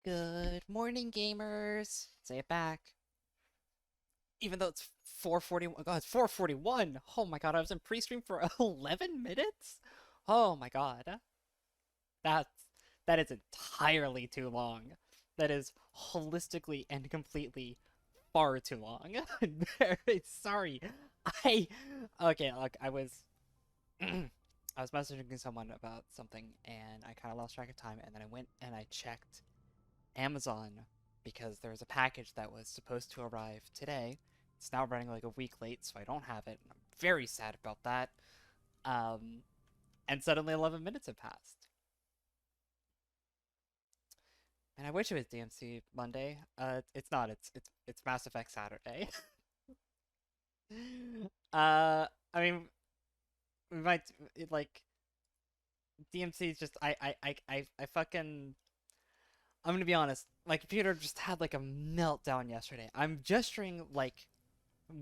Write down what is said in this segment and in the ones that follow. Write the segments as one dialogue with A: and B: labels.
A: Good morning, gamers. Say it back. Even though it's 4:41. God, it's 4:41. Oh my god, I was in pre-stream for 11 minutes? Oh my god. That's that is entirely too long. That is holistically and completely far too long. I'm very sorry. I okay, look, I was messaging someone about something and I kind of lost track of time and then I went and I checked Amazon because there was a package that was supposed to arrive today. It's now running like a week late, so I don't have it. And I'm very sad about that. Um, and suddenly 11 minutes have passed. And I wish it was DMC Monday. It's not. It's Mass Effect Saturday. I mean, we might like DMC is just I fucking I'm gonna be honest. My computer just had like a meltdown yesterday. I'm gesturing like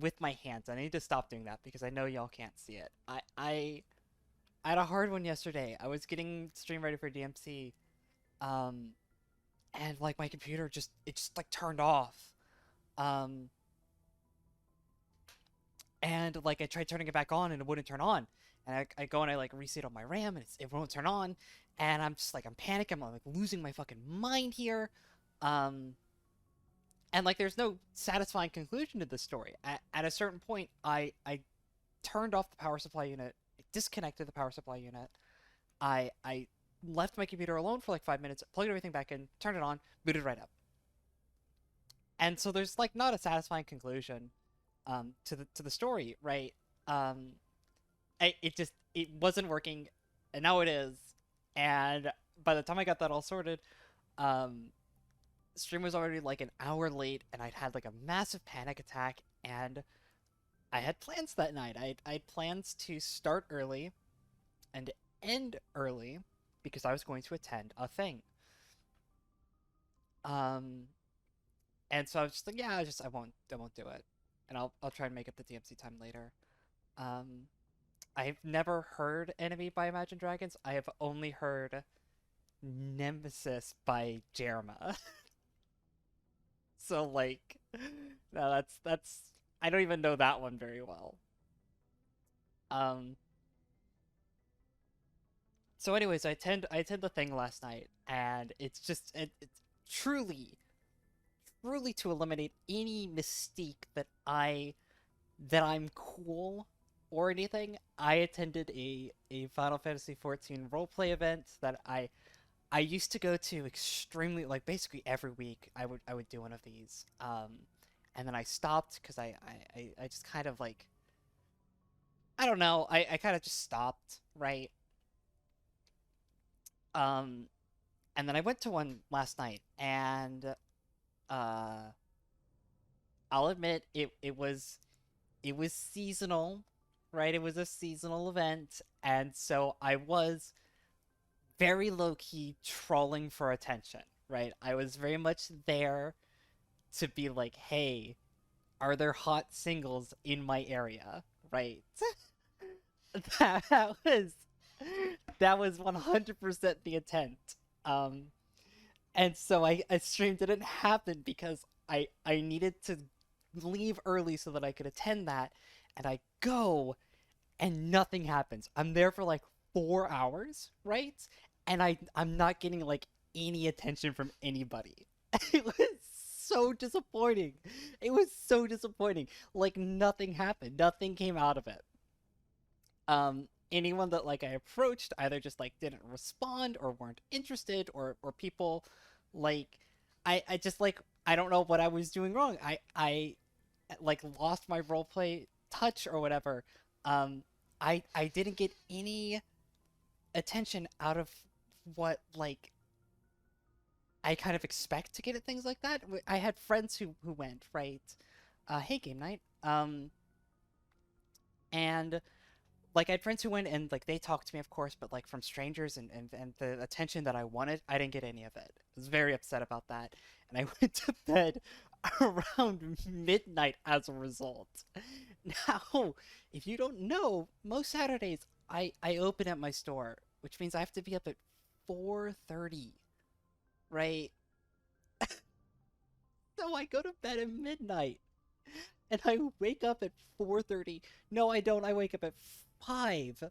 A: with my hands. I need to stop doing that because I know y'all can't see it. I had a hard one yesterday. I was getting stream ready for DMC, um, and like my computer just like turned off. Um, and like I tried turning it back on and it wouldn't turn on. And I go and I like reset on my RAM and it won't turn on. And I'm just like I'm panicking. I'm like losing my fucking mind here. Um, and like there's no satisfying conclusion to this story. At a certain point, I turned off the power supply unit, disconnected the power supply unit. I left my computer alone for like 5 minutes, plugged everything back in, turned it on, booted right up. And so there's like not a satisfying conclusion to the story, right? Um it wasn't working and now it is. And by the time I got that all sorted, um stream was already like an hour late and I'd had like a massive panic attack and I had plans that night. I had plans to start early and end early because I was going to attend a thing. Um, and so I was just like, yeah, I won't do it, and I'll try and make up the DMC time later. Um, I've never heard Enemy by Imagine Dragons. I have only heard Nemesis by Jerma. So like, no, that's I don't even know that one very well. Um, so anyways, I attend the thing last night, and it's truly to eliminate any mystique that I'm cool or anything. I attended a Final Fantasy 14 roleplay event that I used to go to extremely like basically every week. I would do one of these. And then I stopped because I just kind of like I don't know. I kind of just stopped, right? Um, and then I went to one last night and uh I'll admit it was seasonal, right? It was a seasonal event, and so I was very low key trolling for attention, right? I was very much there to be like, hey, are there hot singles in my area, right? That was that was 100% the intent. Um, and so I stream didn't happen because I needed to leave early so that I could attend that, and I go and nothing happens. I'm there for like 4 hours, right? And I'm not getting like any attention from anybody. It was so disappointing. It was so disappointing. Like nothing happened. Nothing came out of it. Anyone that like I approached either just like didn't respond or weren't interested or people like I just like I don't know what I was doing wrong. I like lost my roleplay touch or whatever. I didn't get any attention out of what like I kind of expect to get at things like that. I had friends who went, right? Hey game night. And like I had friends who went and like they talked to me of course, but like from strangers and the attention that I wanted, I didn't get any of it. I was very upset about that. And I went to bed around midnight as a result. Now, if you don't know, most Saturdays I open at my store, which means I have to be up at 4:30, right? So I go to bed at midnight, and I wake up at 4:30. No, I don't. I wake up at 5,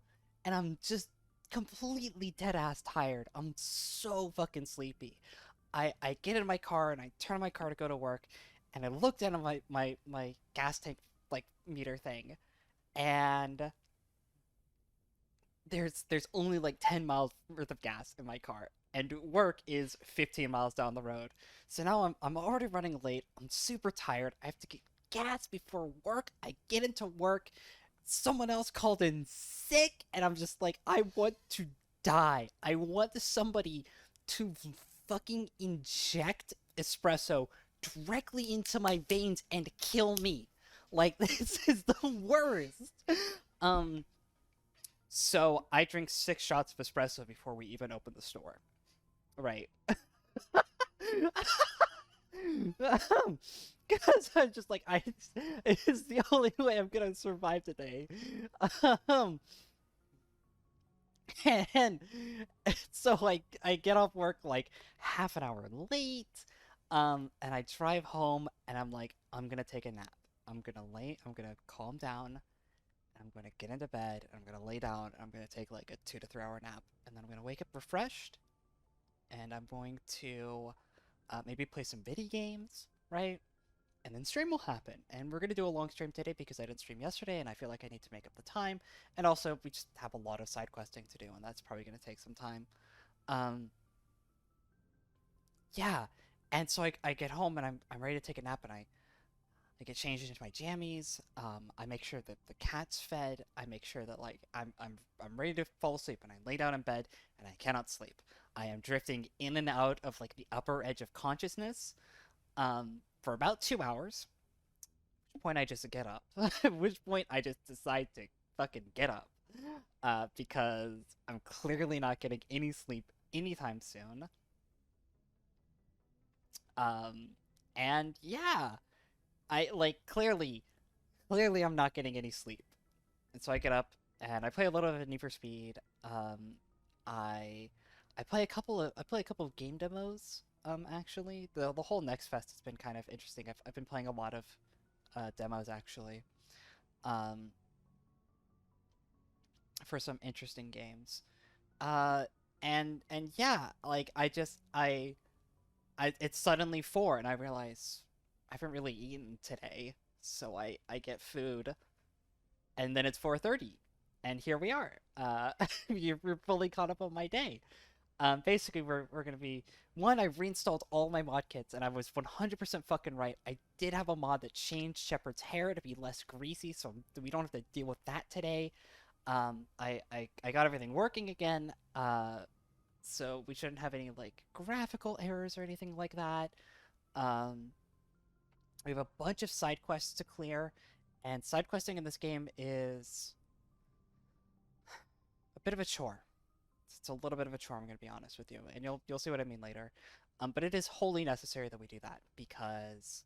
A: and I'm just completely dead ass tired. I'm so fucking sleepy. I get in my car and I turn on my car to go to work, and I look down at my gas tank like meter thing, and there's only like 10 miles worth of gas in my car, and work is 15 miles down the road. So now I'm already running late. I'm super tired. I have to get gas before work. I get into work. Someone else called in sick, and I'm just like, I want to die. I want somebody to fucking inject espresso directly into my veins and kill me. Like, this is the worst. Um, so I drink 6 shots of espresso before we even open the store. Right. Because I'm just like, it's the only way I'm gonna survive today. Um, and so I get off work like half an hour late, and I drive home, and I'm like, I'm gonna take a nap. I'm gonna calm down, I'm gonna get into bed, and I'm gonna lay down, and I'm gonna take like a 2 to 3 hour nap, and then I'm gonna wake up refreshed, and I'm going to maybe play some video games, right? And then stream will happen. And we're gonna do a long stream today because I didn't stream yesterday, and I feel like I need to make up the time. And also, we just have a lot of side questing to do, and that's probably gonna take some time. Um, yeah. And so I get home and I'm ready to take a nap, and I get changed into my jammies. I make sure that the cat's fed. I make sure that like I'm ready to fall asleep, and I lay down in bed and I cannot sleep. I am drifting in and out of like the upper edge of consciousness for about 2 hours. At which point I just get up. At which point I just decide to fucking get up. Because I'm clearly not getting any sleep anytime soon. Um, and yeah, I like clearly I'm not getting any sleep. And so I get up and I play a little bit of Need for Speed. I I play a couple of game demos. Actually, the whole Next Fest has been kind of interesting. I've been playing a lot of demos actually. Um, for some interesting games. Uh, and yeah, like I it's suddenly 4 and I realize I haven't really eaten today. So I get food, and then it's 4:30, and here we are. You're fully caught up on my day. Basically, we're gonna be one. I reinstalled all my mod kits, and I was 100% fucking right. I did have a mod that changed Shepard's hair to be less greasy, so we don't have to deal with that today. I got everything working again. So we shouldn't have any like graphical errors or anything like that. Um, we have a bunch of side quests to clear, and side questing in this game is a bit of a chore. It's a little bit of a chore, I'm gonna be honest with you, and you'll see what I mean later. But it is wholly necessary that we do that because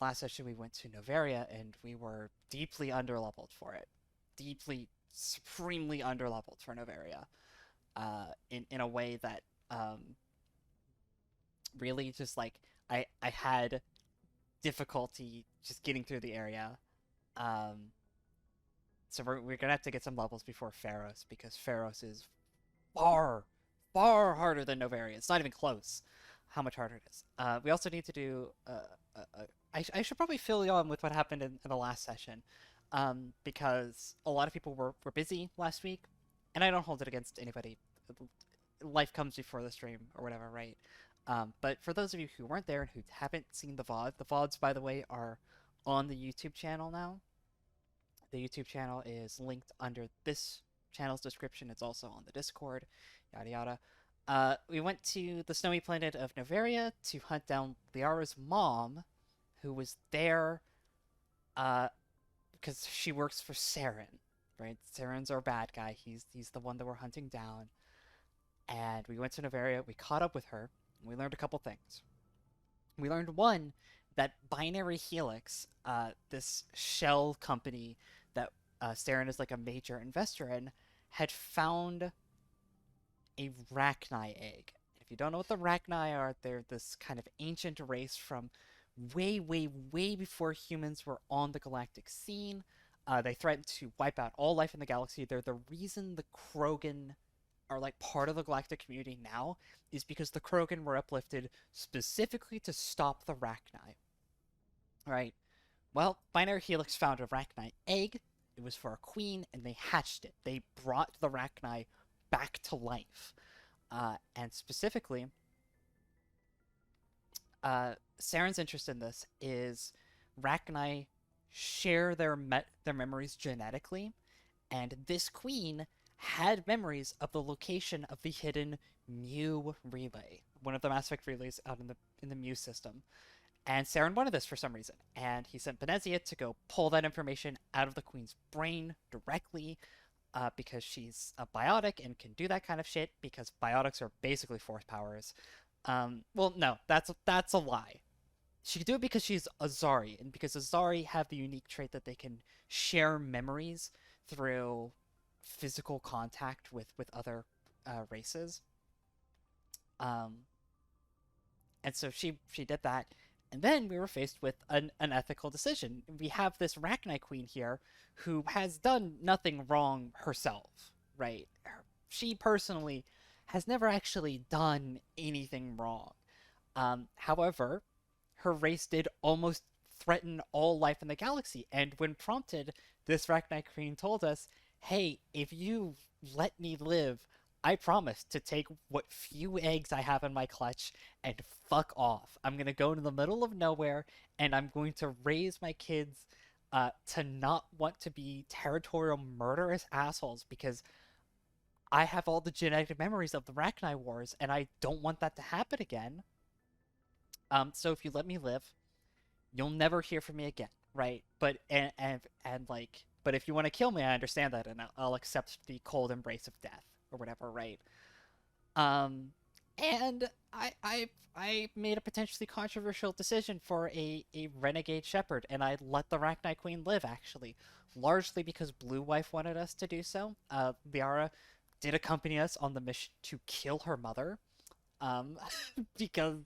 A: last session we went to Novaria and we were deeply underleveled for it, deeply, supremely underleveled for Novaria, in a way that really just like I had difficulty just getting through the area. Um, so we're gonna have to get some levels before Pharos because Pharos is far, far harder than Novaria. It's not even close how much harder it is. We also need to do. I should probably fill you on with what happened in the last session, because a lot of people were busy last week, and I don't hold it against anybody. Life comes before the stream or whatever, right? But for those of you who weren't there and who haven't seen the VODs, by the way, are on the YouTube channel now. The YouTube channel is linked under this channel's description. It's also on the Discord, yada yada. We went to the snowy planet of Novaria to hunt down Liara's mom, who was there because she works for Saren, right? Saren's our bad guy. He's the one that we're hunting down. And we went to Novaria, we caught up with her, and we learned a couple things. We learned one, that Binary Helix, this shell company that Saren is like a major investor in, had found a Rachni egg. If you don't know what the Rachni are, they're this kind of ancient race from way, way, way before humans were on the galactic scene. They threatened to wipe out all life in the galaxy. They're the reason the Krogan are like part of the galactic community now is because the Krogan were uplifted specifically to stop the Rachni. Right? Well, Binary Helix found a Rachni egg. It was for a queen, and they hatched it. They brought the Rachni back to life. And specifically, Saren's interest in this is Rachni share their memories genetically, and this queen had memories of the location of the hidden Mu relay, one of the Mass Effect relays out in the Mu system. And Saren wanted this for some reason, and he sent Benezia to go pull that information out of the queen's brain directly, because she's a biotic and can do that kind of shit. Because biotics are basically force powers. Well, no, that's a lie. She can do it because she's Asari, and because Asari have the unique trait that they can share memories through physical contact with other races. Um, and so she did that, and then we were faced with an ethical decision. We have this Rachni queen here who has done nothing wrong herself, right? She personally has never actually done anything wrong. However, her race did almost threaten all life in the galaxy, and when prompted, this Rachni queen told us, hey, if you let me live, I promise to take what few eggs I have in my clutch and fuck off. I'm gonna go into the middle of nowhere, and I'm going to raise my kids to not want to be territorial murderous assholes, because I have all the genetic memories of the Rachni Wars, and I don't want that to happen again. So if you let me live, you'll never hear from me again, right? But and like, but if you want to kill me, I understand that, and I'll accept the cold embrace of death or whatever, right? Um, and I made a potentially controversial decision for a renegade shepherd, and I let the Rachni Queen live, actually, largely because Blue Wife wanted us to do so. Liara did accompany us on the mission to kill her mother, um, because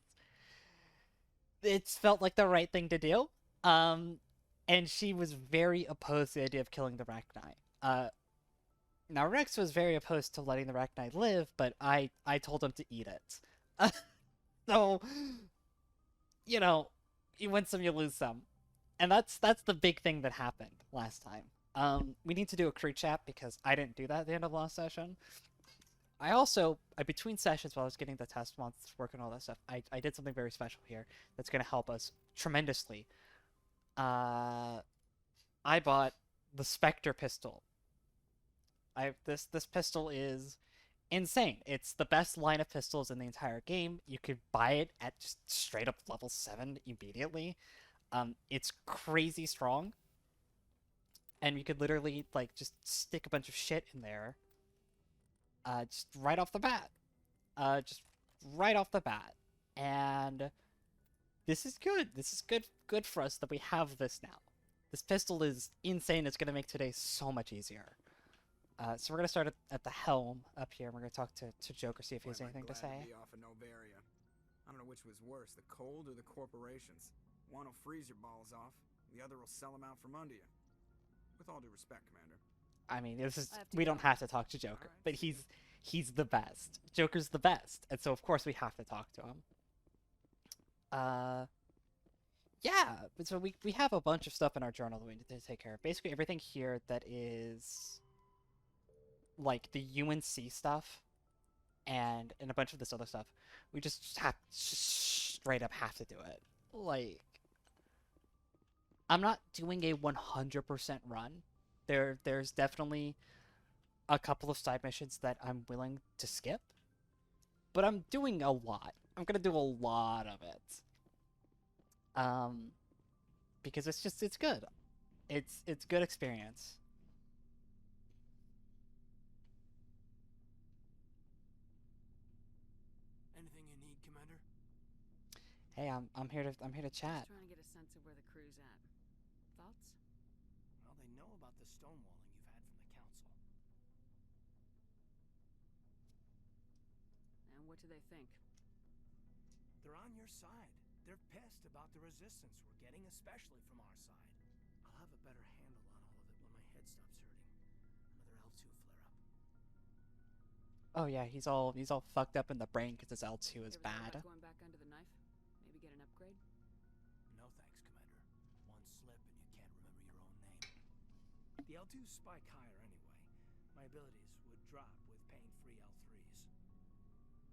A: it's felt like the right thing to do. Um, and she was very opposed to the idea of killing the Rachni. Now Wrex was very opposed to letting the Rachni live, but I told him to eat it. So, you know, you win some, you lose some, and that's the big thing that happened last time. We need to do a crew chat because I didn't do that at the end of the last session. I between sessions while I was getting the test months working all that stuff, I did something very special here that's gonna help us tremendously. I bought the Spectre pistol. This pistol is insane. It's the best line of pistols in the entire game. You could buy it at just straight up level 7 immediately. It's crazy strong, and you could literally like just stick a bunch of shit in there, just right off the bat. Just right off the bat. And this is good. This is good for us that we have this now. This pistol is insane. It's gonna make today so much easier. So we're gonna start at the helm up here. And we're gonna talk to Joker, see if he has anything to say.
B: I don't know which was worse, the cold or the corporations. One will freeze your balls off, the other will sell them out from under you. With all due respect, Commander.
A: I mean, we don't have to talk to Joker, right. But he's the best. Joker's the best, and so of course we have to talk to him. Yeah, but so we have a bunch of stuff in our journal that we need to take care of. Basically everything here that is like the UNC stuff and a bunch of this other stuff, we just straight up have to do it. Like, I'm not doing a 100% run. There's definitely a couple of side missions that I'm willing to skip, but I'm doing a lot. I'm gonna do a lot of it. Because it's good. It's good experience.
C: Anything you need, Commander?
A: Hey, I'm here to chat.
D: Just trying to get a sense of where the crew's at. Thoughts?
C: Well, they know about the stonewalling you've had from the Council.
D: And what do they think?
C: They're on your side. They're pissed about the resistance we're getting, especially from our side. I'll have a better handle on all of it when my head stops hurting. Another L2 flare-up.
A: Oh yeah, he's all fucked up in the brain because his L2 is
D: You ever thought
A: bad.
D: about going back under the knife? Maybe get an upgrade?
C: No thanks, Commander. One slip and you can't remember your own name. The L2s spike higher anyway. My abilities would drop with pain-free L3s.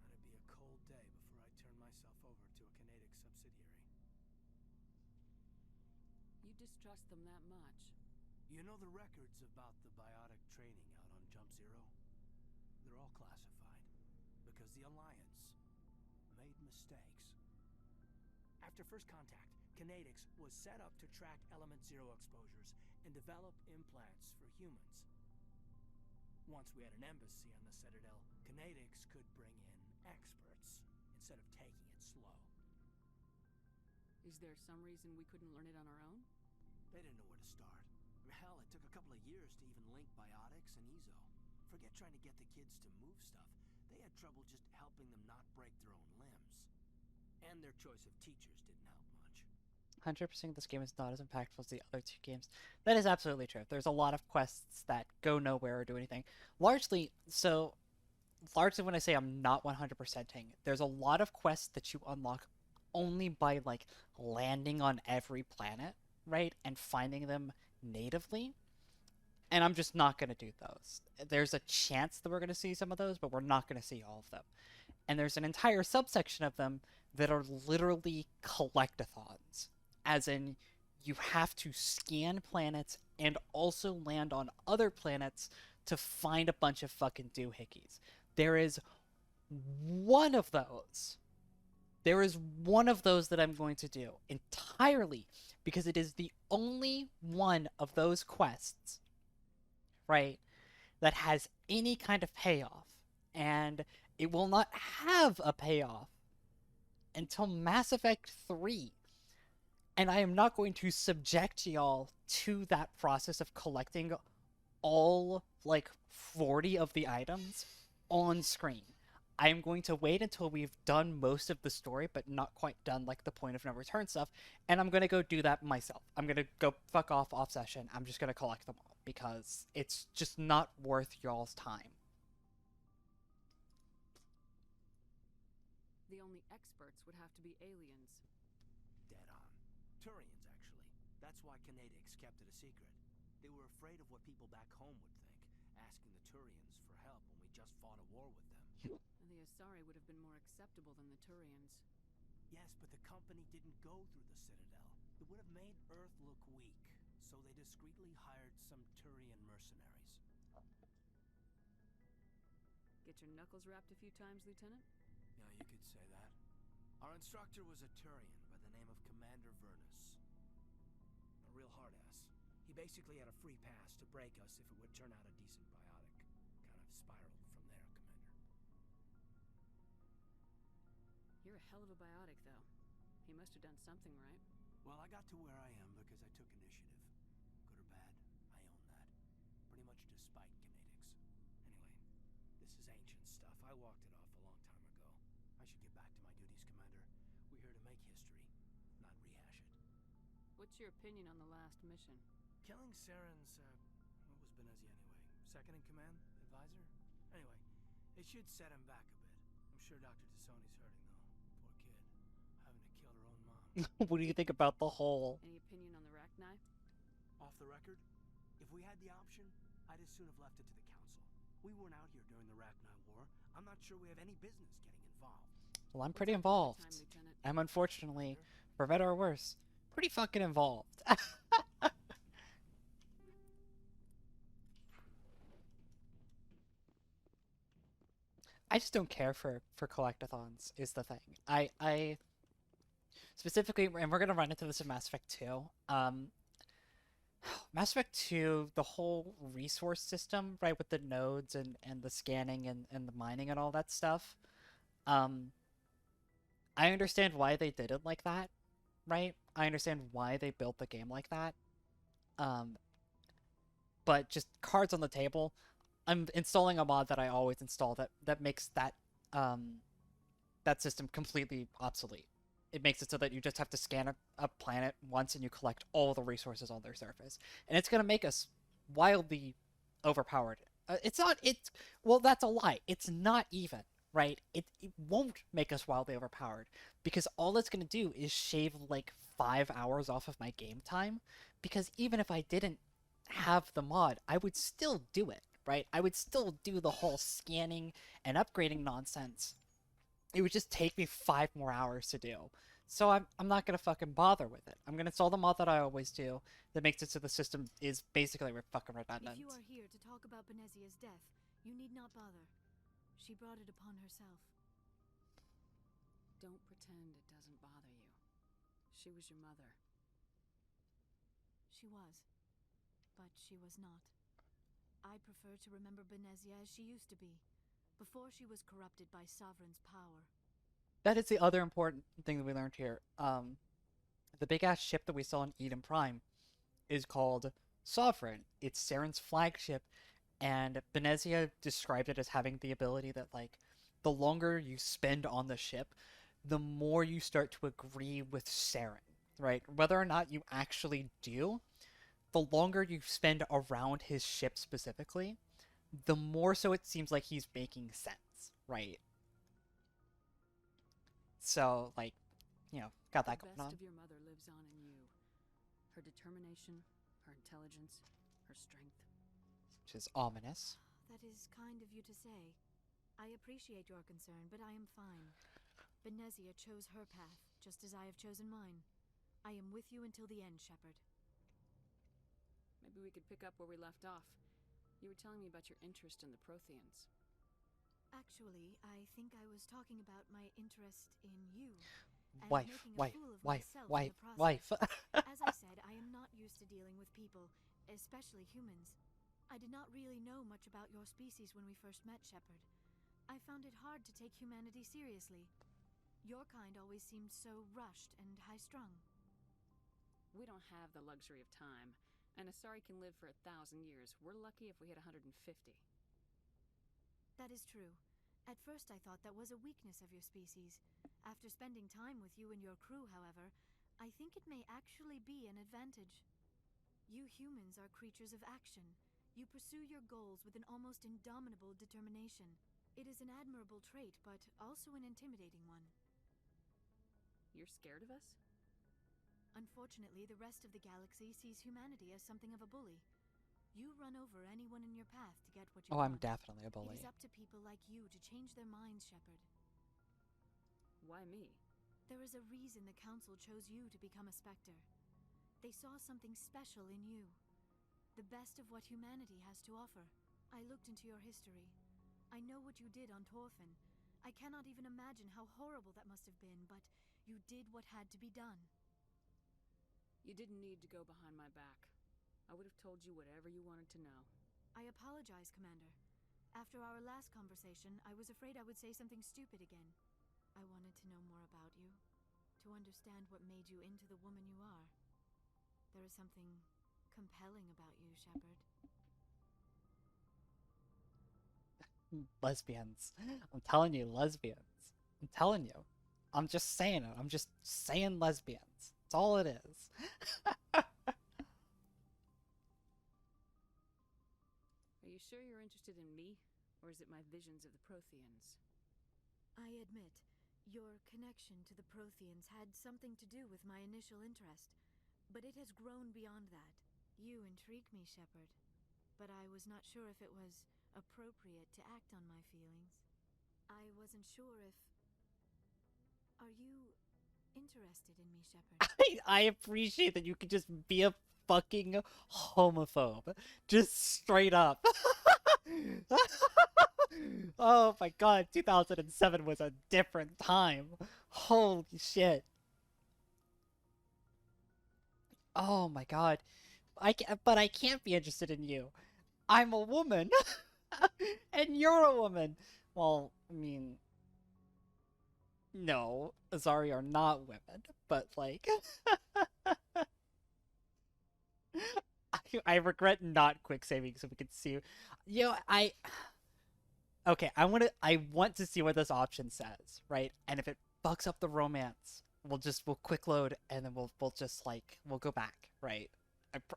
C: That'd be a cold day before I turn myself over to a kinetic subsidiary.
D: You distrust them that much?
C: You know the records about the biotic training out on Jump Zero? They're all classified, because the Alliance made mistakes. After first contact, Kinetics was set up to track Element Zero exposures and develop implants for humans. Once we had an embassy on the Citadel, Kinetics could bring in experts, instead of taking it slow.
D: Is there some reason we couldn't learn it on our own?
C: They didn't know where to start. Hell, it took a couple of years to even link biotics and Ezo. Forget trying to get the kids to move stuff. They had trouble just helping them not break their own limbs. And their choice of teachers didn't help much.
A: 100% this game is not as impactful as the other two games. That is absolutely true. There's a lot of quests that go nowhere or do anything. Largely when I say I'm not 100%ing, there's a lot of quests that you unlock only by like landing on every planet, right? And finding them natively. And I'm just not going to do those. There's a chance that we're going to see some of those, but we're not going to see all of them. And there's an entire subsection of them that are literally collectathons. As in, you have to scan planets and also land on other planets to find a bunch of fucking doohickeys. There is one of those. There is one of those that I'm going to do entirely because it is the only one of those quests, right, that has any kind of payoff. And it will not have a payoff until Mass Effect 3. And I am not going to subject y'all to that process of collecting all, like, 40 of the items on screen. I am going to wait until we've done most of the story, but not quite done, like, the point of no return stuff, and I'm going to go do that myself. I'm going to go fuck off session. I'm just going to collect them all, because it's just not worth y'all's time.
D: The only experts would have to be aliens.
C: Dead on. Turians, actually. That's why Kinetics kept it a secret. They were afraid of what people back home would think, asking the Turians for help when we just fought a war with them.
D: And the Asari would have been more acceptable than the Turians.
C: Yes, but the company didn't go through the Citadel. It would have made Earth look weak, so they discreetly hired some Turian mercenaries.
D: Get your knuckles rapped a few times, Lieutenant?
C: Yeah, you could say that. Our instructor was a Turian by the name of Commander Vernus. A real hard-ass. He basically had a free pass to break us if it would turn out a decent biotic. Kind of spiraled from there, Commander.
D: You're a hell of a biotic, though. He must have done something right.
C: Well, I got to where I am because I took initiative. Good or bad, I own that. Pretty much despite Kinetics. Anyway, this is ancient stuff. I walked it off a long time ago. I should get back to my duties, Commander. We're here to make history, not rehash it.
D: What's your opinion on the last mission?
C: Killing Saren's, what was Benezia anyway? Second in command? Advisor? Anyway, it should set him back a bit. I'm sure Dr. Tassoni's hurting, though. Poor kid. Having to kill her own mom.
A: What do you think about the whole...
D: Any opinion on the rack knife?
C: Off the record, if we had the option, I'd as soon have left it to the Council. We weren't out here during the Rachni War. I'm not sure we have any business getting involved.
A: Well, I'm pretty involved. I'm unfortunately, for better or worse, pretty fucking involved. I just don't care for collectathons, is the thing. I specifically, and we're gonna run into this in Mass Effect 2. Mass Effect 2, the whole resource system, right, with the nodes and the scanning and the mining and all that stuff. I understand why they did it like that, right? I understand why they built the game like that. But just cards on the table, I'm installing a mod that I always install that makes that that system completely obsolete. it makes it so that you just have to scan a planet once and you collect all the resources on their surface. And it's going to make us wildly overpowered. It's not, it's, well, that's a lie. It's not even, right? It won't make us wildly overpowered because all it's going to do is shave like 5 hours off of my game time. Because even if I didn't have the mod, I would still do it, right? I would still do the whole scanning and upgrading nonsense. It would just take me 5 more hours to do. So I'm not gonna fucking bother with it. I'm gonna install the mod that I always do that makes it so the system is basically fucking redundant.
E: If you are here to talk about Benezia's death, you need not bother. She brought it upon herself.
D: Don't pretend it doesn't bother you. She was your mother.
E: She was. But she was not. I prefer to remember Benezia as she used to be, before she was corrupted by Sovereign's power.
A: That is the other important thing that we learned here. The big ass ship that we saw in Eden Prime is called Sovereign. It's Saren's flagship, and Benezia described it as having the ability that, like, the longer you spend on the ship, the more you start to agree with Saren, right? Whether or not you actually do, the longer you spend around his ship specifically, the more so it seems like he's making sense, right? So, like, you know, got that
D: The
A: going
D: best
A: on.
D: of your mother lives on in you. Her determination, her intelligence, her strength.
A: Which is ominous.
E: That is kind of you to say. I appreciate your concern, but I am fine. Benezia chose her path, just as I have chosen mine. I am with you until the end, Shepard.
D: Maybe we could pick up where we left off. You were telling me about your interest in the Protheans.
E: Actually, I think I was talking about my interest in you. And
A: Wife,
E: making a
A: wife,
E: fool of
A: wife,
E: myself
A: wife,
E: in the process.
A: wife.
E: As I said, I am not used to dealing with people, especially humans. I did not really know much about your species when we first met, Shepard. I found it hard to take humanity seriously. Your kind always seemed so rushed and high-strung.
D: We don't have the luxury of time. And Asari can live for 1,000 years. We're lucky if we hit 150.
E: That is true. At first I thought that was a weakness of your species. After spending time with you and your crew, however, I think it may actually be an advantage. You humans are creatures of action. You pursue your goals with an almost indomitable determination. It is an admirable trait, but also an intimidating one.
D: You're scared of us?
E: Unfortunately, the rest of the galaxy sees humanity as something of a bully. You run over anyone in your path to get what you
A: Oh,
E: want.
A: I'm definitely a
E: It
A: bully.
E: is up to people like you to change their minds, Shepard.
D: Why me?
E: There is a reason the Council chose you to become a Spectre. They saw something special in you. The best of what humanity has to offer. I looked into your history. I know what you did on Torfin. I cannot even imagine how horrible that must have been, but you did what had to be done.
D: You didn't need to go behind my back. I would have told you whatever you wanted to know.
E: I apologize, Commander. After our last conversation, I was afraid I would say something stupid again. I wanted to know more about you, to understand what made you into the woman you are. There is something compelling about you, Shepard.
A: Lesbians. I'm telling you, lesbians. I'm telling you. I'm just saying it. I'm just saying lesbians. That's all it is.
D: Are you sure you're interested in me? Or is it my visions of the Protheans?
E: I admit, your connection to the Protheans had something to do with my initial interest, but it has grown beyond that. You intrigue me, Shepard, but I was not sure if it was appropriate to act on my feelings. I wasn't sure if... Are you interested in me, Shepard?
A: I appreciate that you could just be a fucking homophobe. Just straight up. Oh my god, 2007 was a different time. Holy shit. Oh my god. But I can't be interested in you. I'm a woman. And you're a woman. Well, I mean, no, Asari are not women, but like, I regret not quick saving so we can see. You know, okay, I want to see what this option says, right? And if it fucks up the romance we'll quick load and then we'll just like we'll go back, right?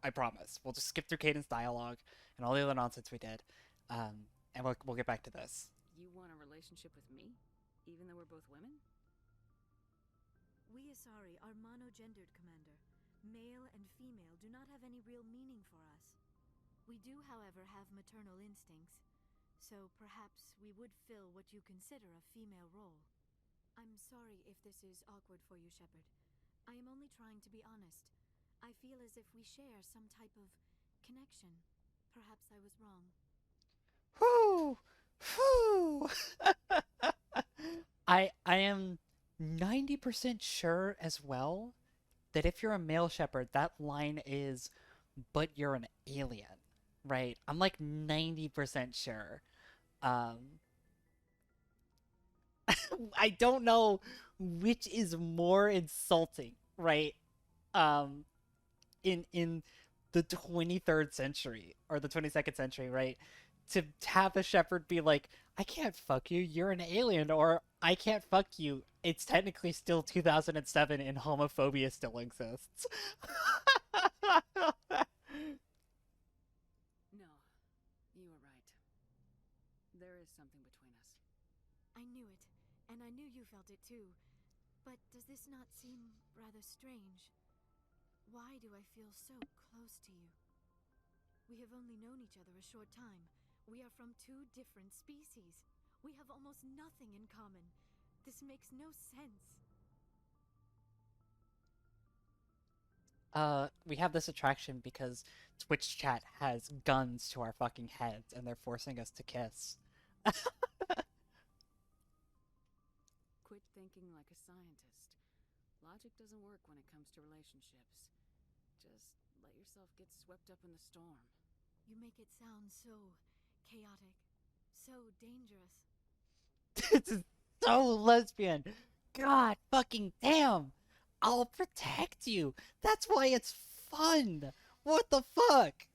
A: I promise. We'll just skip through Cadence dialogue and all the other nonsense we did, and we'll get back to this.
D: You want a relationship with me? Even though we're both women?
E: We Asari are monogendered, Commander. Male and female do not have any real meaning for us. We do, however, have maternal instincts, so perhaps we would fill what you consider a female role. I'm sorry if this is awkward for you, Shepard. I am only trying to be honest. I feel as if we share some type of connection. Perhaps I was wrong.
A: Whoo! Whoo! I am 90% sure as well that if you're a male shepherd, that line is, but you're an alien, right? I'm like 90% sure. I don't know which is more insulting, right? Um, in the 23rd century or the 22nd century, right? To have a shepherd be like, I can't fuck you, you're an alien, or I can't fuck you, it's technically still 2007 and homophobia still exists.
D: No, you were right. There is something between us.
E: I knew it, and I knew you felt it too. But does this not seem rather strange? Why do I feel so close to you? We have only known each other a short time. We are from two different species. We have almost nothing in common. This makes no sense.
A: We have this attraction because Twitch chat has guns to our fucking heads and they're forcing us to kiss.
D: Quit thinking like a scientist. Logic doesn't work when it comes to relationships. Just let yourself get swept up in the storm.
E: You make it sound so chaotic, so dangerous.
A: This is so lesbian. God fucking damn. I'll protect you. That's why it's fun. What the fuck?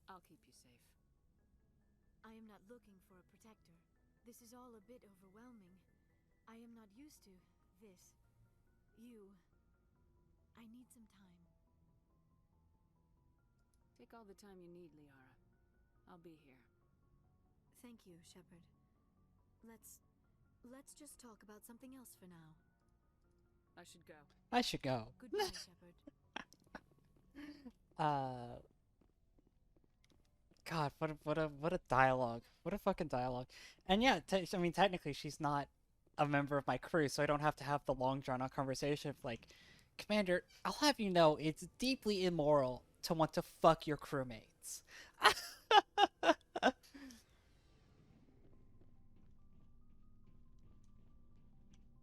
D: I'll keep you safe.
E: I am not looking for a protector. This is all a bit overwhelming. I am not used to this. You. I need some time.
D: Take all the time you need, Liara. I'll be here.
E: Thank you, Shepard. Let's just talk about something else for now.
D: I should go.
A: I should go.
E: Goodbye, Shepard.
A: God, what a dialogue. What a fucking dialogue. And yeah, I mean, technically she's not a member of my crew, so I don't have to have the long drawn out conversation of like, Commander, I'll have you know it's deeply immoral to want to fuck your crewmates.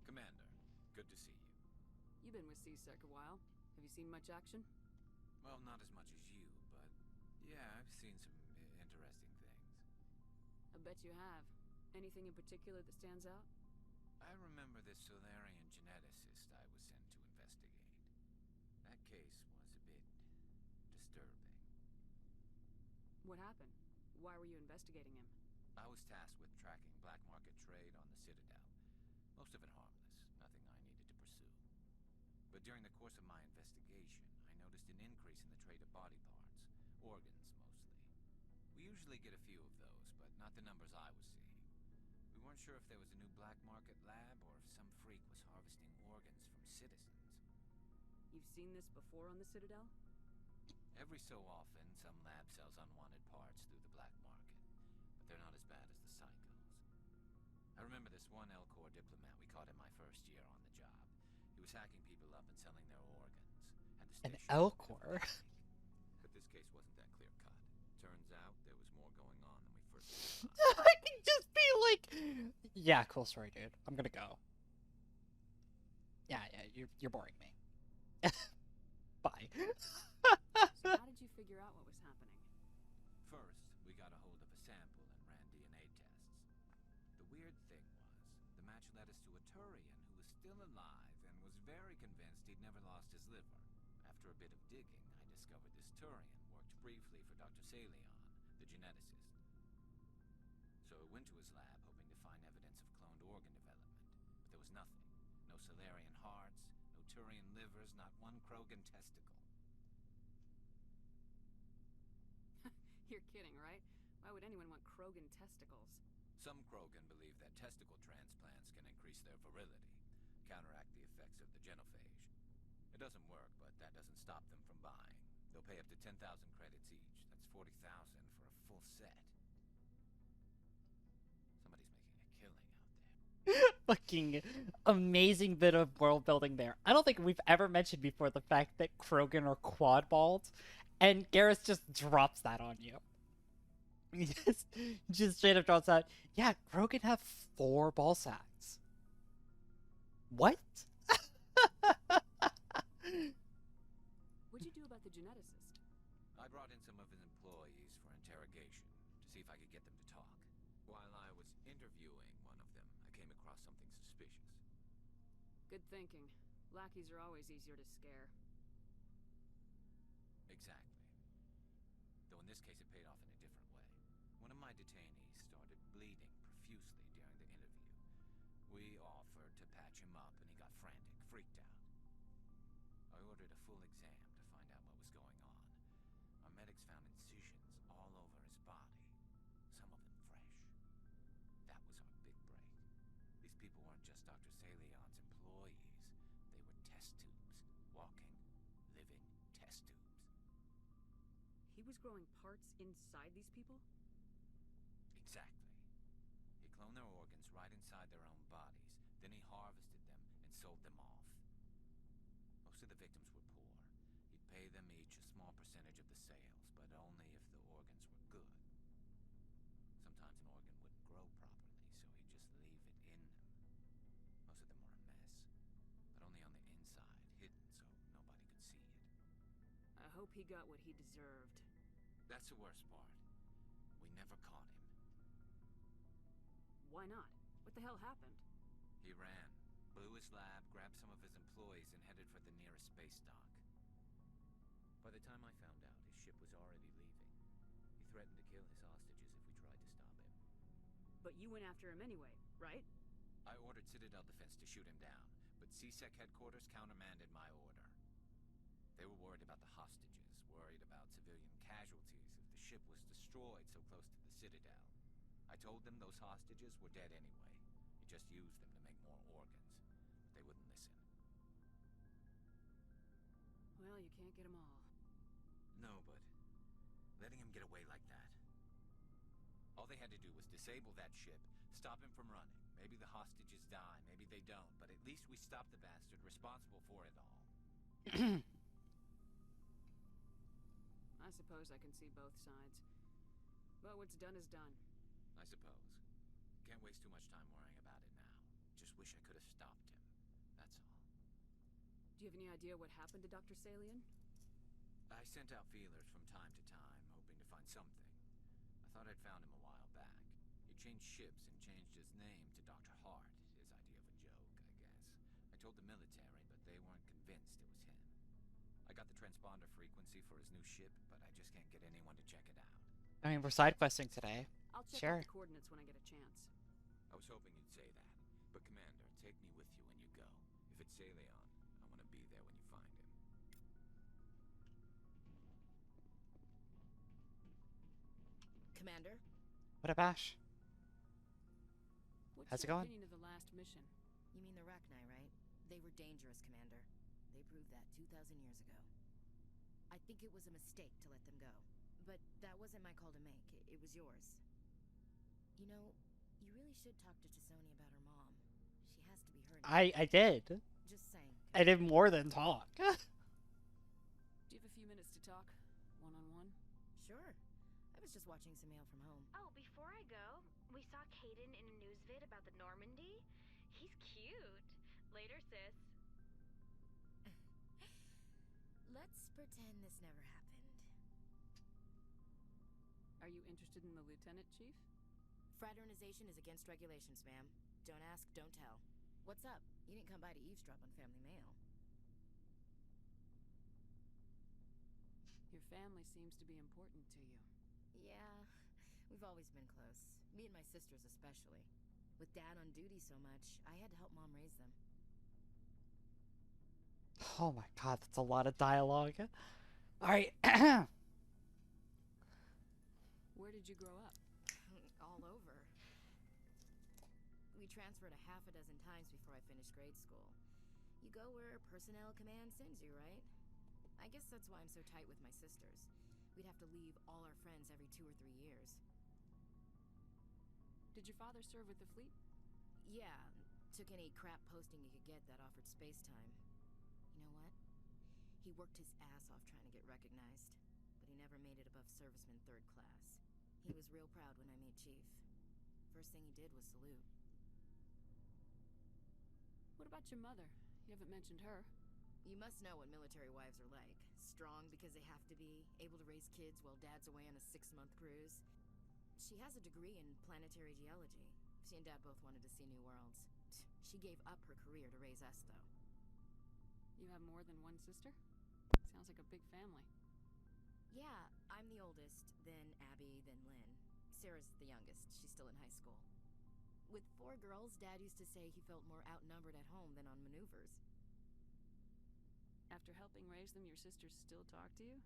B: Commander, good to see you.
D: You've been with C-Sec a while. Have you seen much action?
B: Well, not as much as you, but yeah, I've seen some interesting things.
D: I bet you have. Anything in particular that stands out?
B: I remember this Solarian geneticist I was sent to investigate. That case was a bit disturbing.
D: What happened? Why were you investigating him?
B: I was tasked with tracking black market trade on the Citadel. Most of it harmless, nothing I needed to pursue. But during the course of my investigation, I noticed an increase in the trade of body parts, organs mostly. We usually get a few of those, but not the numbers I was seeing. We weren't sure if there was a new black market lab or if some freak was harvesting organs from citizens.
D: You've seen this before on the Citadel?
B: Every so often, some lab sells unwanted parts through the black market, but they're not as bad as the cycles. I remember this one L-Corps diplomat we caught in my first year on the job. He was hacking people up and selling their organs. Had the
A: An
B: station
A: L-Corps?
B: But this case wasn't that clear-cut. Turns out there was more going on than we first thought.
A: I can just be like, yeah, cool story, dude. I'm gonna go. Yeah, you're boring me. Bye.
D: So how did you figure out what was happening?
B: First, we got a hold of a sample and ran DNA tests. The weird thing was, the match led us to a Turian who was still alive and was very convinced he'd never lost his liver. After a bit of digging, I discovered this Turian worked briefly for Dr. Saleon, the geneticist. So I went to his lab hoping to find evidence of cloned organ development, but there was nothing. No Salarian hearts, no Turian livers, not one Krogan testicle.
D: You're kidding, right? Why would anyone want Krogan testicles?
B: Some Krogan believe that testicle transplants can increase their virility, counteract the effects of the genophage. It doesn't work, but that doesn't stop them from buying. They'll pay up to 10,000 credits each. That's 40,000 for a full set. Somebody's making a killing out there.
A: Fucking amazing bit of world building there. I don't think we've ever mentioned before the fact that Krogan are quad bald, and Garrus just drops that on you. He just straight up drops out. Yeah, Krogan have 4 ball sacks. What?
D: What'd you do about the geneticist?
B: I brought in some of his employees for interrogation to see if I could get them to talk. While I was interviewing one of them, I came across something suspicious.
D: Good thinking. Lackeys are always easier to scare.
B: Exactly. Though in this case it paid off in a different way. One of my detainees started bleeding profusely during the interview. We offered to patch him up and he got frantic, freaked out. I ordered a full exam to find out what was going on. Our medics found incisions all over his body, some of them fresh. That was our big break. These people weren't just Dr. Saleon's employees. They were test tubes. Walking, living test tubes.
D: He was growing parts inside these people?
B: Exactly. He cloned their organs right inside their own bodies. Then he harvested them and sold them off. Most of the victims were poor. He'd pay them each a small percentage of the sales, but only if the organs were good. Sometimes an organ wouldn't grow properly, so he'd just leave it in them. Most of them were a mess, but only on the inside, hidden so nobody could see it.
D: I hope he got what he deserved.
B: That's the worst part. We never caught him.
D: Why not? What the hell happened?
B: He ran, blew his lab, grabbed some of his employees, and headed for the nearest space dock. By the time I found out, his ship was already leaving. He threatened to kill his hostages if we tried to stop him.
D: But you went after him anyway, right?
B: I ordered Citadel Defense to shoot him down, but CSEC headquarters countermanded my order. They were worried about the hostages, worried about civilian casualties if the ship was destroyed so close to the Citadel. I told them those hostages were dead anyway. He just used them to make more organs. But they wouldn't listen.
D: Well, you can't get them all.
B: No, but letting him get away like that. All they had to do was disable that ship, stop him from running. Maybe the hostages die, maybe they don't, but at least we stopped the bastard responsible for it all.
D: I suppose I can see both sides. But what's done is done.
B: I suppose. Can't waste too much time worrying about it now. Just wish I could have stopped him. That's all.
D: Do you have any idea what happened to Dr. Saleon?
B: I sent out feelers from time to time, hoping to find something. I thought I'd found him a while back. He changed ships and changed his name to Dr. Hart, his idea of a joke, I guess. I told the military, but they weren't convinced it was him. I got the transponder frequency for his new ship, but I just can't get anyone to check it out.
A: I mean, we're side questing today.
D: I'll check
A: Sure.
D: out the coordinates when I get a chance.
B: I was hoping you'd say that. But Commander, take me with you when you go. If it's Saleon, I want to be there when you find him.
F: Commander?
A: What a bash.
D: What's
A: How's it
D: your
A: going?
D: opinion of the last mission?
F: You mean the Rachni, right? They were dangerous, Commander. They proved that 2,000 years ago. I think it was a mistake to let them go. But that wasn't my call to make. It was yours. You know, you really should talk to Chisoni about her mom. She has to be heard.
A: I did.
F: Just saying.
A: I did more than talk.
D: Do you have a few minutes to talk? One-on-one?
F: Sure. I was just watching some mail from home.
E: Oh, before I go, we saw Caden in a news vid about the Normandy. He's cute. Later, sis.
F: Let's pretend this never happened.
D: Are you interested in the lieutenant, Chief?
F: Fraternization is against regulations, ma'am. Don't ask, don't tell. What's up? You didn't come by to eavesdrop on family mail.
D: Your family seems to be important to you.
F: Yeah, we've always been close. Me and my sisters especially. With Dad on duty so much, I had to help Mom raise them.
A: Oh my god, that's a lot of dialogue. Alright.
D: Where did you grow up?
F: All over. We transferred a half a dozen times before I finished grade school. You go where personnel command sends you, right? I guess that's why I'm so tight with my sisters. We'd have to leave all our friends every 2 or 3 years.
D: Did your father serve with the fleet?
F: Yeah, took any crap posting he could get that offered space time. You know what? He worked his ass off trying to get recognized, but he never made it above serviceman 3rd class. He was real proud when I made chief. First thing he did was salute.
D: What about your mother? You haven't mentioned her.
F: You must know what military wives are like. Strong because they have to be, able to raise kids while dad's away on a 6-month cruise. She has a degree in planetary geology. She and dad both wanted to see new worlds. She gave up her career to raise us, though.
D: You have more than one sister? Sounds like a big family.
F: Yeah, I'm the oldest, then Abby, then Lynn. Sarah's the youngest. She's still in high school. With 4 girls, Dad used to say he felt more outnumbered at home than on maneuvers.
D: After helping raise them, your sisters still talk to you?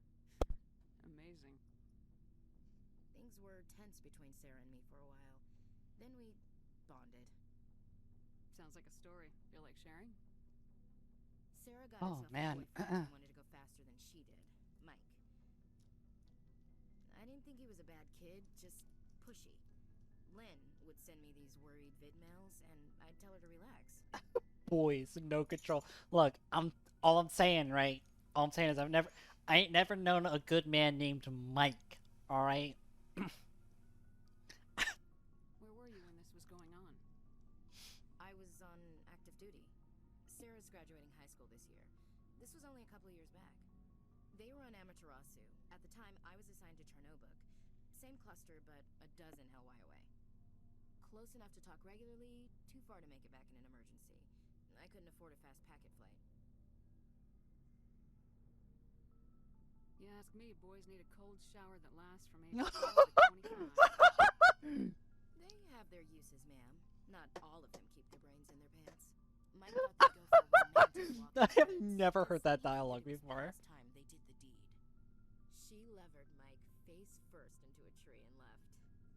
D: Amazing.
F: Things were tense between Sarah and me for a while. Then we bonded.
D: Sounds like a story. Feel like sharing?
F: Sarah got
A: Oh,
F: herself
A: man.
F: a boyfriend who wanted to go faster than she did. Mike. I didn't think he was a bad kid, just pushy. Lynn would send me these worried vid mails, and I'd tell her to relax.
A: Boys, no control. Look, all I'm saying, right? All I'm saying is I ain't never known a good man named Mike. All right.
D: Where were you when this was going on?
F: I was on active duty. Sarah's graduating high school this year. This was only a couple years back. They were on Amaterasu. At the time, I was assigned to Chernobog. Same cluster, but a dozen LY away. Close enough to talk regularly, too far to make it back in an emergency. I couldn't afford a fast packet flight.
D: You ask me, boys need a cold shower that lasts from age 12 to 25.
F: They have their uses, ma'am. Not all of them keep their brains in their pants. Mike thought they'd go for a romantic walk.
A: I have never heard that dialogue
F: It was the
A: before.
F: last time they did the deed. She levered Mike face first into a tree and left.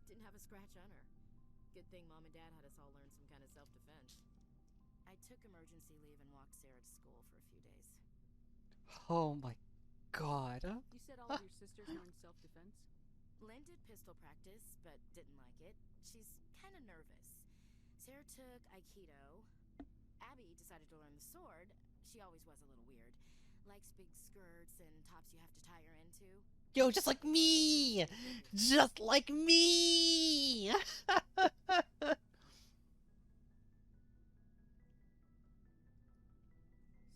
F: Didn't have a scratch on her. Good thing Mom and Dad had us all learn some kind of self-defense. I took emergency leave and walked Sarah to school for a few days.
A: Oh my god.
D: You said all of your sisters learned self-defense?
F: Lynn did pistol practice, but didn't like it. She's kind of nervous. Sarah took Aikido. Abby decided to learn the sword. She always was a little weird. Likes big skirts and tops you have to tie her into.
A: Yo, just like me! Just like me!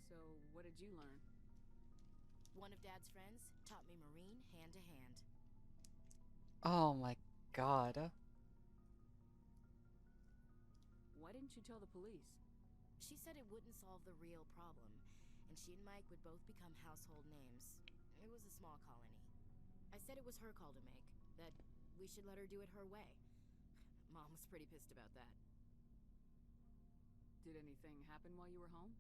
D: So, what did you learn?
F: One of Dad's friends taught me Marine hand to hand.
A: Oh my god.
D: Why didn't you tell the police?
F: She said it wouldn't solve the real problem, and she and Mike would both become household names. It was a small colony. I said it was her call to make, that we should let her do it her way. Mom was pretty pissed about that.
D: Did anything happen while you were home?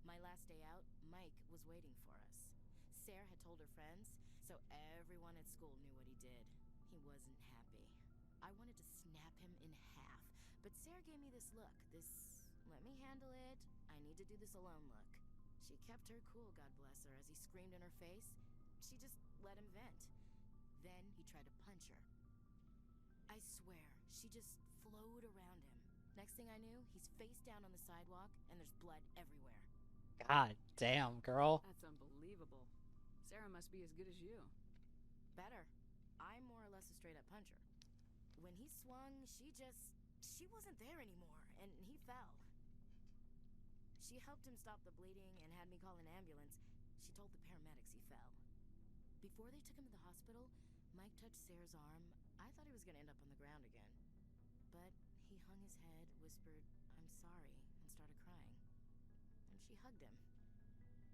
F: My last day out, Mike was waiting for us. Sarah had told her friends, so everyone at school knew what he did. He wasn't happy. I wanted to snap him in half, but Sarah gave me this look, this let me handle it, I need to do this alone look. She kept her cool, God bless her, as he screamed in her face. She just let him vent. Then he tried to punch her. I swear, she just flowed around him. Next thing I knew, he's face down on the sidewalk, and there's blood everywhere.
A: God damn, girl.
D: That's unbelievable. Sarah must be as good as you.
F: Better. I'm more or less a straight-up puncher. When he swung, she wasn't there anymore, and he fell. She helped him stop the bleeding and had me call an ambulance. She told the paramedics he fell. Before they took him to the hospital, Mike touched Sarah's arm. I thought he was going to end up on the ground again. But he hung his head, whispered, "I'm sorry," and started crying. And she hugged him.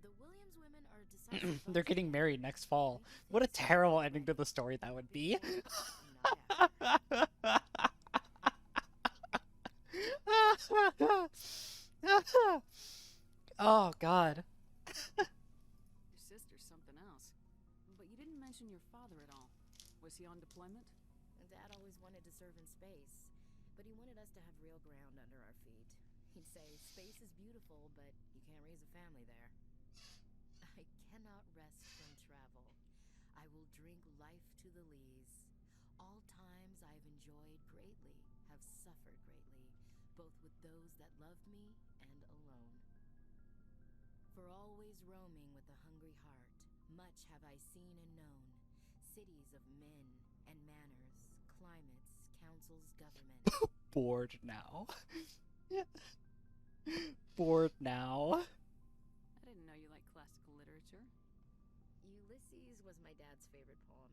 F: The Williams women are decisive.
A: They're getting married next fall. What a terrible ending to the story that would be. Oh god.
D: Your sister's something else. But you didn't mention your father at all. Was he on deployment?
F: Dad always wanted to serve in space, but he wanted us to have real ground under our feet. He'd say, space is beautiful, but you can't raise a family there. I cannot rest from travel. I will drink life to the lees. All times I have enjoyed greatly, have suffered greatly, both with those that loved me and alone. For always roaming with a hungry heart, much have I seen and known, cities of men and manners, climates, councils, government.
A: Bored now. Bored now.
D: I didn't know you liked classical literature.
F: Ulysses was my dad's favorite poem.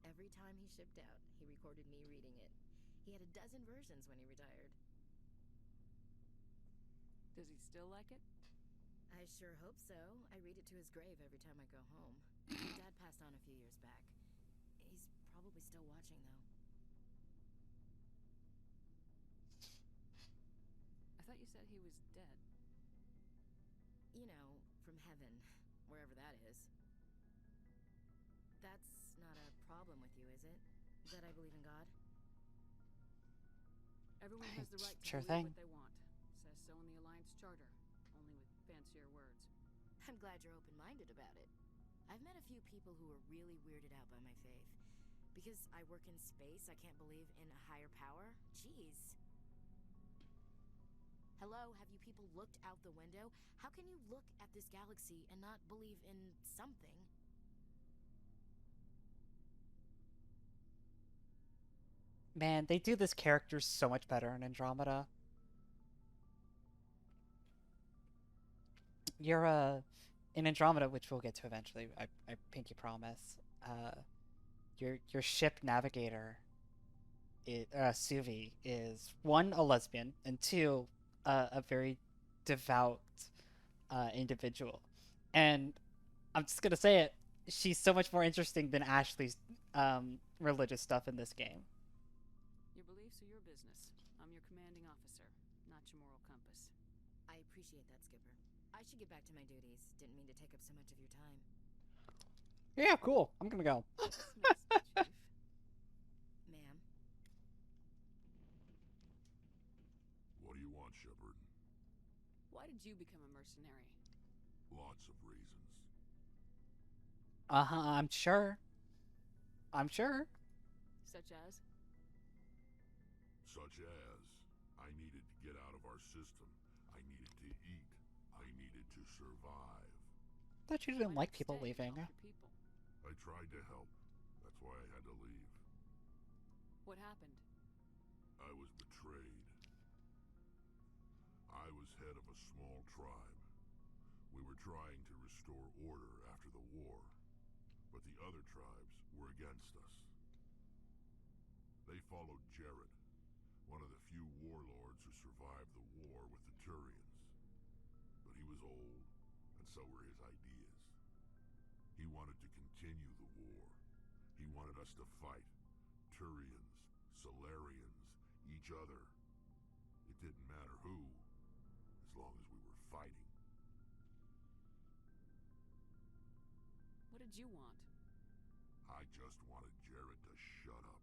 F: Every time he shipped out, he recorded me reading it. He had a dozen versions when he retired.
D: Does he still like it?
F: I sure hope so. I read it to his grave every time I go home. Dad passed on a few years back. He's probably still watching, though.
D: I thought you said he was dead.
F: You know, from heaven, wherever that is. That's not a problem with you, is it? That I believe in God?
D: Everyone has the right to
A: Sure
D: believe
A: thing.
D: what they want. Says so in the Alliance Charter, only with fancier words.
F: I'm glad you're open-minded about it. I've met a few people who are really weirded out by my faith. Because I work in space, I can't believe in a higher power? Jeez. Hello, have you people looked out the window? How can you look at this galaxy and not believe in something?
A: Man, they do this character so much better in Andromeda. You're in Andromeda, which we'll get to eventually, I pinky promise. Your ship navigator, Suvi, is one, a lesbian, and two, a very devout individual. And I'm just gonna say it, she's so much more interesting than Ashley's religious stuff in this game.
D: Your beliefs are your business. I'm your commanding officer, not your moral compass.
F: I appreciate that, Skipper. I should get back to my duties. Didn't mean to take up so much of your time.
A: Yeah, cool. I'm gonna go.
D: Dismissed, Chief.
F: Ma'am?
G: What do you want, Shepard?
D: Why did you become a mercenary?
G: Lots of reasons.
A: I'm sure. I'm sure.
D: Such as?
G: Such as, I needed to get out of our system. I needed to eat. I needed to survive.
A: Thought you didn't
D: Why
A: like
D: not
A: people
D: stay and
A: leaving.
D: help your people?
G: I tried to help. That's why I had to leave.
D: What happened?
G: I was betrayed. I was head of a small tribe. We were trying to restore order after the war, but the other tribes were against us. They followed Jared, one of the few warlords who survived the war with the Turians. But he was old, and so were his ideas. He wanted to continue the war. He wanted us to fight. Turians, Salarians, each other. It didn't matter who, as long as we were fighting.
D: What did you want?
G: I just wanted Jared to shut up,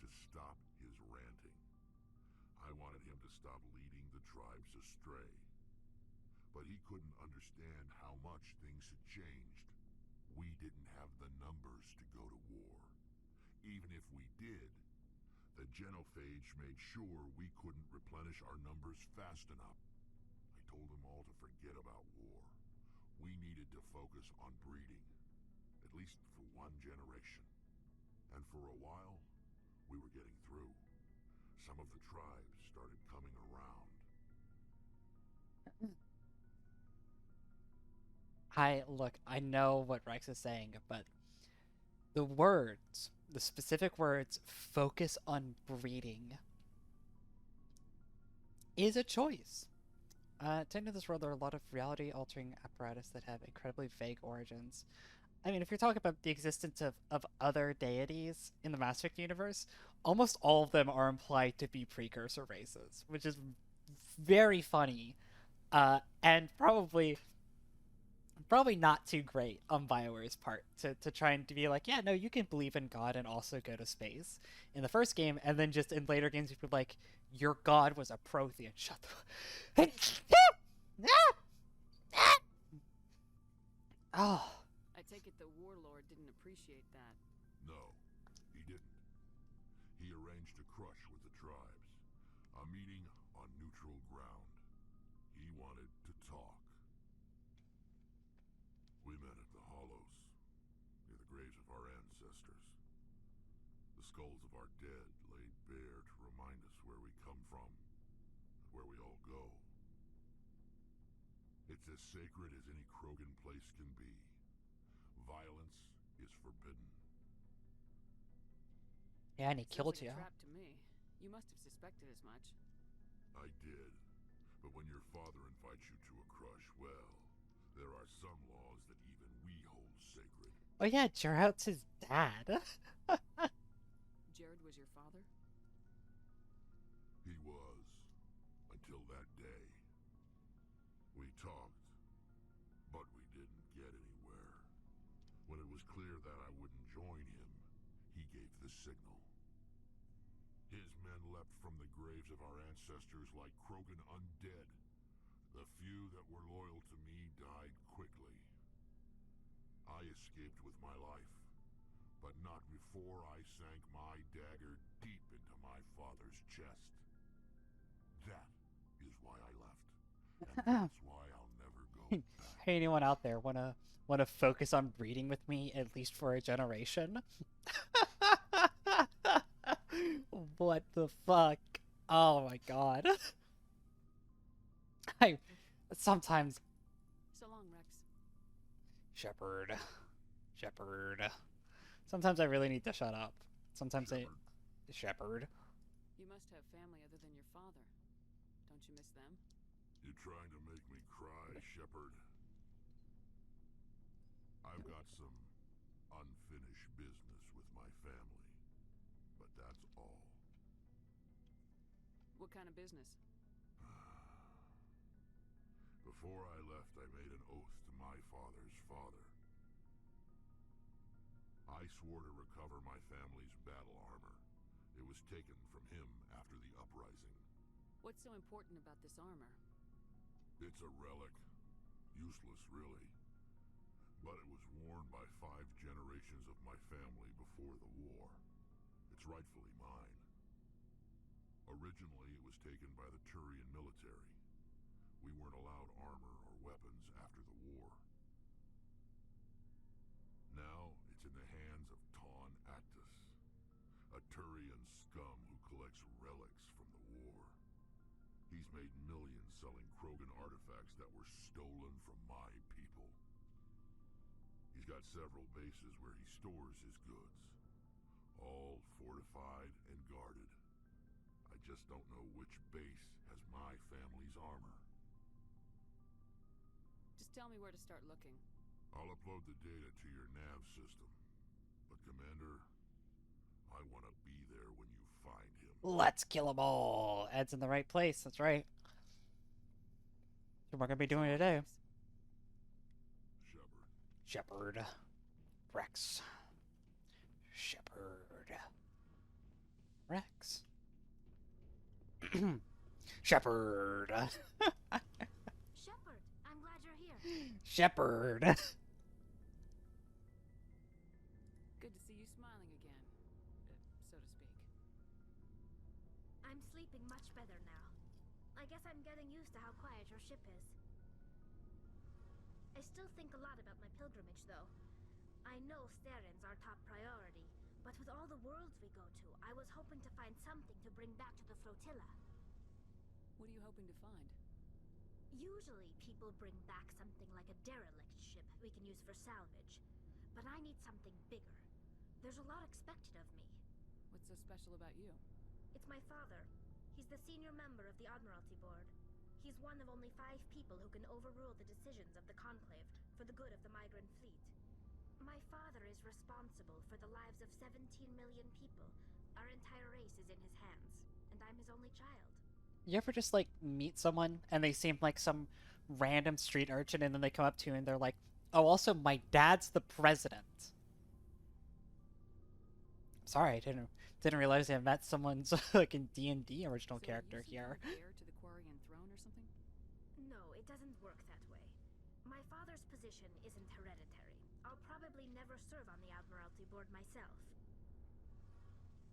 G: to stop his ranting. I wanted him to stop leading the tribes astray. But he couldn't understand how much things had changed. We didn't have the numbers to go to war. Even if we did, the genophage made sure we couldn't replenish our numbers fast enough. I told them all to forget about war. We needed to focus on breeding, at least for one generation. And for a while, we were getting through. Some of the tribes started coming around.
A: I know what Wrex is saying, but the words, the specific words, focus on breeding, is a choice. To enter this world, there are a lot of reality-altering apparatus that have incredibly vague origins. I mean, if you're talking about the existence of other deities in the Mass Effect universe, almost all of them are implied to be precursor races, which is very funny, and probably probably not too great on BioWare's part to try and to be like, yeah, no, you can believe in God and also go to space in the first game, and then just in later games, people like, your God was a Prothean. Shut the. Oh.
D: I take it the warlord didn't appreciate that.
G: No, he didn't. He arranged a crush with the tribes. A meeting on neutral ground. He wanted to talk. We met at the Hollows, near the graves of our ancestors. The skulls of our dead laid bare to remind us where we come from, and where we all go. It's as sacred as any Krogan place can be. Violence is forbidden.
A: Yeah, and he
D: Sounds
A: killed
D: like
A: you.
D: a trap to me. You must have suspected as much.
G: I did. But when your father invites you to a crush, well, there are some laws that even we hold sacred.
A: Oh yeah, Gerald's his dad.
D: Jared was your father?
G: He was. Until that day. We talked, but we didn't get anywhere. When it was clear that I wouldn't join him, he gave the signal. His men leapt from the graves of our ancestors like Krogan undead. The few that were loyal to me died quickly. I escaped with my life, but not before I sank my dagger deep into my father's chest. That is why I left. And that's why I'll never go back.
A: Hey, anyone out there wanna focus on breeding with me at least for a generation? What the fuck? Oh my god. I sometimes
D: So long, Wrex.
A: Shepard. Sometimes I really need to shut up. Sometimes Shepard.
D: You must have family other than your father. Don't you miss them?
G: You're trying to make me cry, Shepard. I've got some unfinished business with my family, but that's all.
D: What kind of business?
G: Before I left, I made an oath to my father's father. I swore to recover my family's battle armor. It was taken from him after the uprising.
D: What's so important about this armor?
G: It's a relic. Useless, really. But it was worn by 5 generations of my family before the war. It's rightfully mine. Originally, it was taken by the Turian military. We weren't allowed armor or weapons after the war. Now, it's in the hands of Taun Actus, a Turian scum who collects relics from the war. He's made millions selling Krogan artifacts that were stolen from my people. He's got several bases where he stores his goods, all fortified and guarded. I just don't know which base has my family's armor.
D: Just tell me where to start looking.
G: I'll upload the data to your nav system. But Commander, I want to be there when you find him.
A: Let's kill them all. Ed's in the right place. That's right. So we're gonna be doing it today.
G: Shepard.
A: Shepard. Wrex. Shepard. Wrex. Shepard.
E: Shepard, I'm glad you're here.
A: Shepard.
D: Good to see you smiling again, so to speak.
E: I'm sleeping much better now. I guess I'm getting used to how quiet your ship is. I still think a lot about my pilgrimage, though. I know Steren's our top priority, but with all the worlds we go to, I was hoping to find something to bring back to the flotilla.
D: What are you hoping to find?
E: Usually, people bring back something like a derelict ship we can use for salvage. But I need something bigger. There's a lot expected of me.
D: What's so special about you?
E: It's my father. He's the senior member of the Admiralty Board. He's one of only 5 people who can overrule the decisions of the Conclave for the good of the migrant fleet. My father is responsible for the lives of 17 million people. Our entire race is in his hands, and I'm his only child.
A: You ever just like meet someone and they seem like some random street urchin, and then they come up to you and they're like, Oh, also, my dad's the president. Sorry, I didn't realize I met someone's like in D&D original
D: So
A: character
D: you
A: here.
D: some kind of heir to the Quarian throne or something?
E: No, it doesn't work that way. My father's position isn't hereditary. I'll probably never serve on the Admiralty Board myself.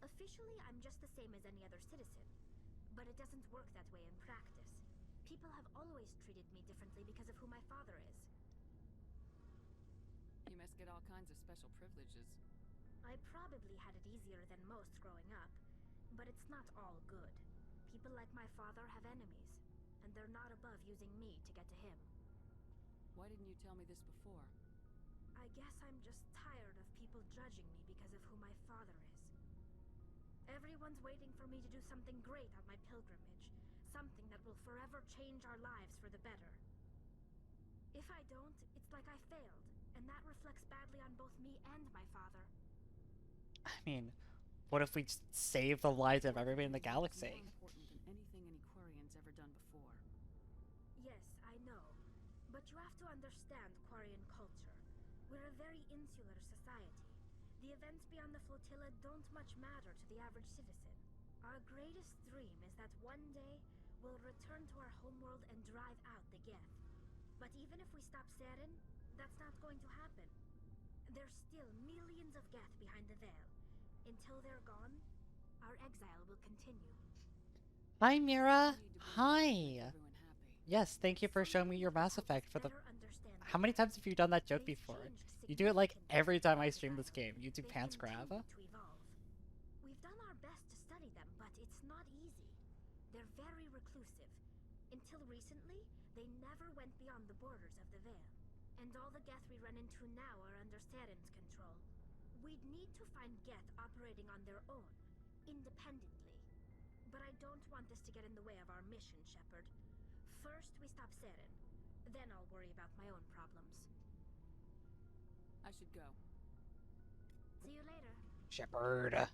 E: Officially, I'm just the same as any other citizen. But it doesn't work that way in practice. People have always treated me differently because of who my father is.
D: You must get all kinds of special privileges.
E: I probably had it easier than most growing up, but it's not all good. People like my father have enemies, and they're not above using me to get to him.
D: Why didn't you tell me this before?
E: I guess I'm just tired of people judging me because of who my father is. Everyone's waiting for me to do something great on my pilgrimage, something that will forever change our lives for the better. If I don't, it's like I failed, and that reflects badly on both me and my father.
A: I mean, what if we just save the lives of everybody in the
D: More
A: galaxy?
D: important than anything any Quarian's ever done before.
E: Yes, I know. But you have to understand Quarian culture. We're a very insular society. The events beyond the flotilla don't much matter to the average citizen. Our greatest dream is that one day we'll return to our homeworld and drive out the Geth. But even if we stop Saren, that's not going to happen. There's still millions of Geth behind the veil. Until they're gone, our exile will continue.
A: Hi, Mira.
D: You need to bring
A: Hi.
D: everyone happy.
A: Yes, thank you for showing me your Mass Effect for the.
E: Better understand
A: How many times have you done that joke
E: They've
A: before?
E: changed
A: You do it like
E: significantly
A: every time I
E: since
A: stream this
E: Exile.
A: game. You do
E: They
A: pants grab.
E: continue to evolve. We've done our best to study them, but it's not easy. They're very reclusive. Until recently, they never went beyond the borders of the Veil. And all the Geth we run into now are under Saren's control. We'd need to find Geth operating on their own, independently. But I don't want this to get in the way of our mission, Shepard. First, we stop Saren. Then I'll worry about my own problems.
D: I should go.
E: See you later.
A: Shepard.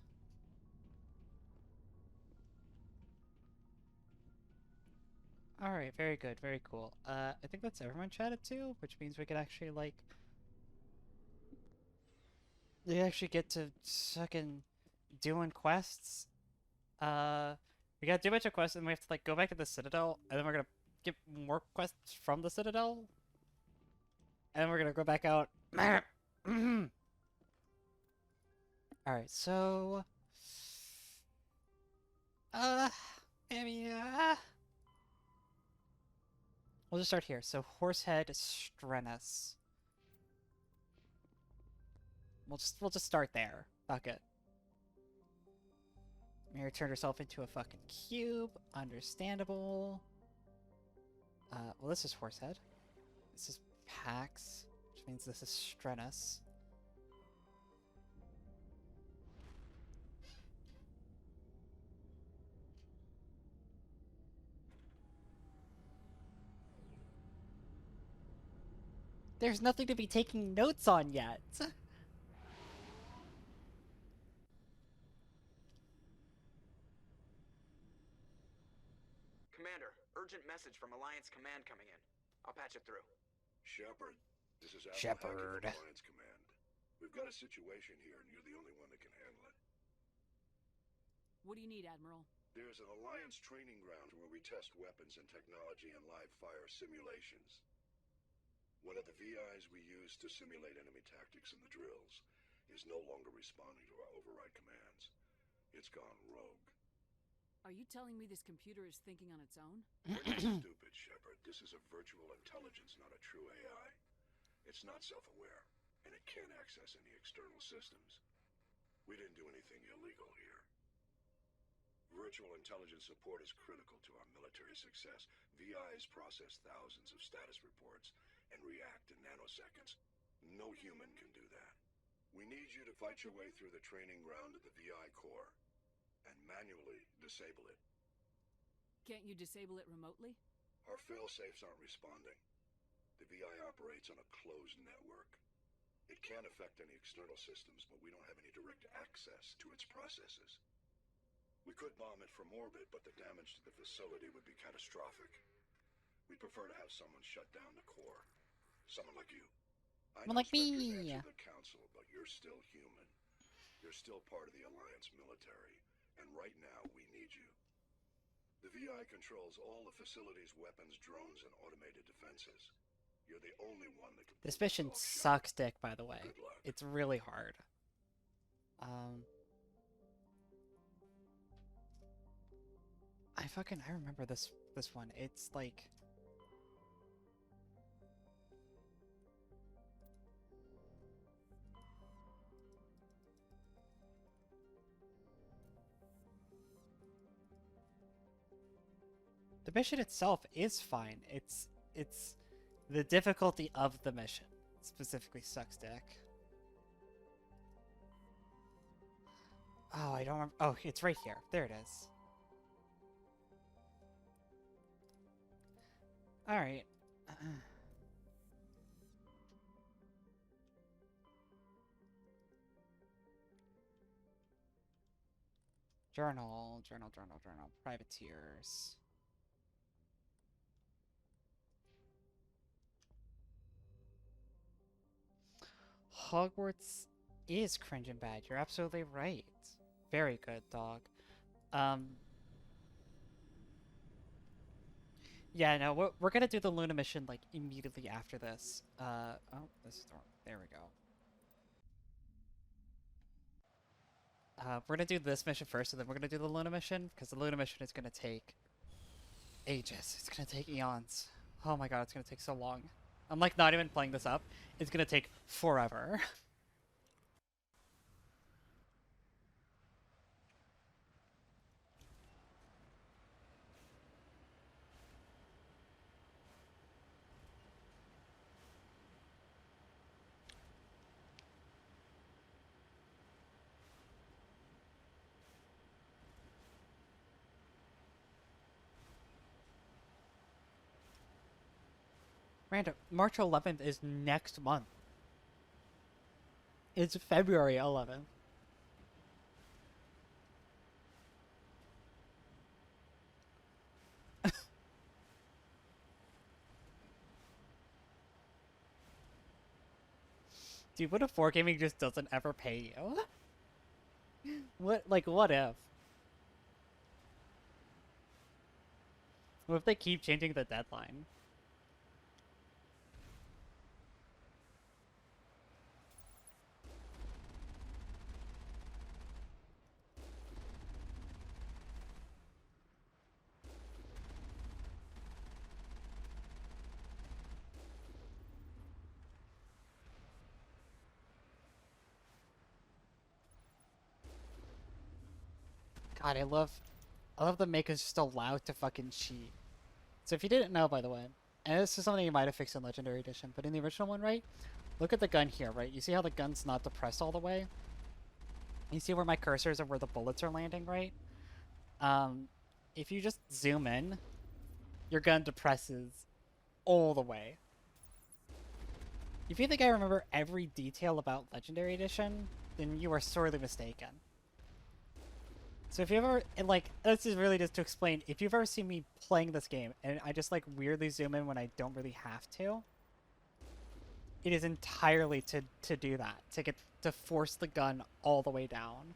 A: Alright, very good, very cool. I think that's everyone chatted to, which means we can actually, like... We actually get to fucking doing quests. We gotta do a bunch of quests, and we have to, like, go back to the Citadel, and then we're gonna get more quests from the Citadel. And then we're gonna go back out. Alright, so... maybe, we'll just start here. So, Horsehead Strenus. We'll just start there. Fuck it. Mary turned herself into a fucking cube. Understandable. Well, this is Horsehead. This is Pax, which means this is Strenus. There's nothing to be taking notes on yet.
H: Commander, urgent message from Alliance Command coming in. I'll patch it through.
G: Shepard, this is Admiral
A: Shepard.
G: Hackett from Alliance Command. We've got a situation here, and you're the only one that can handle it.
D: What do you need, Admiral?
G: There's an Alliance training ground where we test weapons and technology in live fire simulations. One of the VIs we use to simulate enemy tactics in the drills is no longer responding to our override commands. It's gone rogue.
D: Are you telling me this computer is thinking on its own?
G: We're not stupid, Shepard. This is a virtual intelligence, not a true AI. It's not self-aware, and it can't access any external systems. We didn't do anything illegal here. Virtual intelligence support is critical to our military success. VIs process thousands of status reports and react in nanoseconds. No human can do that. We need you to fight your way through the training ground of the VI core and manually disable it.
D: Can't you disable it remotely?
G: Our fail-safes aren't responding. The VI operates on a closed network. It can affect any external systems, but we don't have any direct access to its processes. We could bomb it from orbit, but the damage to the facility would be catastrophic. We'd prefer to have someone shut down the core. Someone like you.
I: I
A: Someone
I: know
A: like
I: Spectres
A: me.
I: answer the Council, but you're still human. You're still part of the Alliance military, and right now we need you. The VI controls all the facility's weapons, drones, and automated defenses. You're the only one that can.
A: This mission sucks dick, by the way.
I: Good luck.
A: It's really hard. I remember this one. It's like the mission itself is fine. It's the difficulty of the mission specifically sucks dick. Oh, I don't remember. Oh, it's right here. There it is. All right. Journal. Privateers. Hogwarts is cringe and bad. You're absolutely right. Very good, dog. Yeah, no, we're gonna do the Luna mission like immediately after this. Oh, this is the wrong. There we go. We're gonna do this mission first, and then we're gonna do the Luna mission because the Luna mission is gonna take ages. It's gonna take eons. Oh my god, it's gonna take so long. I'm like not even playing this up. It's gonna take forever. Random. March 11th is next month. It's February 11th. Dude, what if Wargaming just doesn't ever pay you? What if? What if they keep changing the deadline? God, I love the makers just allowed to fucking cheat. So if you didn't know, by the way, and this is something you might have fixed in Legendary Edition, but in the original one, right? Look at the gun here, right? You see how the gun's not depressed all the way? You see where my cursor is and where the bullets are landing, right? If you just zoom in, your gun depresses all the way. If you think I remember every detail about Legendary Edition, then you are sorely mistaken. So if you ever, and like, this is really just to explain, if you've ever seen me playing this game, and I just like weirdly zoom in when I don't really have to, it is entirely to do that, to force the gun all the way down.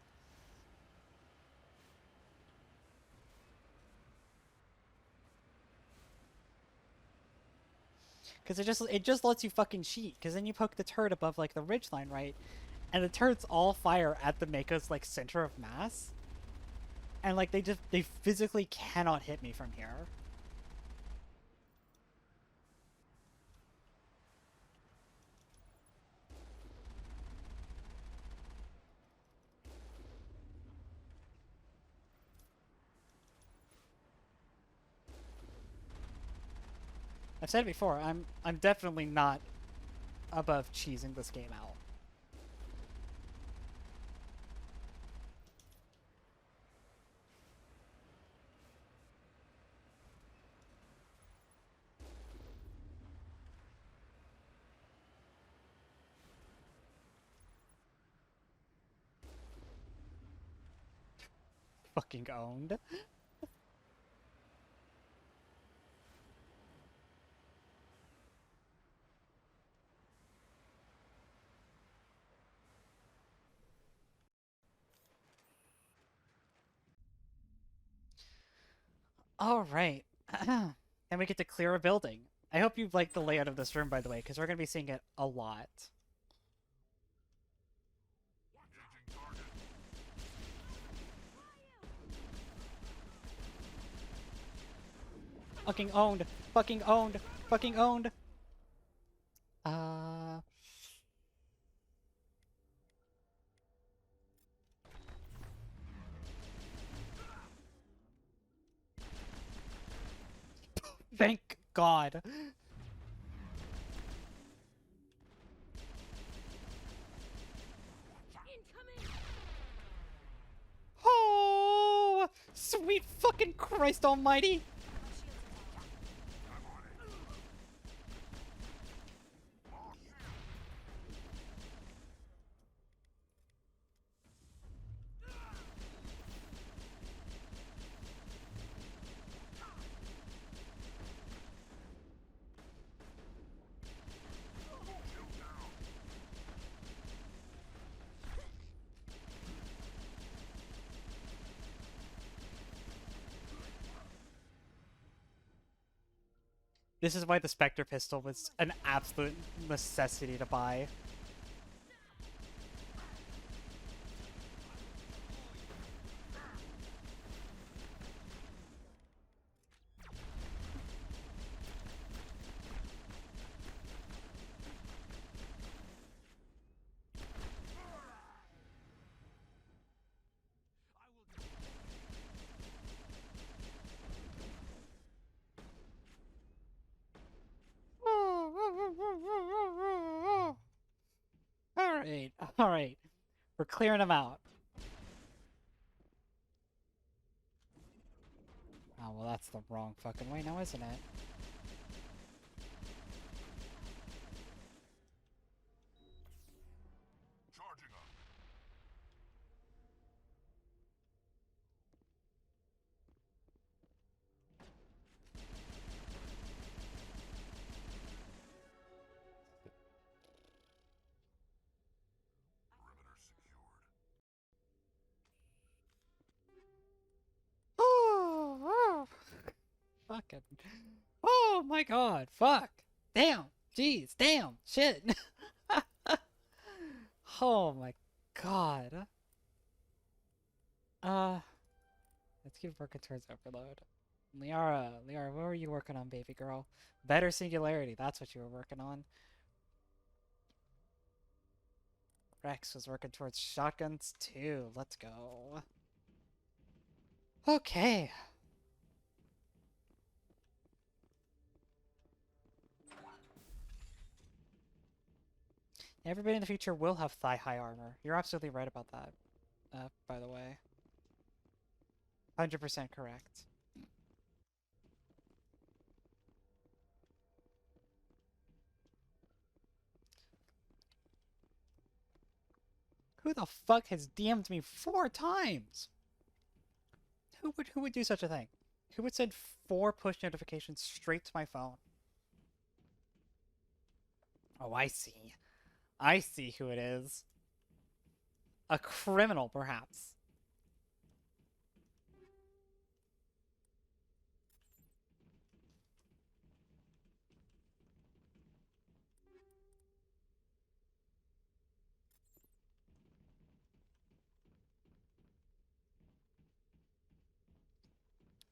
A: Because it just lets you fucking cheat, because then you poke the turret above like the ridgeline, right? And the turrets all fire at the Mako's like center of mass. And like they physically cannot hit me from here. I've said it before, I'm definitely not above cheesing this game out. Fucking owned. All right. And we get to clear a building. I hope you like the layout of this room, by the way, because we're going to be seeing it a lot. Fucking owned. Fucking owned. Fucking owned. Thank God. Oh, sweet fucking Christ almighty. This is why the Spectre pistol was an absolute necessity to buy. Alright, alright. We're clearing them out. Oh, well, that's the wrong fucking way now, isn't it?
G: Charging up. Perimeter secured.
A: Oh, fucking. Oh my God, fuck. Damn, jeez, damn, shit. Oh my God. Let's keep working towards overload. Liara, what were you working on, baby girl? Better singularity, that's what you were working on. Wrex was working towards shotguns too. Let's go. Okay. Everybody in the future will have thigh-high armor. You're absolutely right about that, by the way. 100% correct. Who the fuck has DM'd me 4 times? Who would do such a thing? Who would send 4 push notifications straight to my phone? Oh, I see. I see who it is. A criminal, perhaps.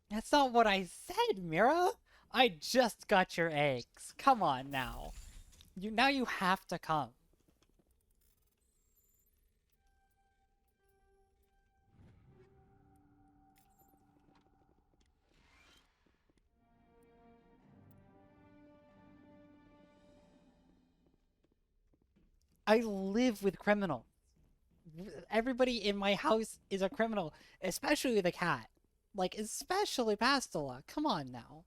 A: That's not what I said, Mira. I just got your eggs. Come on now. Now you have to come. I live with criminals. Everybody in my house is a criminal, especially the cat. Like, especially Pastilla. Come on now.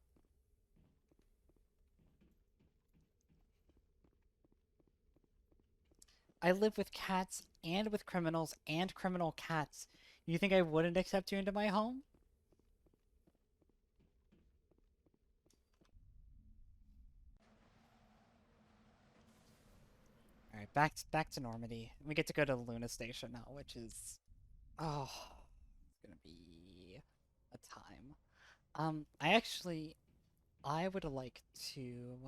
A: I live with cats and with criminals and criminal cats. You think I wouldn't accept you into my home? Alright, back to Normandy. We get to go to Luna Station now, which is... Oh, it's gonna be a time. I would like to...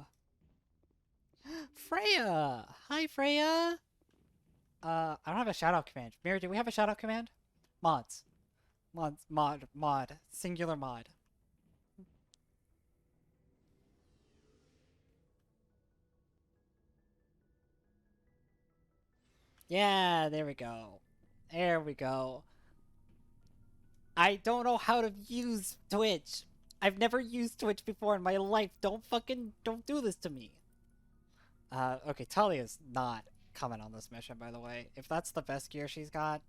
A: Freya! Hi, Freya! I don't have a shout-out command. Mary, do we have a shout-out command? Mods. Mod. Singular mod. Yeah, there we go. There we go. I don't know how to use Twitch. I've never used Twitch before in my life. Don't do this to me. Okay, Talia's not coming on this mission, by the way. If that's the best gear she's got,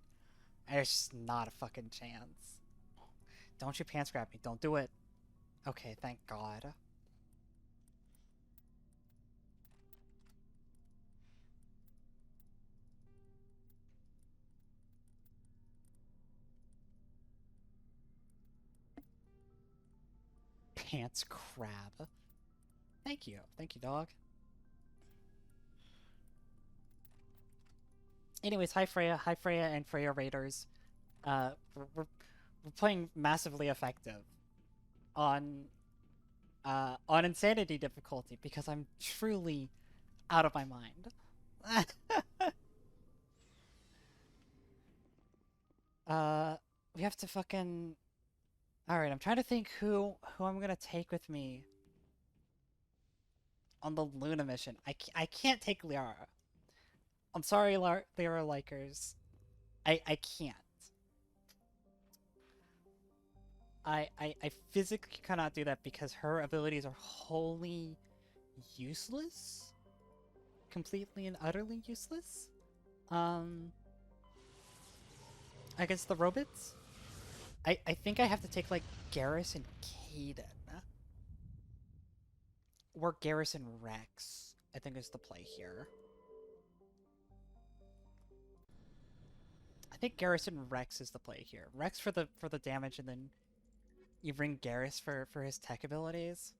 A: there's just not a fucking chance. Don't you pants grab me. Don't do it. Okay, thank God. Pants crab. Thank you. Thank you, dog. Anyways, hi Freya and Freya Raiders. We're playing massively effective on insanity difficulty because I'm truly out of my mind. We have to fucking... Alright, I'm trying to think who I'm gonna take with me on the Luna mission. I can't take Liara. I'm sorry, Liara likers. I can't. I physically cannot do that because her abilities are wholly useless. Completely and utterly useless. Against the robots? I think I have to take, like, Garrus and Caden. Or Garrus and Wrex, I think is the play here. I think Garrus and Wrex is the play here. Wrex for the damage, and then you bring Garrus for his tech abilities.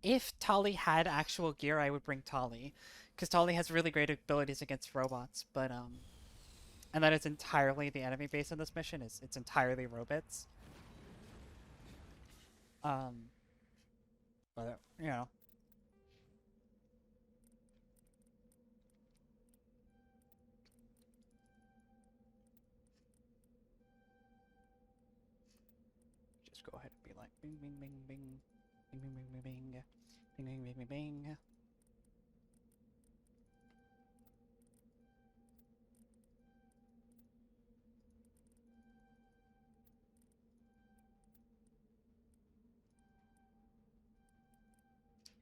A: If Tali had actual gear, I would bring Tali, because Tali has really great abilities against robots, but and that is entirely the enemy base in this mission. It's entirely robots. But you know. Just go ahead and be like bing bing bing bing bing bing bing bing bing bing bing bing bing bing.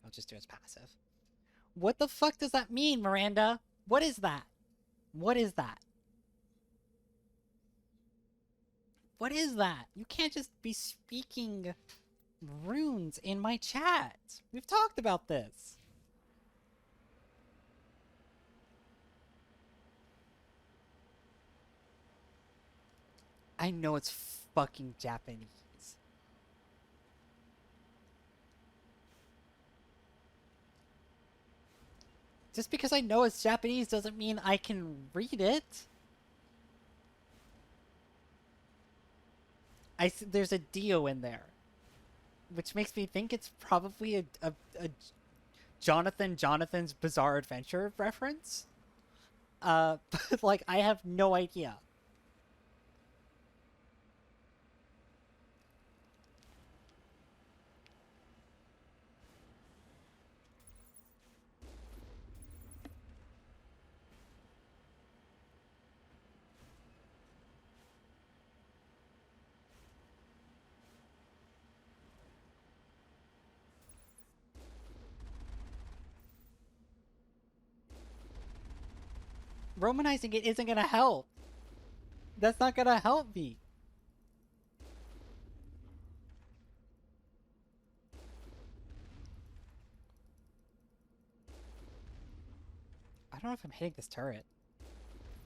A: I'll just do his passive. What the fuck does that mean, Miranda? What is that? What is that? What is that? You can't just be speaking runes in my chat. We've talked about this. I know it's fucking Japanese. Just because I know it's Japanese doesn't mean I can read it. There's a Dio in there, which makes me think it's probably a Jonathan's Bizarre Adventure reference. But like I have no idea. Romanizing it isn't gonna help. That's not gonna help me. I don't know if I'm hitting this turret.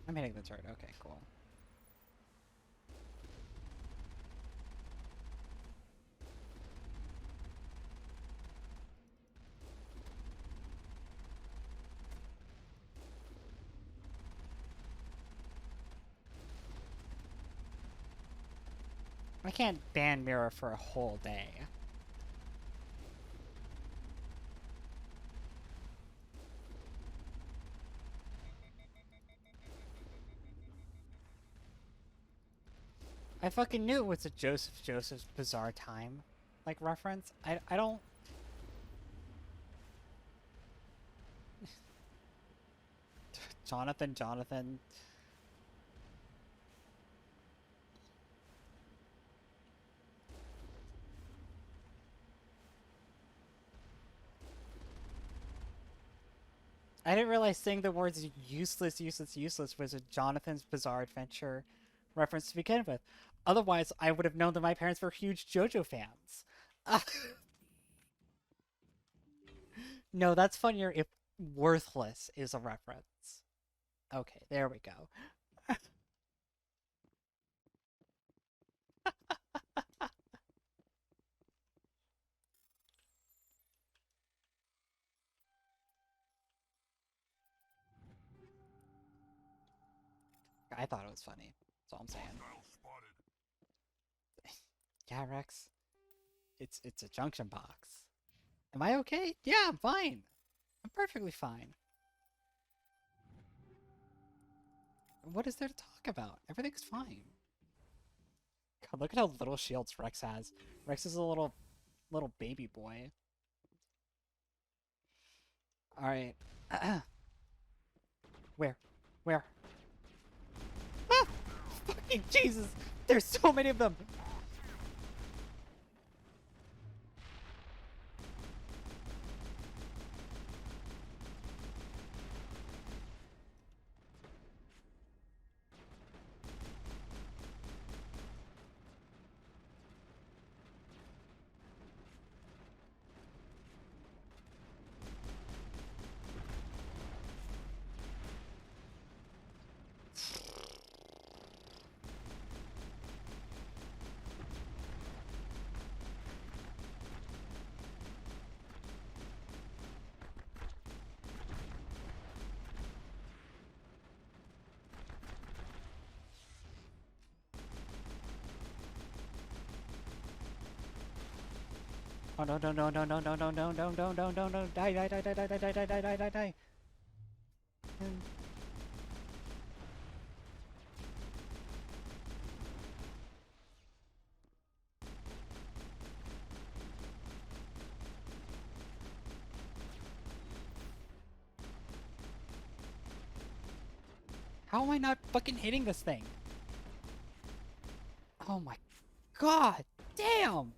A: I'm hitting the turret. Okay, cool. I can't ban Mirror for a whole day. I fucking knew it was a Joseph's Bizarre Time, like, reference. I don't... Jonathan. I didn't realize saying the words useless was a Jonathan's Bizarre Adventure reference to begin with. Otherwise, I would have known that my parents were huge JoJo fans. No, that's funnier if worthless is a reference. Okay, there we go. I thought it was funny. That's all I'm saying. Yeah, Wrex. It's a junction box. Am I okay? Yeah, I'm fine. I'm perfectly fine. What is there to talk about? Everything's fine. God, look at how little shields Wrex has. Wrex is a little baby boy. Alright. Where? Ah! Fucking Jesus! There's so many of them! Oh no. Die. How am I not fucking hitting this thing? Oh my god! Damn!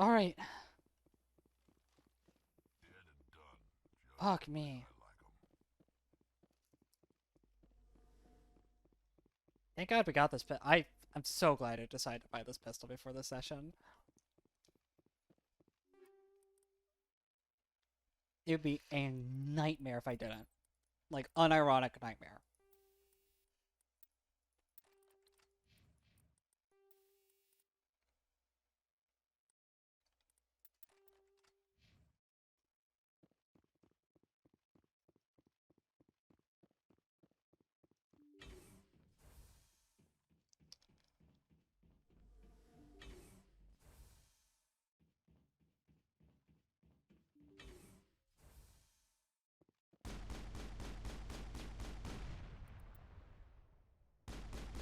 A: Alright. Fuck me. Thank God we got this, but I'm so glad I decided to buy this pistol before this session. It would be a nightmare if I didn't. Like, unironic nightmare.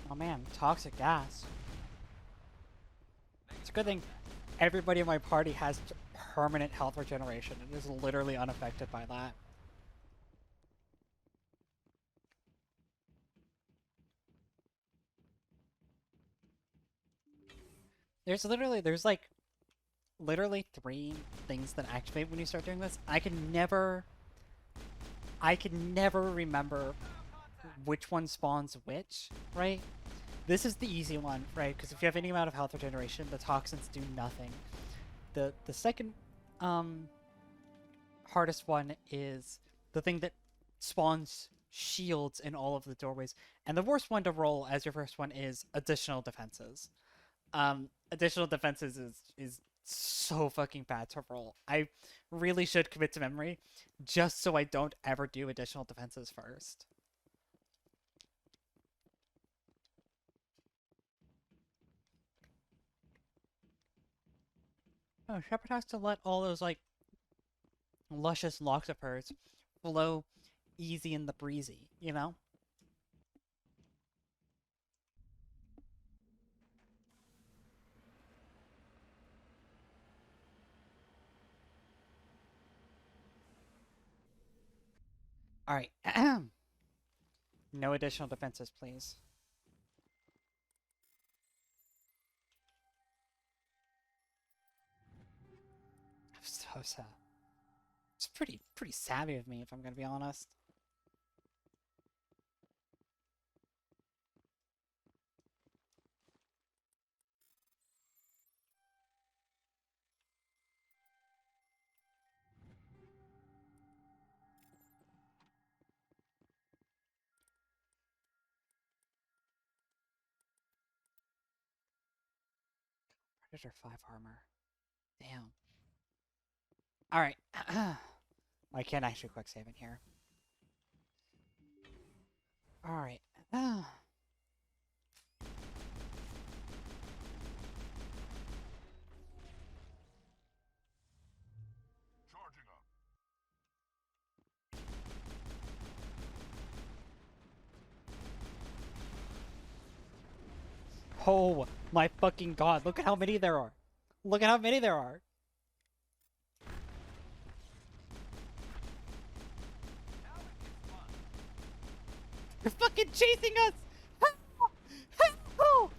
A: Oh man, toxic gas. It's a good thing everybody in my party has permanent health regeneration. It is literally unaffected by that. There's like literally 3 things that activate when you start doing this. I can never remember which one spawns which, right? This is the easy one, right? Because if you have any amount of health regeneration, the toxins do nothing. The second hardest one is the thing that spawns shields in all of the doorways. And the worst one to roll as your first one is additional defenses. Additional defenses is so fucking bad to roll. I really should commit to memory just so I don't ever do additional defenses first. Oh, Shepard has to let all those, like, luscious locks of hers flow easy in the breezy, you know? Alright. No additional defenses, please. I'm so sad. It's pretty savvy of me, if I'm gonna be honest. Predator 5 armor. Damn. Alright. I can't actually quick save in here. Alright.
G: Charging up.
A: Oh my fucking god, look at how many there are. Look at how many there are. They're fucking chasing us! Help! Help!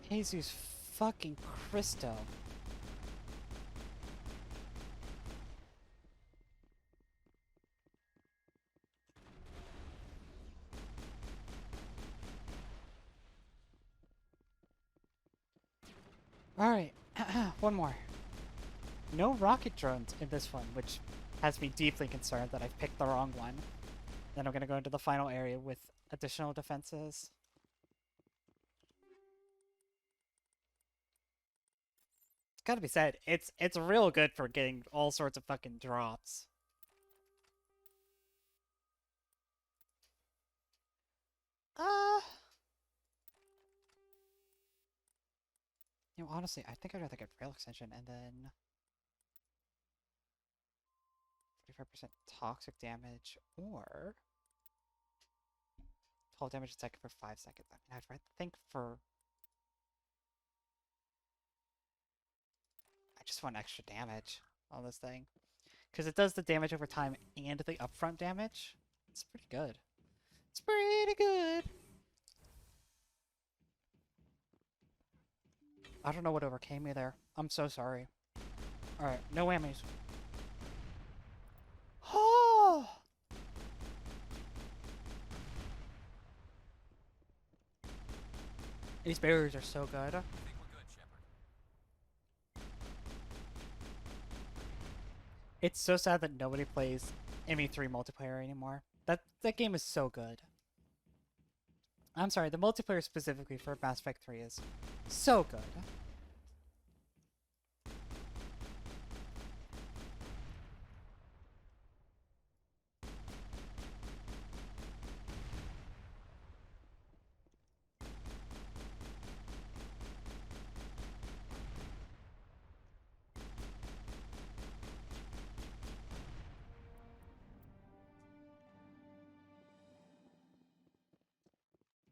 A: Jesus fucking Christo. Alright, one more. No rocket drones in this one, which has me deeply concerned that I've picked the wrong one. Then I'm gonna go into the final area with additional defenses. It's gotta be said, it's real good for getting all sorts of fucking drops. You know, honestly, I think I'd rather get rail extension and then 45% toxic damage or 12 damage a second for 5 seconds. I mean, I'd think for... I just want extra damage on this thing. Because it does the damage over time and the upfront damage. It's pretty good. It's pretty good! I don't know what overcame me there. I'm so sorry. Alright, no whammies. Oh! These barriers are so good.
B: I think we're good, Shepard.
A: It's so sad that nobody plays ME3 multiplayer anymore. That game is so good. I'm sorry, the multiplayer specifically for Mass Effect 3 is so good.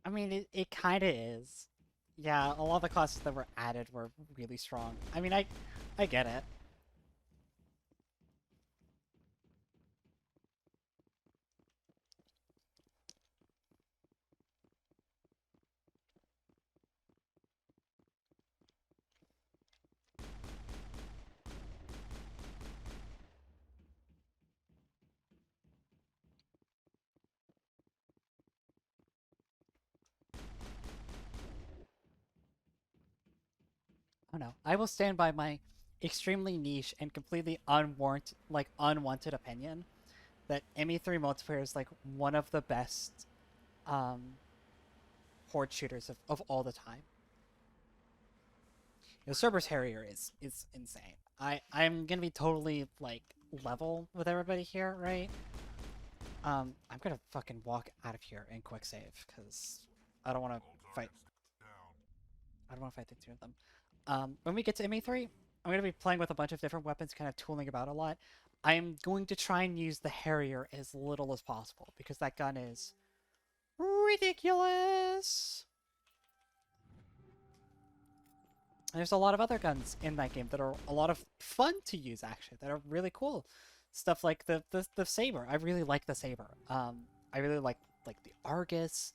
A: I mean, it kind of is. Yeah, a lot of the classes that were added were really strong. I mean, I get it. don't know. I will stand by my extremely niche and completely unwanted opinion that ME3 multiplayer is like one of the best horde shooters of all the time. You know, Cerberus Harrier is insane. I'm gonna be totally like level with everybody here, right? I'm gonna fucking walk out of here and quick save because I don't want to fight. I don't want to fight the two of them. When we get to ME3, I'm gonna be playing with a bunch of different weapons, kind of tooling about a lot. I'm going to try and use the Harrier as little as possible because that gun is ridiculous. There's a lot of other guns in that game that are a lot of fun to use, actually, that are really cool. Stuff like the saber. I really like the saber. I really like the Argus.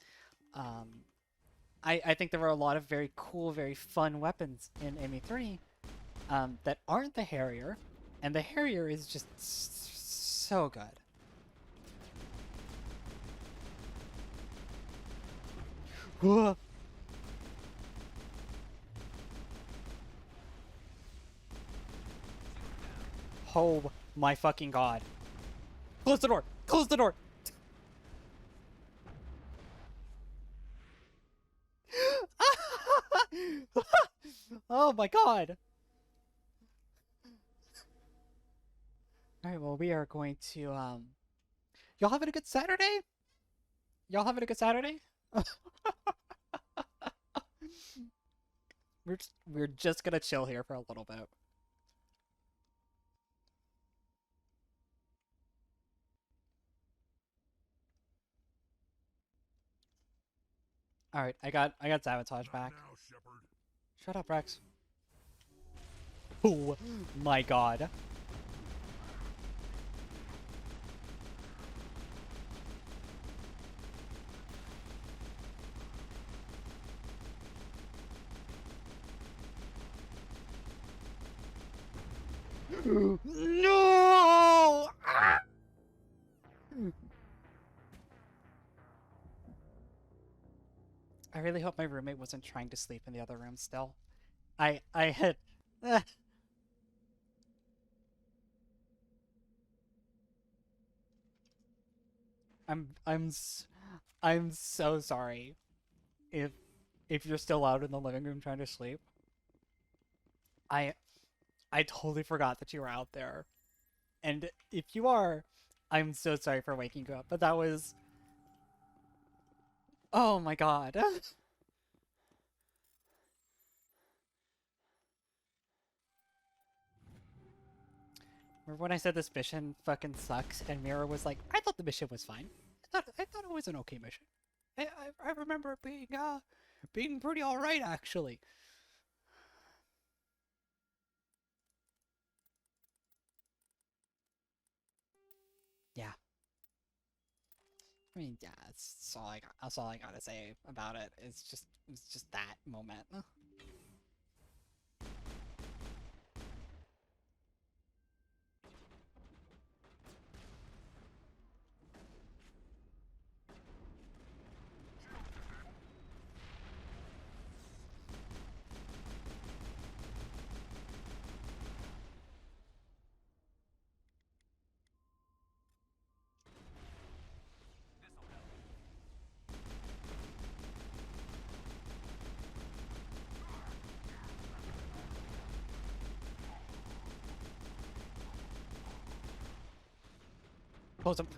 A: I think there are a lot of very cool, very fun weapons in ME3 that aren't the Harrier, and the Harrier is just so good. Whoa. Oh my fucking god. Close the door! Close the door! Oh my god! Alright, well, we are going to, y'all having a good Saturday? Y'all having a good Saturday? We're just gonna chill here for a little bit. Alright, I got sabotage back.
G: Now, Shepard.
A: Shut up, Wrex. Oh my god. No! Ah! I really hope my roommate wasn't trying to sleep in the other room still. I had... I'm so sorry if you're still out in the living room trying to sleep. I totally forgot that you were out there. And if you are, I'm so sorry for waking you up, but that was... Oh my god. Remember when I said this mission fucking sucks, and Mira was like, I thought the mission was fine. I thought it was an okay mission. I remember it being pretty alright, actually. Yeah. I mean, yeah, that's all I got. That's all I gotta say about it. It's just that moment.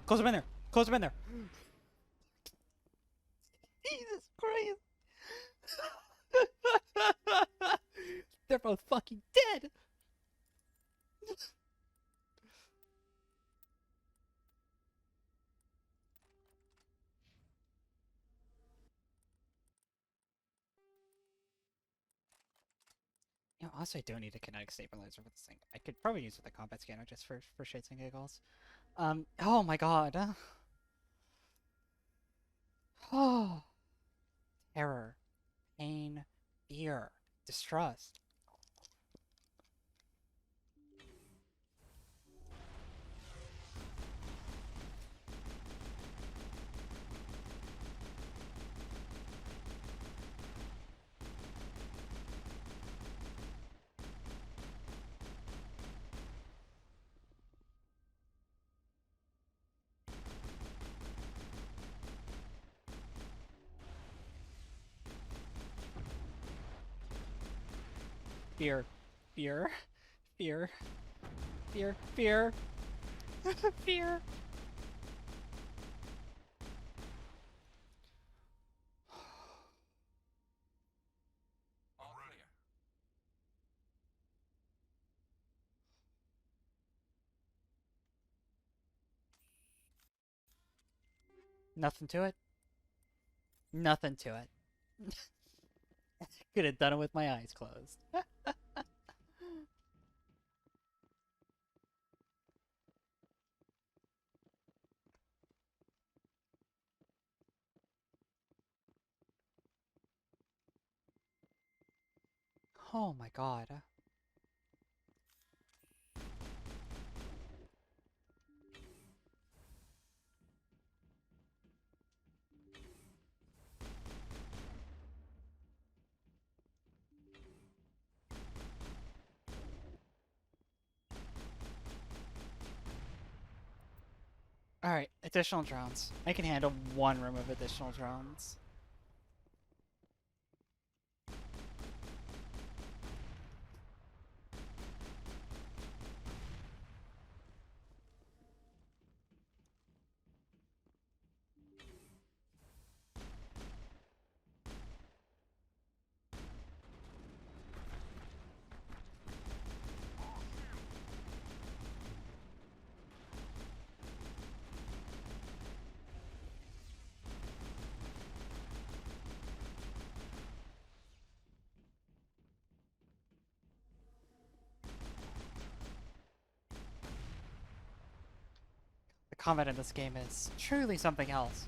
A: Close him in there. Close him in there. Jesus Christ. They're both fucking dead. You know, also I don't need a kinetic stabilizer for this thing. I could probably use it with a combat scanner just for shits and giggles. Oh my god. Oh. Terror. Pain. Fear. Distrust. Fear. Fear. Fear. Fear. Fear. Fear.
B: All clear.
A: Nothing to it. Nothing to it. Could have done it with my eyes closed. Oh my god. Alright, additional drones. I can handle one room of additional drones. The combat in this game is truly something else.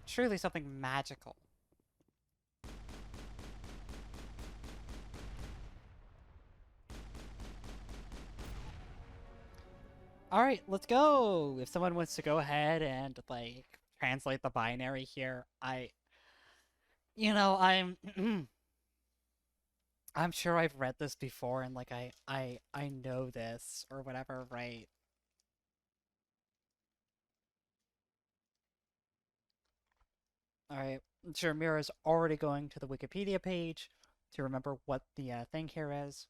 A: Truly something magical. Alright, let's go! If someone wants to go ahead and, like, translate the binary here, You know, I'm sure I've read this before and, like, I know this, or whatever, right? Alright, sure, Mira's already going to the Wikipedia page to remember what the thing here is.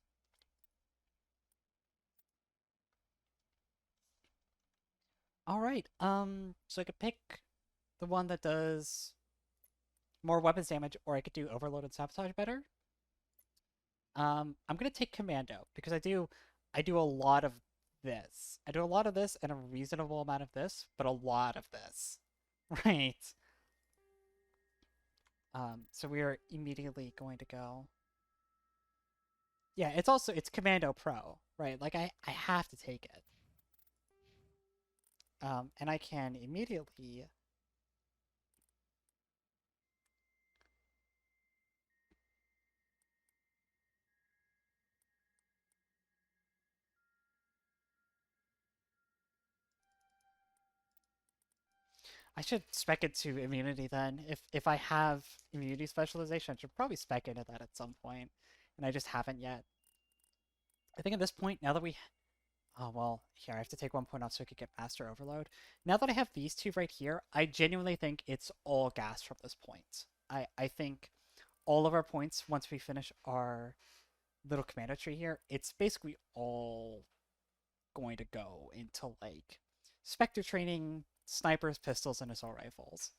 A: Alright, so I could pick the one that does more weapons damage, or I could do Overload and Sabotage better. I'm gonna take Commando, because I do a lot of this. I do a lot of this and a reasonable amount of this, but a lot of this. Right. So we are immediately going to go. Yeah, it's Commando Pro, right? Like I have to take it. And I can immediately I should spec it to immunity then. If I have immunity specialization, I should probably spec into that at some point, and I just haven't yet. I think at this point, now that we oh, well, here, I have to take 1 point off so I could get Master Overload. Now that I have these two right here, I genuinely think it's all gas from this point. I think all of our points, once we finish our little commando tree here, it's basically all going to go into, like, Spectre training, snipers, pistols, and assault rifles.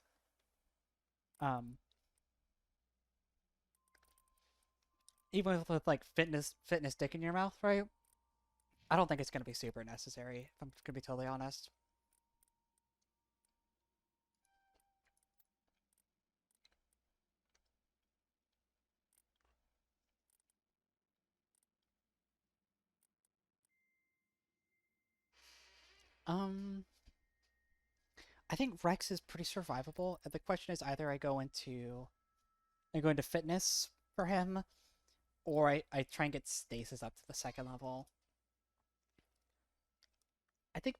A: Even with like, fitness dick in your mouth, right? I don't think it's going to be super necessary, if I'm going to be totally honest. I think Wrex is pretty survivable. The question is either I go into fitness for him, or I try and get stasis up to the 2nd level. I think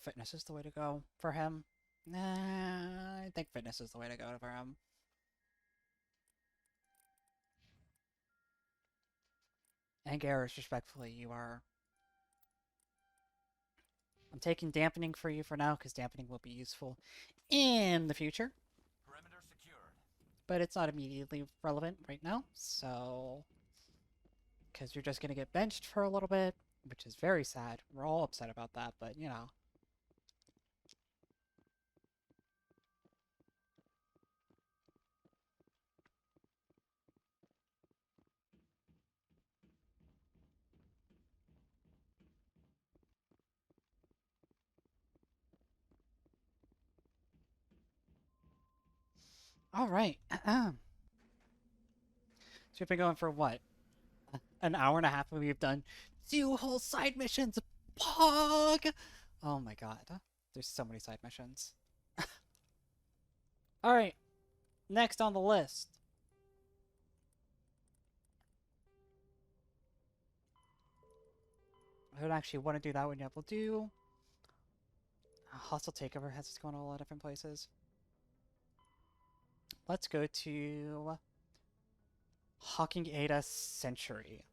A: fitness is the way to go for him. Nah, I think fitness is the way to go for him. And Garrus, respectfully, you are. I'm taking dampening for you for now, because dampening will be useful in the future.
B: Perimeter secured.
A: But it's not immediately relevant right now, so because you're just gonna get benched for a little bit, which is very sad. We're all upset about that, but you know. All right. So we've been going for what? An hour and a half, and we've done 2 whole side missions. Pog! Oh my god. There's so many side missions. Alright. Next on the list. I don't actually want to do that one yet. We'll do... Hostile Takeover has us going a lot of different places. Let's go to... Hawking Ada Century.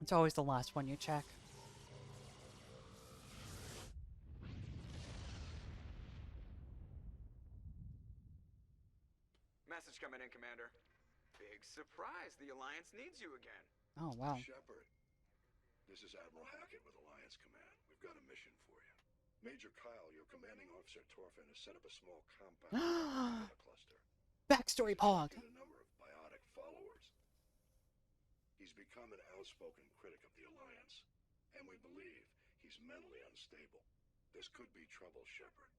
A: It's always the last one you check.
H: Message coming in, Commander. Big surprise. The Alliance needs you again.
A: Oh, wow.
I: Shepard, this is Admiral Hackett with Alliance Command. We've got a mission for you. Major Kyle, your commanding officer Torfin, has set up a small compound in a cluster.
A: Backstory Pog.
I: A number of biotic followers. He's become an outspoken critic of the Alliance, and we believe he's mentally unstable. This could be trouble, Shepard.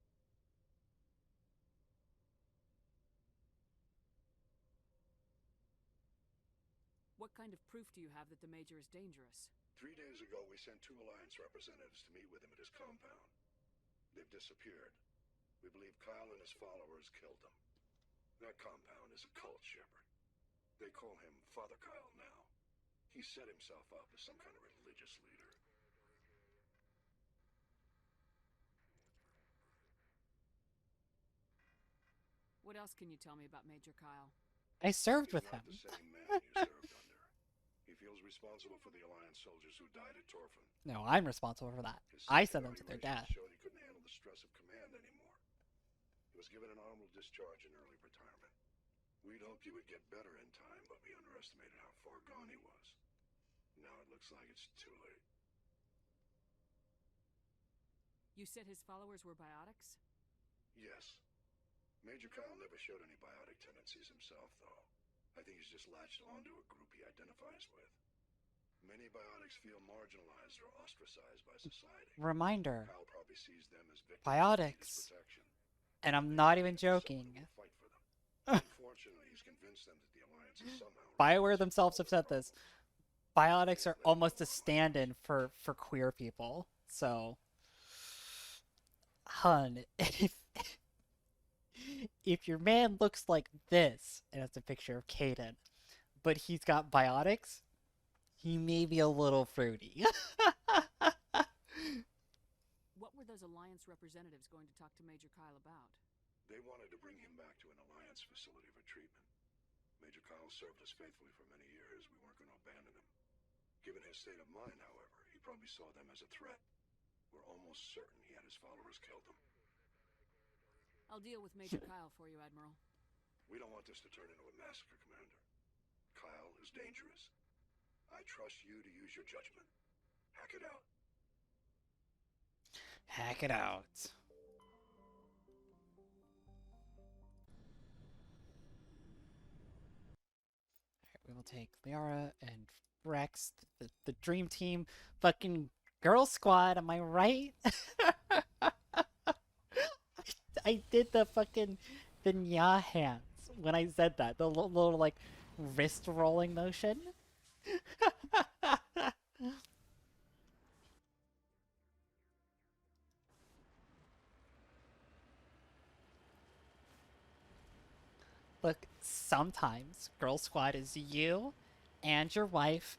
D: What kind of proof do you have that the Major is dangerous?
I: 3 days ago, we sent 2 Alliance representatives to meet with him at his compound. They've disappeared. We believe Kyle and his followers killed them. That compound is a cult, Shepard. They call him Father Kyle now. He set himself up as some kind of religious leader.
D: What else can you tell me about Major Kyle?
A: I served with him.
I: He's not the same man you served under. He feels responsible for the Alliance soldiers who died at Torfin.
A: No, I'm responsible for that.
I: His
A: I sent them to their
I: evaluation
A: death.
I: showed he couldn't handle the stress of command anymore. He was given an honorable discharge in early retirement. We'd hoped he would get better in time, but we underestimated how far gone he was. Now it looks like it's too late.
D: You said his followers were biotics?
I: Yes. Major Kyle never showed any biotic tendencies himself, though. I think he's just latched onto a group he identifies with. Many biotics feel marginalized or ostracized by society.
A: Reminder.
I: Kyle probably sees them as victims
A: Biotics.
I: of his protection.
A: And I'm not even joking.
I: Fight for them. Unfortunately, he's convinced them that the Alliance is somehow...
A: BioWare themselves have said this. Biotics are almost a stand-in for queer people. So, hun, if your man looks like this, and it's a picture of Caden, but he's got biotics, he may be a little fruity.
D: What were those Alliance representatives going to talk to Major Kyle about?
I: They wanted to bring him back to an Alliance facility for treatment. Major Kyle served us faithfully for many years. We weren't going to abandon him. Given his state of mind, however, he probably saw them as a threat. We're almost certain he had his followers killed them.
D: I'll deal with Major Kyle for you, Admiral.
I: We don't want this to turn into a massacre, Commander. Kyle is dangerous. I trust you to use your judgment. Hack it out.
A: Hack it out. Alright, we will take Liara and Wrex, the dream team, fucking girl squad, am I right? I did the fucking nya hands when I said that. The little like wrist rolling motion. Look, sometimes Girl Squad is you and your wife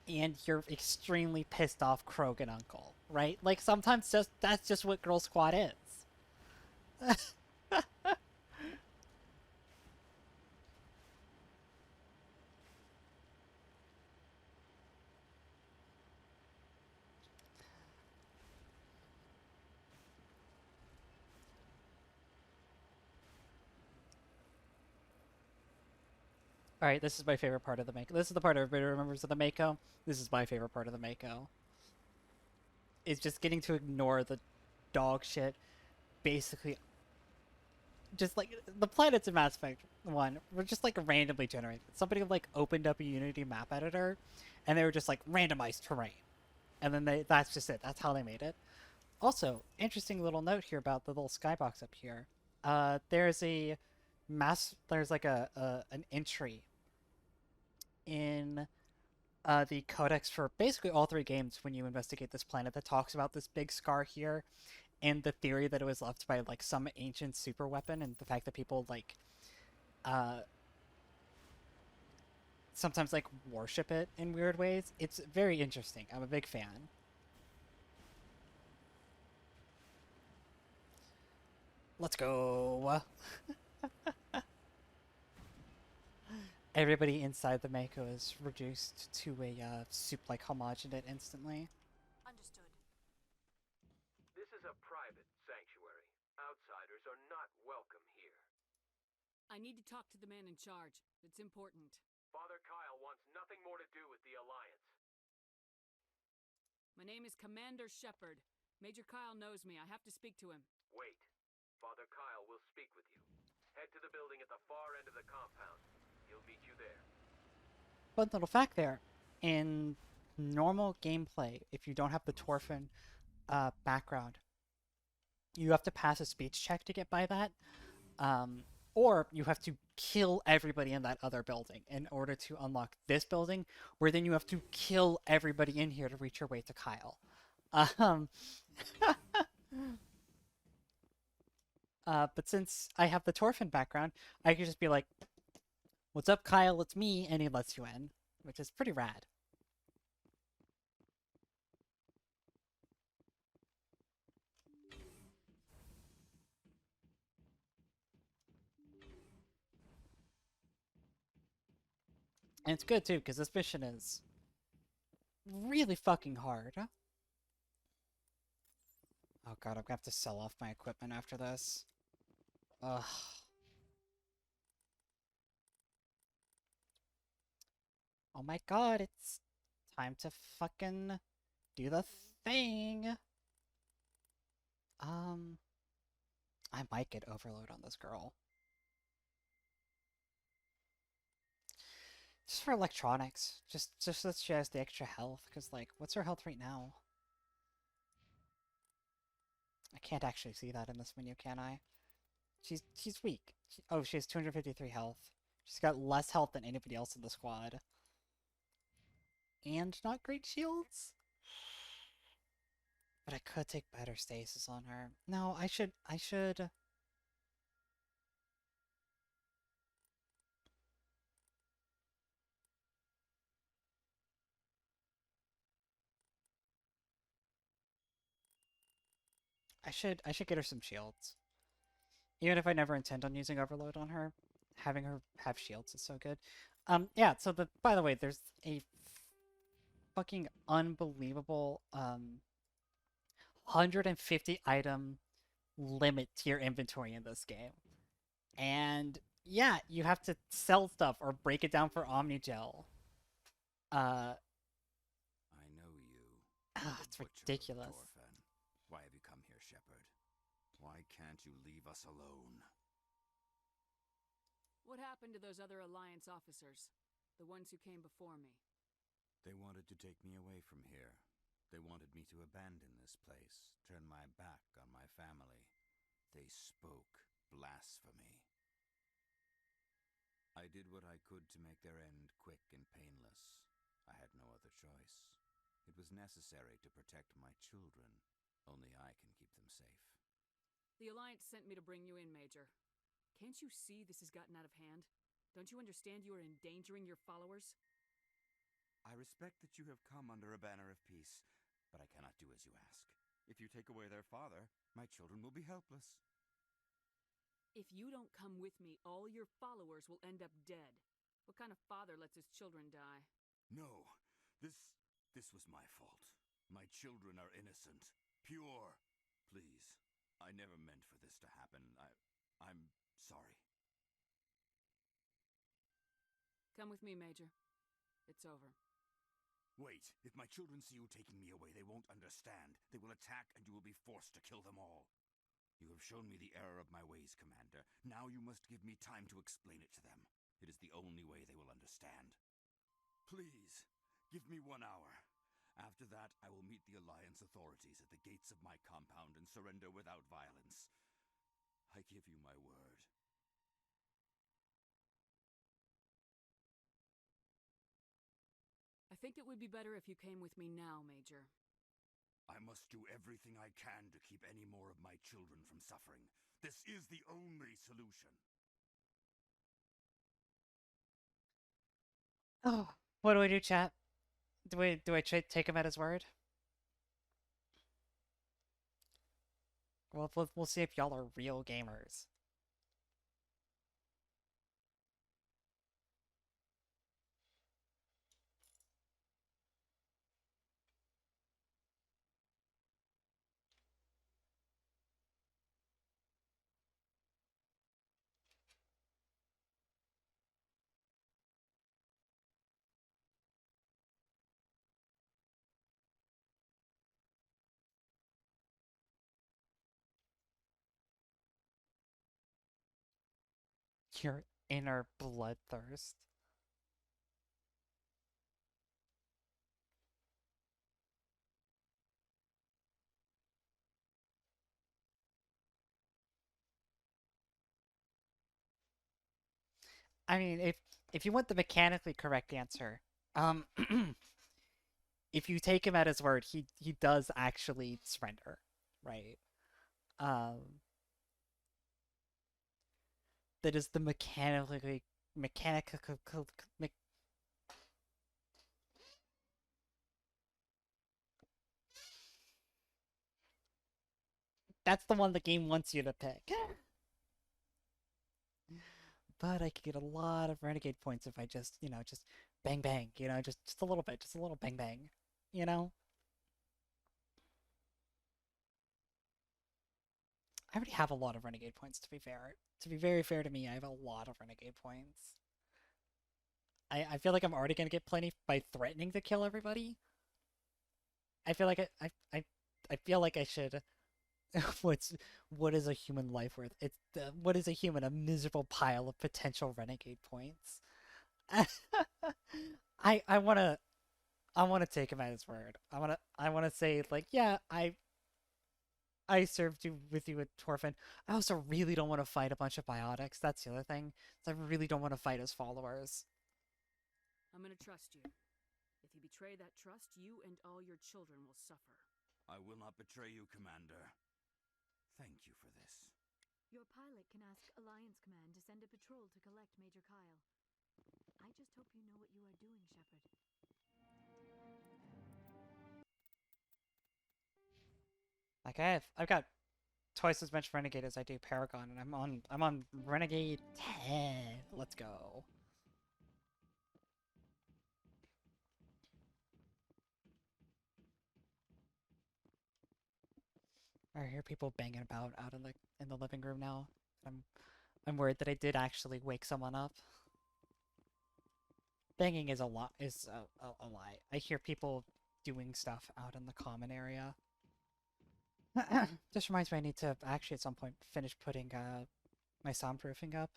A: and your extremely pissed off Krogan uncle, right? Like sometimes that's just what Girl Squad is. All right, this is my favorite part of the Mako. This is the part everybody remembers of the Mako. This is my favorite part of the Mako. It's just getting to ignore the dog shit. Basically, just like the planets in Mass Effect 1 were just like randomly generated. Somebody like opened up a Unity map editor, and they were just like randomized terrain, and then that's just it. That's how they made it. Also, interesting little note here about the little skybox up here. There's like an entry in the codex for basically all three games when you investigate this planet that talks about this big scar here and the theory that it was left by like some ancient super weapon, and the fact that people like sometimes like worship it in weird ways. It's very interesting. I'm a big fan. Let's go. Everybody inside the Mako is reduced to a soup-like homogenate instantly.
J: Understood.
K: This is a private sanctuary. Outsiders are not welcome here.
D: I need to talk to the man in charge. It's important.
K: Father Kyle wants nothing more to do with the Alliance.
D: My name is Commander Shepard. Major Kyle knows me. I have to speak to him.
K: Wait. Father Kyle will speak with you. Head to the building at the far end of the compound. He'll meet you there.
A: Fun little fact there. In normal gameplay, if you don't have the Torfin background, you have to pass a speech check to get by that. Or you have to kill everybody in that other building in order to unlock this building, where then you have to kill everybody in here to reach your way to Kyle. But since I have the Torfin background, I can just be like, "What's up, Kyle? It's me," and he lets you in, which is pretty rad. And it's good, too, because this mission is really fucking hard. Oh god, I'm gonna have to sell off my equipment after this. Ugh. Oh my god, it's time to fucking do the thing. I might get overload on this girl. Just for electronics. Just that she has the extra health, because, like, what's her health right now? I can't actually see that in this menu, can I? She's weak. Oh, she has 253 health. She's got less health than anybody else in the squad. And not great shields? But I could take better stasis on her. No, I should... I should get her some shields. Even if I never intend on using overload on her, having her have shields is so good. Yeah, so by the way, there's a fucking unbelievable 150 item limit to your inventory in this game. And yeah, you have to sell stuff or break it down for Omnigel.
B: I know you.
A: It's ridiculous.
B: Why have you come here, Shepard? Why can't you leave us alone?
D: What happened to those other Alliance officers? The ones who came before me?
B: They wanted to take me away from here. They wanted me to abandon this place, turn my back on my family. They spoke blasphemy. I did what I could to make their end quick and painless. I had no other choice. It was necessary to protect my children. Only I can keep them safe.
D: The Alliance sent me to bring you in, Major. Can't you see this has gotten out of hand? Don't you understand you are endangering your followers?
L: I respect that you have come under a banner of peace, but I cannot do as you ask. If you take away their father, my children will be helpless.
D: If you don't come with me, all your followers will end up dead. What kind of father lets his children die?
L: No, this was my fault. My children are innocent, pure. Please, I never meant for this to happen. I'm sorry.
D: Come with me, Major. It's over.
L: Wait, if my children see you taking me away, they won't understand. They will attack, and you will be forced to kill them all. You have shown me the error of my ways, Commander. Now you must give me time to explain it to them. It is the only way they will understand. Please, give me 1 hour. After that, I will meet the Alliance authorities at the gates of my compound and surrender without violence. I give you my word.
D: I think it would be better if you came with me now, Major.
L: I must do everything I can to keep any more of my children from suffering. This is the only solution.
A: Oh, what do I do, chat? Do I take him at his word? Well, we'll see if y'all are real gamers. Your inner bloodthirst. I mean, if you want the mechanically correct answer, if you take him at his word, he does actually surrender, right? That is the that's the one the game wants you to pick. But I could get a lot of renegade points if I just, just bang bang, just a little bit, just a little bang bang, you know? I already have a lot of renegade points, to be fair. To be very fair to me, I have a lot of renegade points. I feel like I'm already gonna get plenty by threatening to kill everybody. I feel like I feel like I should. What is a human life worth? What is a human? A miserable pile of potential renegade points. I wanna take him at his word. I wanna say like, yeah, I served you with you at Torfin. I also really don't want to fight a bunch of biotics. That's the other thing. I really don't want to fight his followers.
D: I'm gonna trust you. If you betray that trust, you and all your children will suffer.
L: I will not betray you, Commander. Thank you for this.
E: Your pilot can ask Alliance Command to send a patrol to collect Major Kyle. I just hope you know what you are doing, Shepard.
A: Like I've got twice as much Renegade as I do Paragon, and I'm on Renegade 10. Let's go. I hear people banging about out in the living room now. I'm worried that I did actually wake someone up. Banging is a lie. I hear people doing stuff out in the common area. Just reminds me I need to actually at some point finish putting my soundproofing up.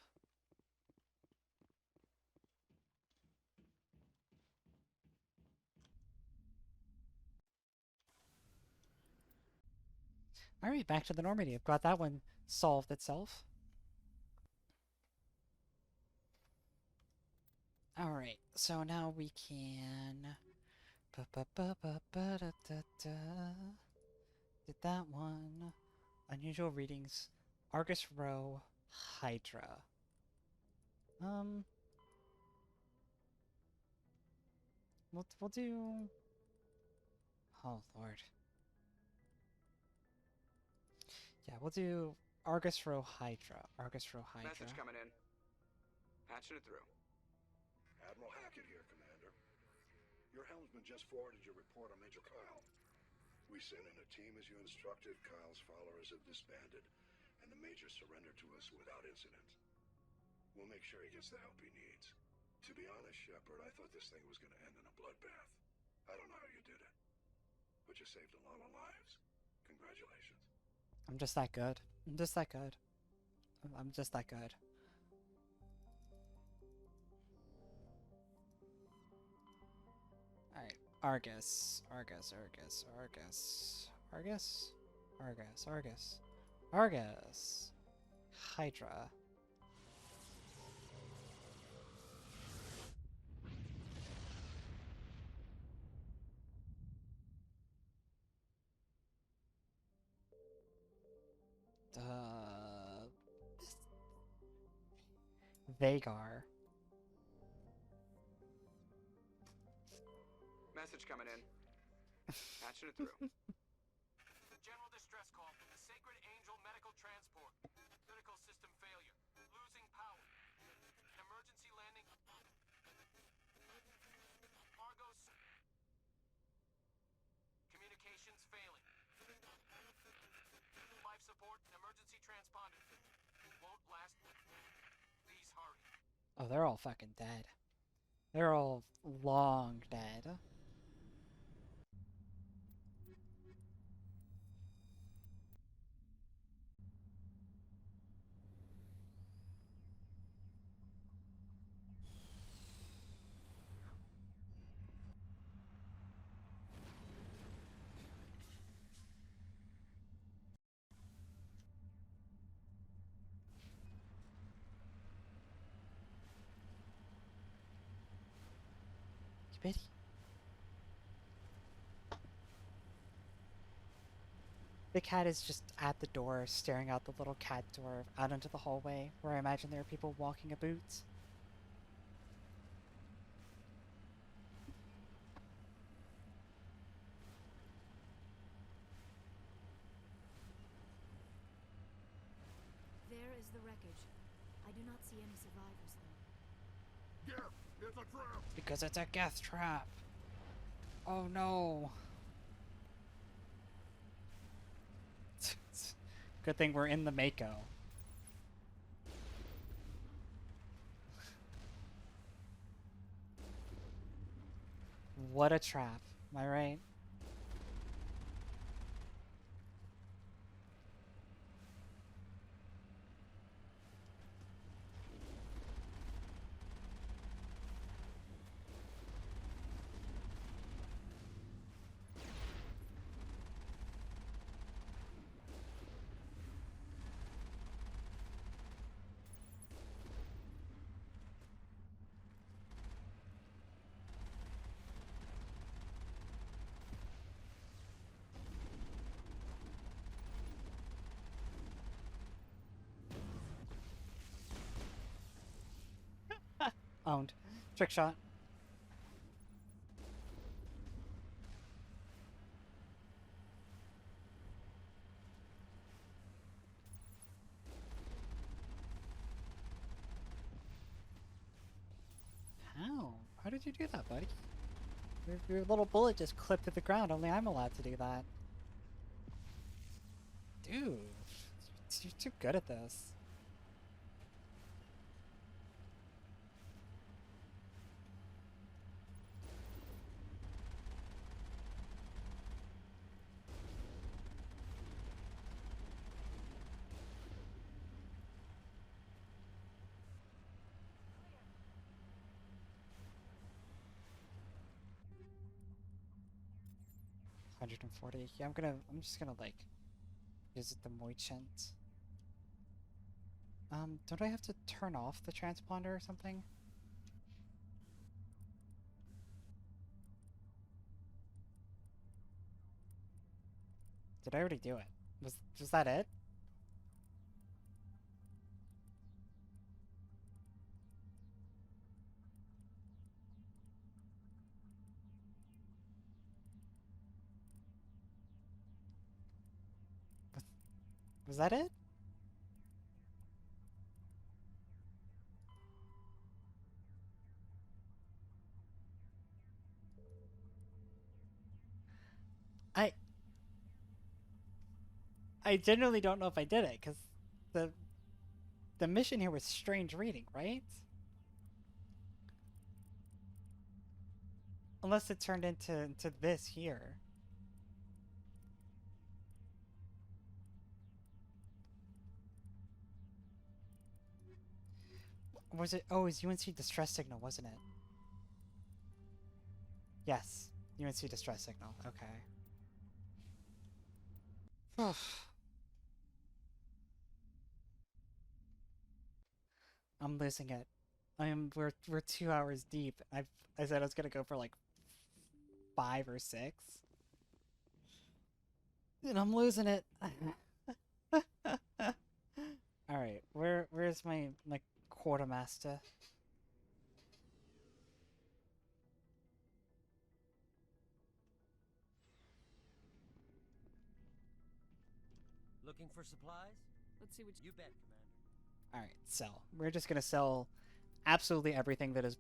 A: Alright, back to the Normandy. I've got that one solved itself. Alright, so now we can... Did that one. Unusual readings. Argus Row. Hydra. We'll do... Oh, Lord. Yeah, we'll do Argus Row Hydra. Argus Row Hydra.
H: Message coming in. Patching it through.
I: Admiral Hackett here, Commander. Your helmsman just forwarded your report on Major Kyle. We sent in a team as you instructed. Kyle's followers have disbanded, and the Major surrendered to us without incident. We'll make sure he gets the help he needs. To be honest, Shepard, I thought this thing was going to end in a bloodbath. I don't know how you did it, but you saved a lot of lives. Congratulations.
A: I'm just that good. I'm just that good. I'm just that good. Alright. Argus. Argus. Argus. Argus. Argus? Argus. Argus. Argus. Hydra. Vagar.
H: Message coming in. Patching it through.
K: General distress call from the Sacred Angel Medical Transport. Critical system failure. Losing power. Emergency landing. Argos. Communications failing. Life support and emergency transponder. Won't last. Please hurry.
A: Oh, they're all fucking dead. They're all long dead. Bitty. The cat is just at the door, staring out the little cat door out into the hallway, where I imagine there are people walking about.
E: There is the wreckage. I do not see any survivors, though.
G: Geth, it's a trap!
A: Because it's a Geth trap. Oh no. Good thing we're in the Mako. What a trap. Am I right? Owned. Trick shot. How? How did you do that, buddy? Your little bullet just clipped to the ground. Only I'm allowed to do that. Dude, you're too good at this. $140. Yeah, I'm just gonna like visit the merchant. Don't I have to turn off the transponder or something? Did I already do it? Was that it? Was that it? I genuinely don't know if I did it, because the mission here was strange reading, right? Unless it turned into this here. Was it? Oh, it was UNC distress signal, wasn't it? Yes, UNC distress signal. Okay. I'm losing it. We're 2 hours deep. I said I was gonna go for like 5 or 6. And I'm losing it. Alright, where's my quartermaster?
J: Looking for supplies?
D: Let's see what
J: You bet, Commander.
A: Alright, sell. We're just gonna sell absolutely everything that is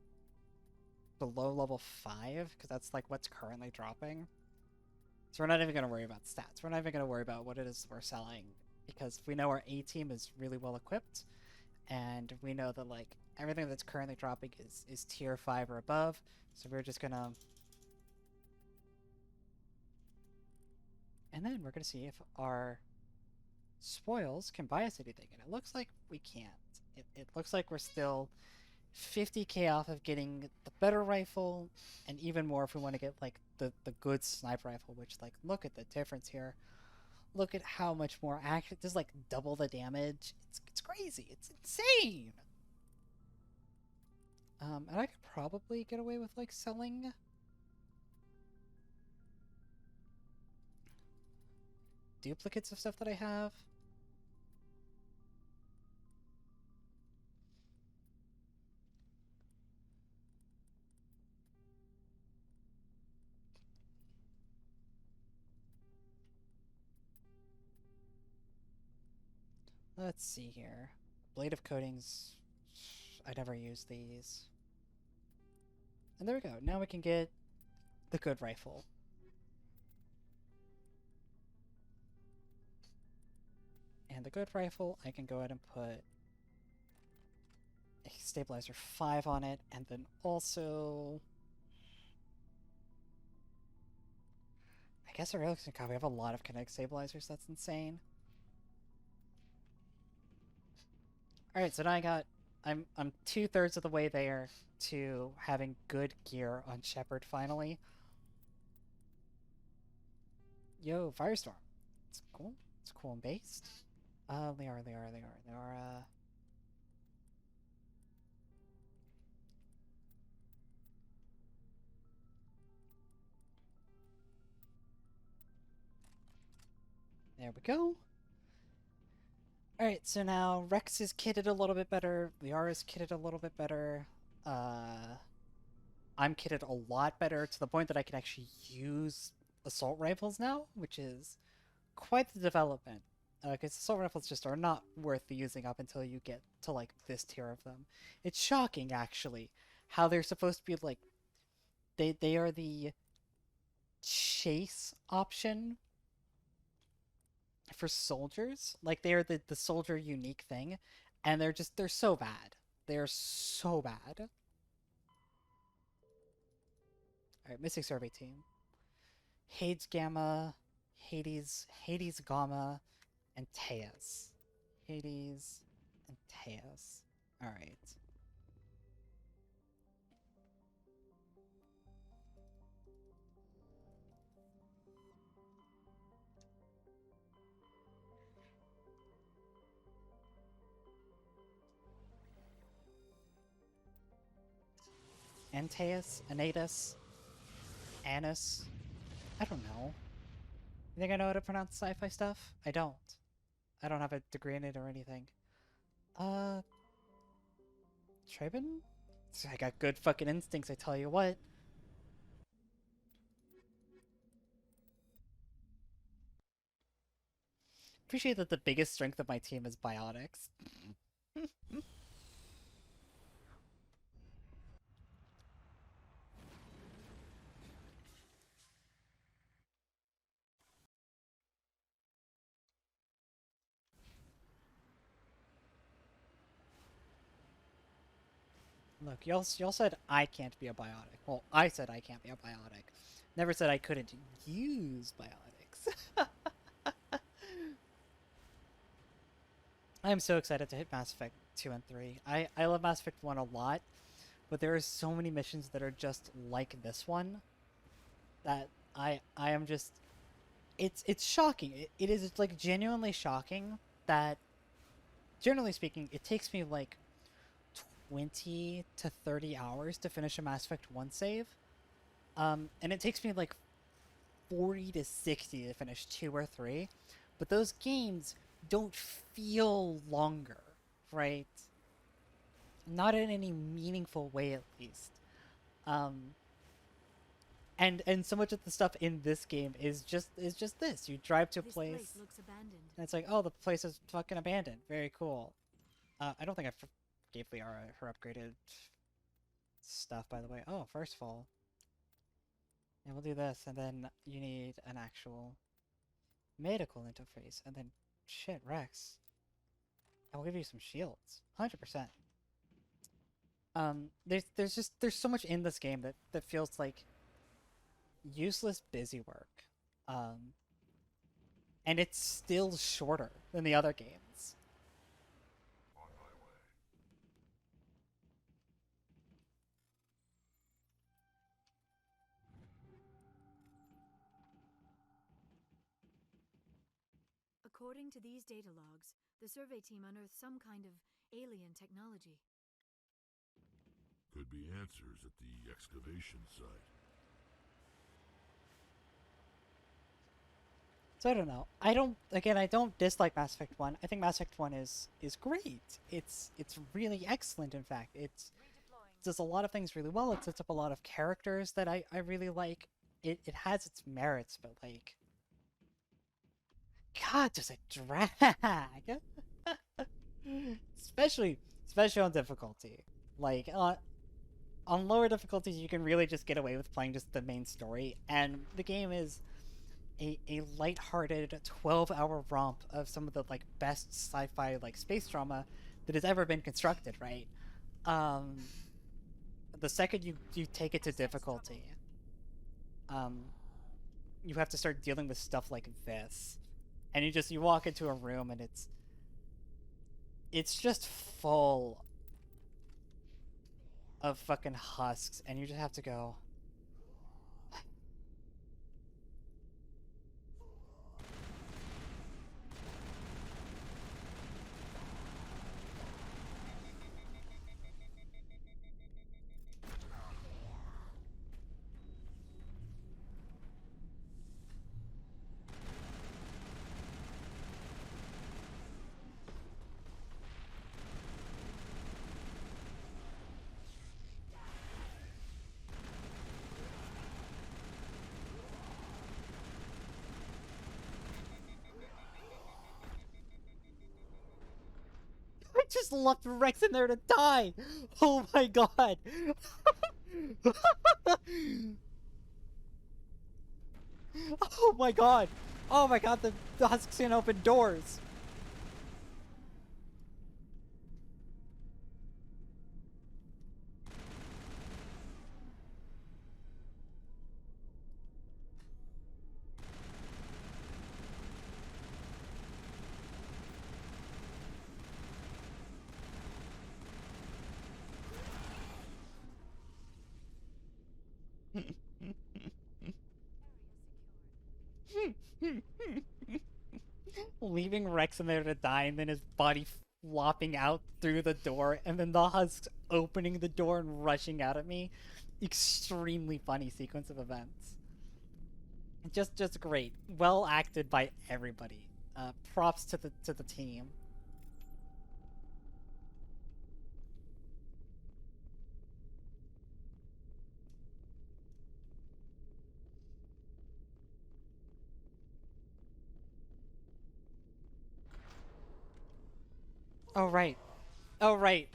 A: below level 5, because that's like what's currently dropping. So we're not even gonna worry about stats. We're not even gonna worry about what it is we're selling, because we know our A team is really well equipped, and we know that like everything that's currently dropping is tier 5 or above. So we're just gonna, and then we're gonna see if our spoils can buy us anything, and it looks like we can't. It looks like we're still 50k off of getting the better rifle, and even more if we want to get like the good sniper rifle, which like look at the difference here. Look at how much more action. This is like double the damage. It's crazy. It's insane. And I could probably get away with like selling duplicates of stuff that I have. Let's see here. Blade of coatings. I never use these. And there we go. Now we can get the good rifle. And the good rifle, I can go ahead and put a stabilizer 5 on it, and then also I guess I really can we have a lot of kinetic stabilizers. That's insane. All right, so now I'm 2/3 of the way there to having good gear on Shepard finally. Yo, Firestorm. It's cool. It's cool and based. They are. There we go. Alright, so now Wrex is kitted a little bit better. Liara is kitted a little bit better. I'm kitted a lot better to the point that I can actually use assault rifles now, which is quite the development. Because assault rifles just are not worth using up until you get to like this tier of them. It's shocking, actually, how they're supposed to be like they are the chase option for soldiers. Like they are the soldier unique thing, and they're so bad. They're so bad. Alright, missing survey team. Hades Gamma, Hades Gamma, and Teas. Hades and Teas. Alright. Antaeus, Anatus, Anus. I don't know. You think I know how to pronounce sci-fi stuff? I don't. I don't have a degree in it or anything. Traben? I got good fucking instincts, I tell you what. Appreciate that the biggest strength of my team is biotics. Look, y'all said I can't be a biotic. Well, I said I can't be a biotic. Never said I couldn't use biotics. I am so excited to hit Mass Effect 2 and 3. I love Mass Effect 1 a lot, but there are so many missions that are just like this one that I am just it's shocking. It is like genuinely shocking that generally speaking, it takes me like 20 to 30 hours to finish a Mass Effect 1 save. And it takes me like 40 to 60 to finish 2 or 3. But those games don't feel longer, right? Not in any meaningful way, at least. And so much of the stuff in this game is just this. You drive to a place
E: looks abandoned.
A: and it's like, oh, the place is fucking abandoned. Very cool. I don't think I gave Liara her upgraded stuff, by the way. Oh, first of all, and we'll do this, and then you need an actual medical interface, and then shit, Wrex. I will give you some shields, 100%. There's so much in this game that feels like useless busy work. And it's still shorter than the other games.
G: On my way.
E: According to these data logs, the survey team unearthed some kind of alien technology.
G: Could be answers at the excavation site.
A: So I don't know. I don't dislike Mass Effect 1. I think Mass Effect 1 is great. It's really excellent, in fact. It does a lot of things really well. It sets up a lot of characters that I really like. It has its merits, but like, God, does it drag? especially on difficulty. Like on lower difficulties, you can really just get away with playing just the main story, and the game is a lighthearted 12-hour romp of some of the like best sci-fi like space drama that has ever been constructed, right? The second you take it to difficulty, you have to start dealing with stuff like this, and you walk into a room and it's just full of fucking husks, and you just have to go, I just left Wrex in there to die! Oh my god! Oh my god! Oh my god, the husks can open doors! Leaving Wrex in there to die, and then his body flopping out through the door, and then the husks opening the door and rushing out at me. Extremely funny sequence of events. Just great. Well acted by everybody. Props to the team. Oh right. Oh right.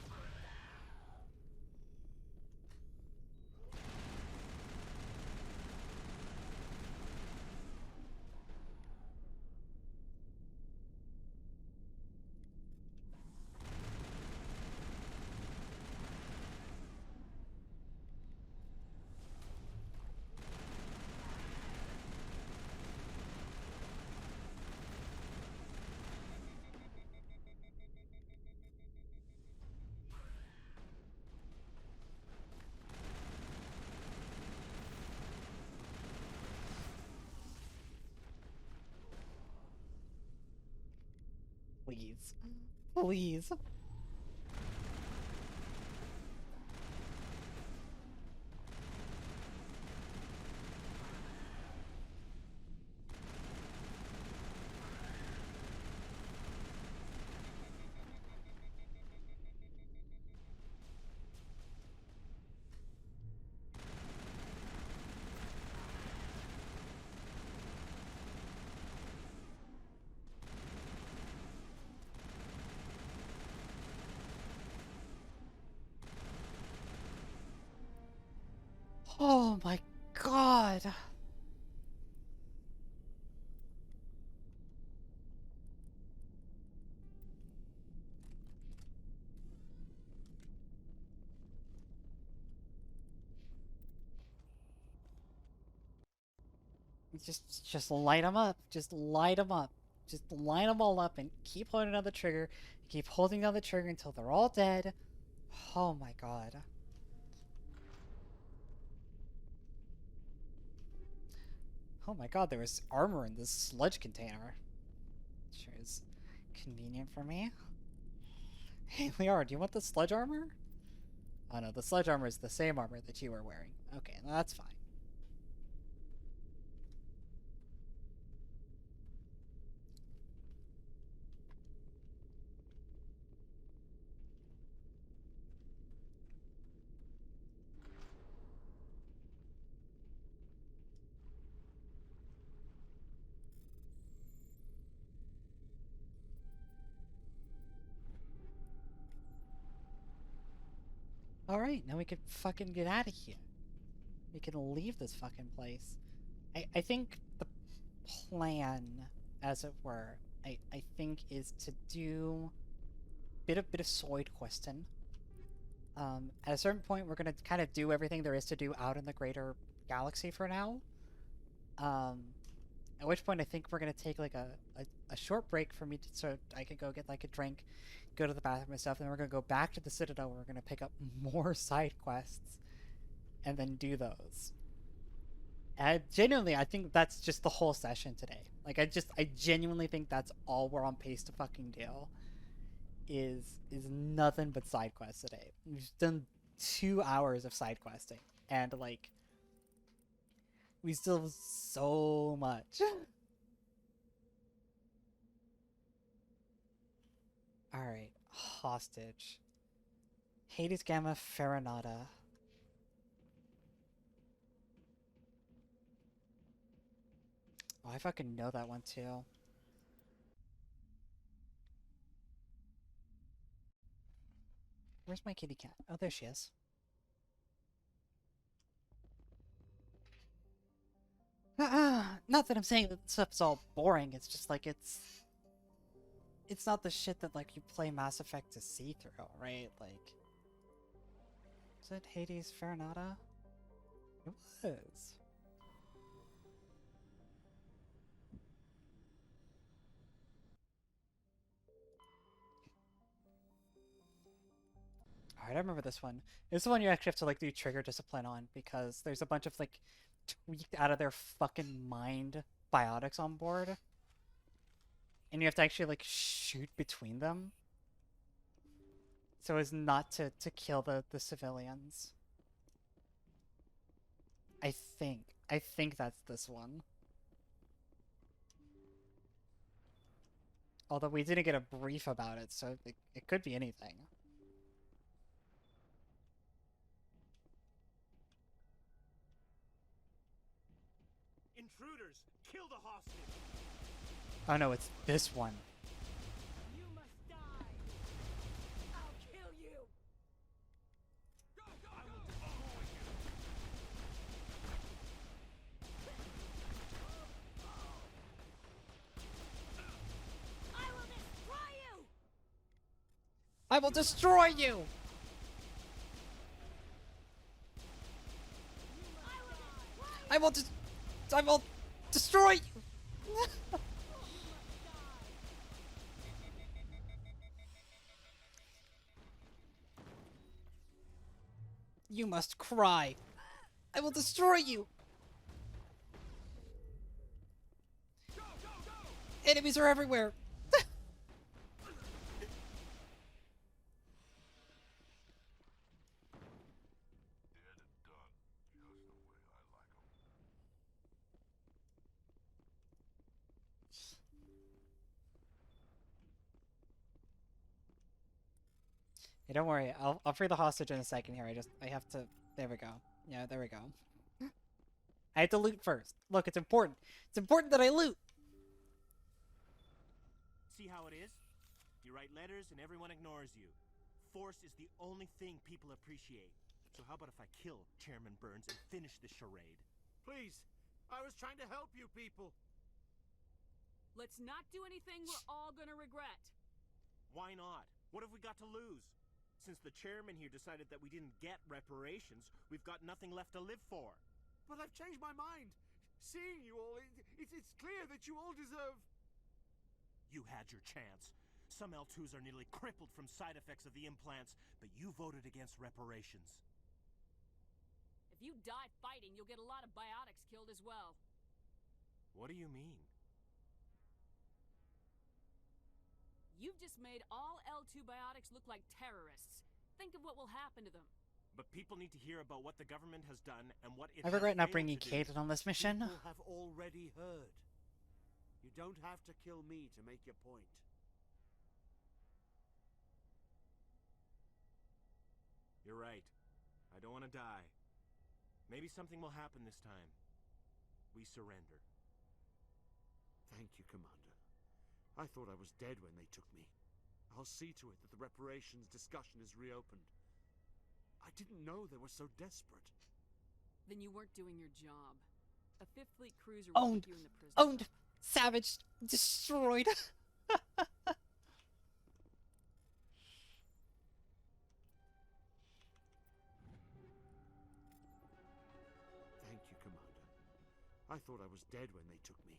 A: please. Please. Oh my god. Just light them up. Just light them up. Just line them all up and keep holding down the trigger. Keep holding down the trigger until they're all dead. Oh my god. Oh my god, there was armor in this sludge container. Sure is convenient for me. Hey, Liara, do you want the sludge armor? Oh no, the sludge armor is the same armor that you were wearing. Okay, that's fine. Alright, now we can fucking get out of here. We can leave this fucking place. I think the plan, as it were, I think is to do bit of side questing. At a certain point, we're gonna kind of do everything there is to do out in the greater galaxy for now. At which point I think we're gonna take like a short break for me to, so I can go get like a drink, go to the bathroom and stuff, and then we're gonna go back to the Citadel where we're gonna pick up more side quests and then do those. And genuinely, I think that's just the whole session today. Like I genuinely think that's all we're on pace to fucking do. Is nothing but side quests today. We've done 2 hours of side questing, and like we still have so much. Alright, hostage. Hades Gamma Farinata. Oh, I fucking know that one too. Where's my kitty cat? Oh, there she is. Not that I'm saying that stuff's all boring, it's just like it's not the shit that like you play Mass Effect to see through, right? Like, is it Hades Farinata? It was. Alright, I remember this one. This is the one you actually have to like do trigger discipline on because there's a bunch of like tweaked out of their fucking mind biotics on board. And you have to actually like shoot between them so as not to kill the civilians. I think that's this one. Although we didn't get a brief about it, so it could be anything.
C: Intruders, kill the hostage.
A: Oh no, it's this one.
C: You must die. I'll kill you. Go, go, I will destroy you.
E: I will destroy you!
A: I will destroy you! I will destroy you! You must cry. I will destroy you.
C: Go, go, go.
A: Enemies are everywhere. Yeah, don't worry. I'll free the hostage in a second here. I have to. There we go. Yeah, there we go. I had to loot first. Look, it's important. It's important that I loot.
K: See how it is? You write letters and everyone ignores you. Force is the only thing people appreciate. So how about if I kill Chairman Burns and finish the charade?
C: Please, I was trying to help you people.
D: Let's not do anything we're all gonna regret.
K: Why not? What have we got to lose? Since the chairman here decided that we didn't get reparations, we've got nothing left to live for.
C: But I've changed my mind. Seeing you all, it's clear that you all deserve...
K: You had your chance. Some L2s are nearly crippled from side effects of the implants, but you voted against reparations.
D: If you die fighting, you'll get a lot of biotics killed as well.
K: What do you mean?
D: You've just made all L2 biotics look like terrorists. Think of what will happen to them.
K: But people need to hear about what the government has done and what it
A: I regret not bringing Kate on this mission.
C: People have already heard. You don't have to kill me to make your point.
K: You're right. I don't want to die. Maybe something will happen this time. We surrender.
C: Thank you, Commander. I thought I was dead when they took me. I'll see to it that the reparations discussion is reopened. I didn't know they were so desperate.
D: Then you weren't doing your job. A Fifth Fleet cruiser will
A: Owned.
D: keep you in the prison.
A: Owned. Savaged. Destroyed.
C: Thank you, Commander. I thought I was dead when they took me.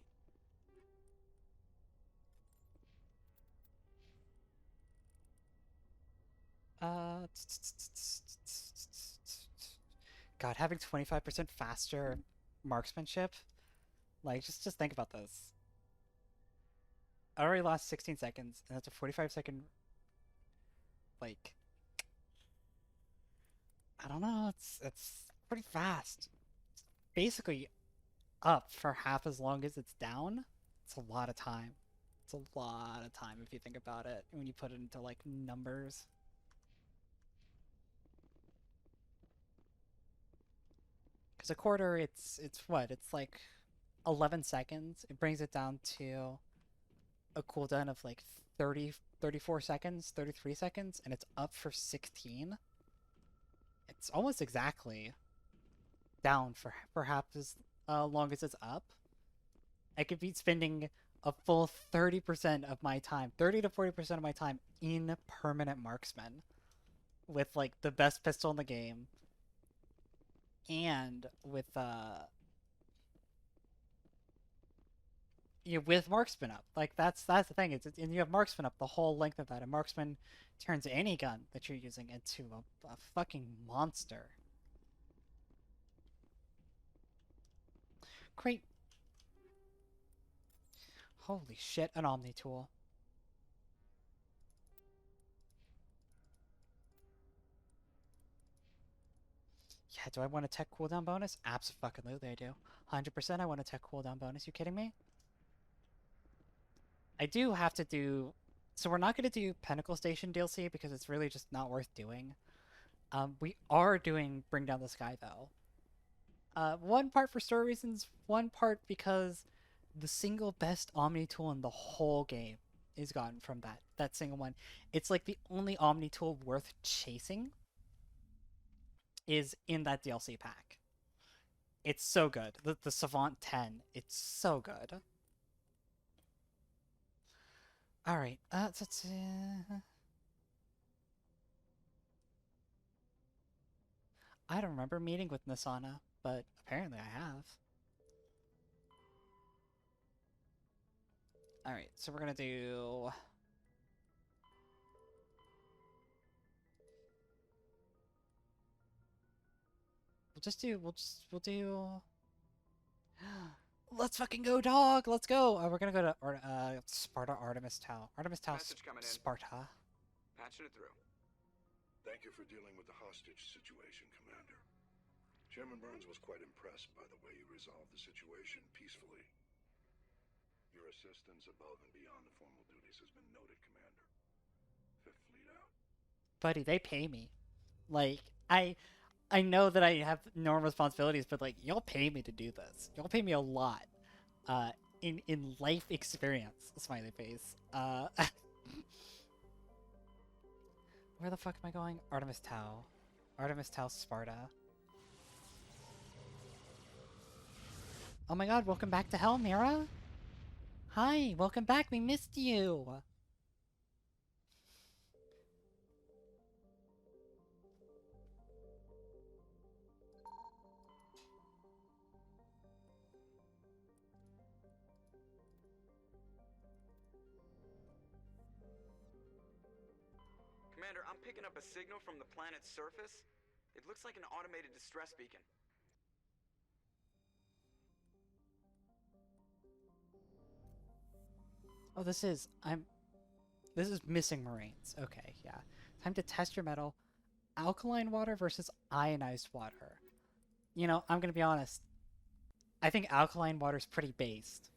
A: God, having 25% faster marksmanship, like just think about this. I already lost 16 seconds, and that's a 45-second. Like, I don't know. It's pretty fast. It's basically up for half as long as it's down. It's a lot of time. It's a lot of time if you think about it when you put it into like numbers. Because a quarter, it's what? It's like 11 seconds. It brings it down to a cooldown of like 34 seconds, 33 seconds, and it's up for 16. It's almost exactly down for half as long as it's up. I could be spending a full 30% of my time, 30 to 40% of my time in permanent marksman with like the best pistol in the game. And with with marksman up, like that's the thing. And you have marksman up the whole length of that, and marksman turns any gun that you're using into a fucking monster. Great. Holy shit, an Omni tool. Yeah, do I want a tech cooldown bonus? Absolutely I do. 100% I want a tech cooldown bonus. You kidding me? I do have to do... So we're not going to do Pinnacle Station DLC because it's really just not worth doing. We are doing Bring Down the Sky, though. One part for story reasons, one part because the single best Omni tool in the whole game is gotten from that single one. It's like the only Omni tool worth chasing is in that DLC pack. It's so good. The Savant 10, it's so good. Alright, that's I don't remember meeting with Nasana, but apparently I have. Alright, so we're gonna do... We'll do... Let's fucking go, dog! Let's go! We're gonna go to Sparta Artemis Tau. Artemis Tau,
H: Message coming in.
A: Sparta.
H: Patching it through.
I: Thank you for dealing with the hostage situation, Commander. Chairman Burns was quite impressed by the way you resolved the situation peacefully. Your assistance above and beyond the formal duties has been noted, Commander. Fifth Fleet out.
A: buddy, they pay me. Like, I know that I have normal responsibilities, but like, y'all pay me to do this. Y'all pay me a lot. In life experience, smiley face. Where the fuck am I going? Artemis Tau. Artemis Tau, Sparta. Oh my god, welcome back to hell, Mira. Hi, welcome back, we missed you.
H: Commander, I'm picking up a signal from the planet's surface. It looks like an automated distress beacon.
A: Oh, this is missing Marines. Okay, yeah. Time to test your metal. Alkaline water versus ionized water. You know, I'm gonna be honest. I think alkaline water's pretty based.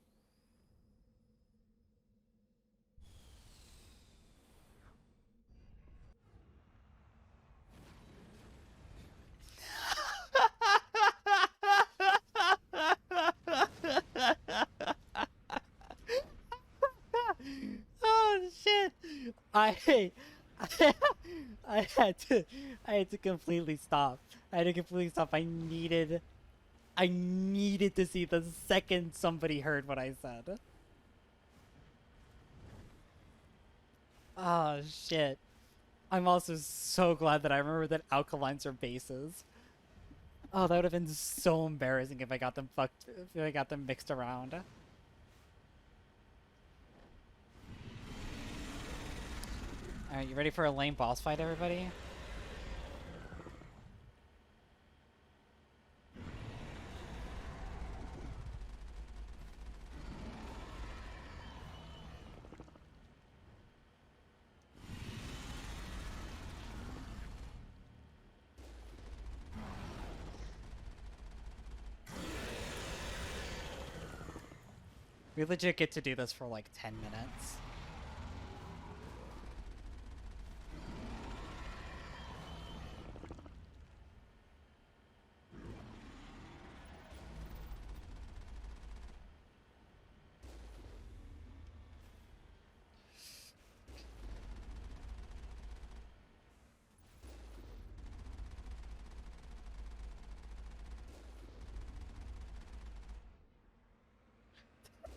A: Oh shit! I I had to completely stop. I had to completely stop. I needed to see the second somebody heard what I said. Oh shit. I'm also so glad that I remember that alkalines are bases. Oh, that would have been so embarrassing if I got them if I got them mixed around. Alright, you ready for a lame boss fight, everybody? We legit get to do this for like 10 minutes.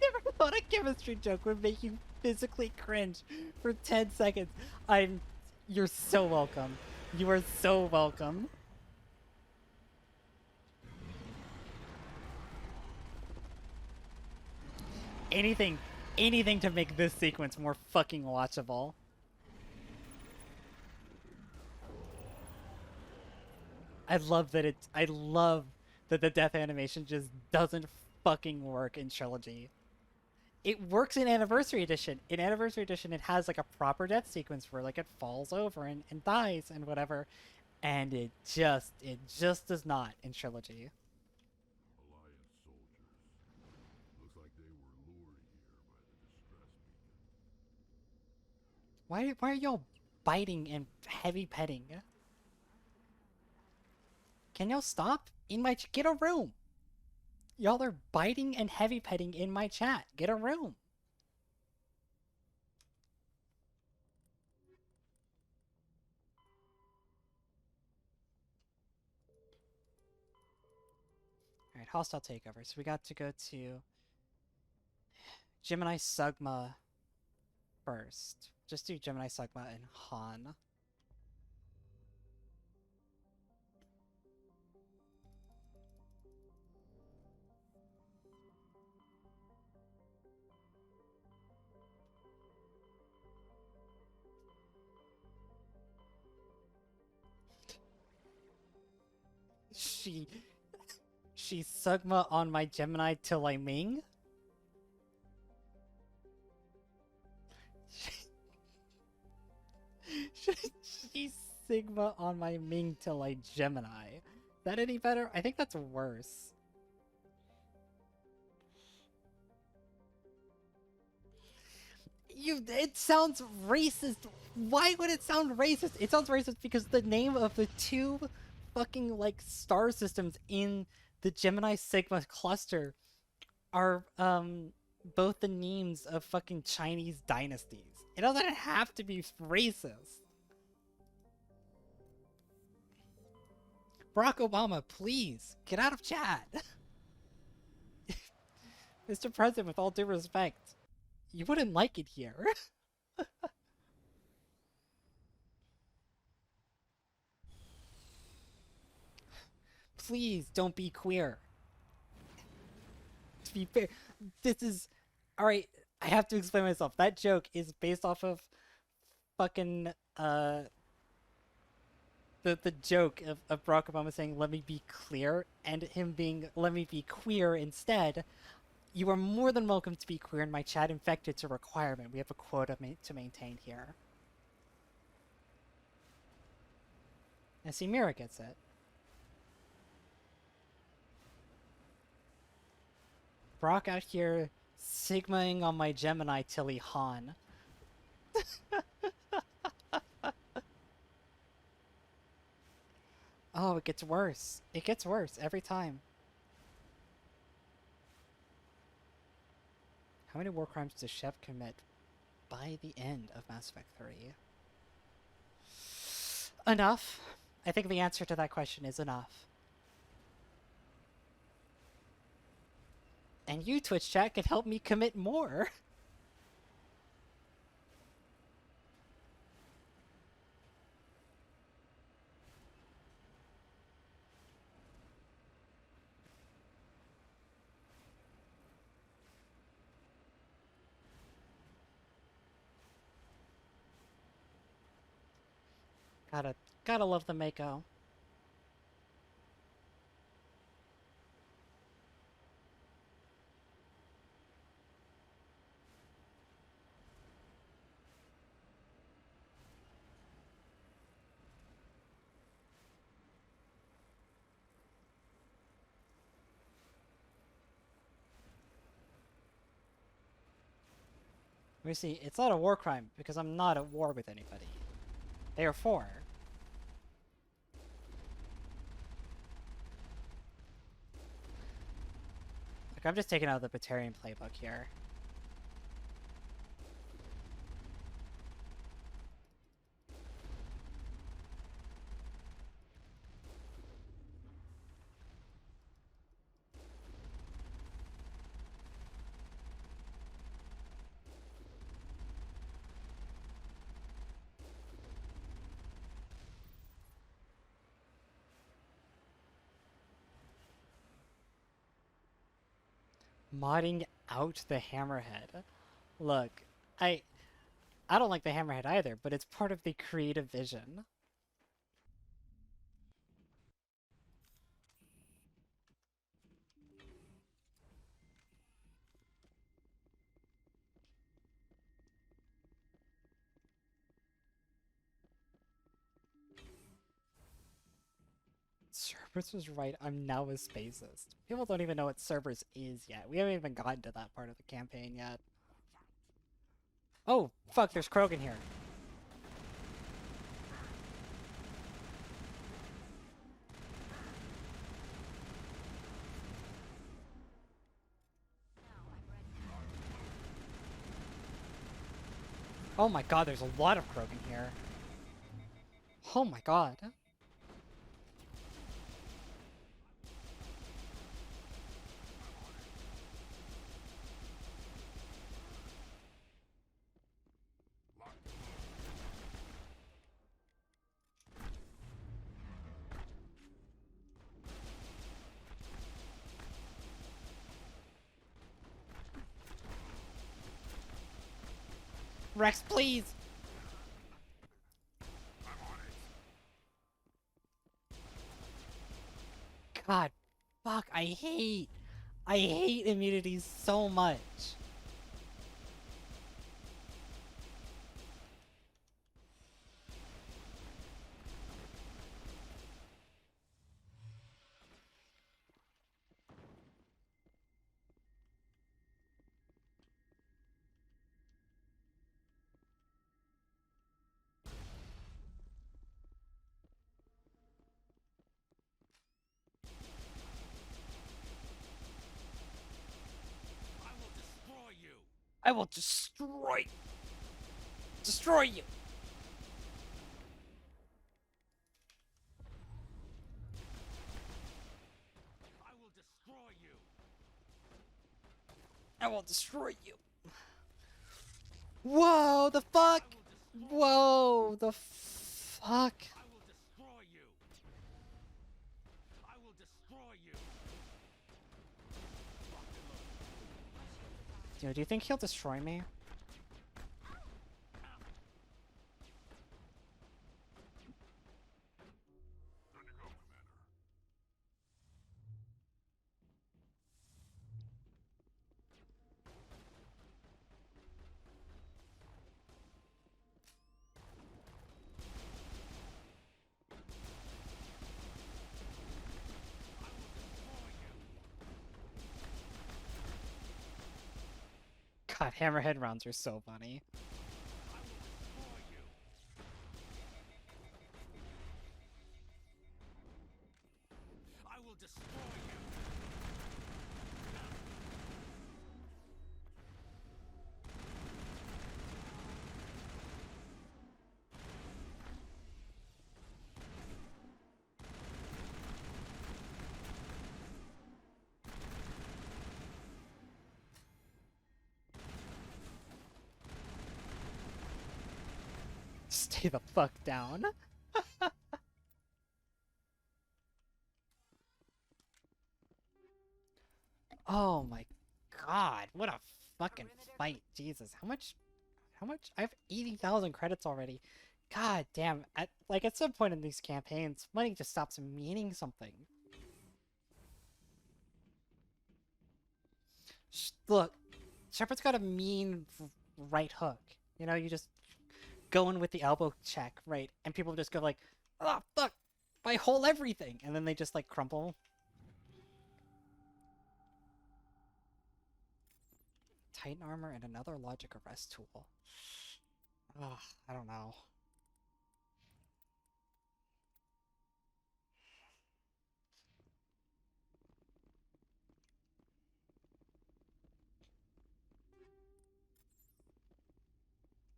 A: Never thought a chemistry joke would make you physically cringe for 10 seconds. You're so welcome. You are so welcome. Anything to make this sequence more fucking watchable. I love that the death animation just doesn't fucking work in Trilogy. It works in Anniversary Edition. In Anniversary Edition, it has like a proper death sequence where like it falls over and dies and whatever. And it just does not in Trilogy.
G: Alliance soldiers. Looks like they were lured here by the distress beacon.
A: Why are y'all biting and heavy petting? Can y'all stop? Get a room. Y'all are biting and heavy petting in my chat. Get a room. Alright, hostile takeover. So we got to go to Gemini Sugma first. Just do Gemini Sugma and Han. She Sugma on my Gemini till I Ming? She Sigma on my Ming till I Gemini. Is that any better? I think that's worse. It sounds racist. Why would it sound racist? It sounds racist because the name of the two fucking like star systems in the Gemini Sigma cluster are both the names of fucking Chinese dynasties. It doesn't have to be racist. Barack Obama, please get out of chat. Mr. President, with all due respect, you wouldn't like it here. Please don't be queer. To be fair, this is... Alright, I have to explain myself. That joke is based off of fucking, the joke of Barack Obama saying, let me be clear, and him being, let me be queer instead. You are more than welcome to be queer in my chat. In fact, it's a requirement. We have a quota to maintain here. And see, Mira gets it. Brock out here sigmaing on my Gemini Tilly Han. Oh, it gets worse. It gets worse every time. How many war crimes does Shep commit by the end of Mass Effect 3? Enough. I think the answer to that question is enough. And you, Twitch chat, can help me commit more. Gotta love the Mako. Let me see, it's not a war crime because I'm not at war with anybody. Therefore, look, I'm just taking out the Batarian playbook here. Modding out the Hammerhead. Look, I don't like the Hammerhead either, but it's part of the creative vision. Cerberus was right, I'm now a spacist. People don't even know what Cerberus is yet. We haven't even gotten to that part of the campaign yet. Oh, fuck, there's Krogan here. Oh my god, there's a lot of Krogan here. Oh my god. Wrex, please! God, fuck, I hate immunities so much. I will destroy you.
K: I will destroy you.
A: I will destroy you. Whoa, the fuck? Whoa, the fuck?
K: I will destroy you. I will destroy you.
A: Dude, do you think he'll destroy me? God, hammerhead rounds are so funny.
K: I will destroy you.
A: Stay the fuck down. Oh my god, what a fucking fight. Jesus, how much? I have 80,000 credits already. God damn, at some point in these campaigns, money just stops meaning something. Look, Shepard's got a mean right hook. You know, you just go in with the elbow check, right? And people just go like, oh fuck, my whole everything. And then they just like crumple. Titan armor and another logic arrest tool. Ugh, I don't know.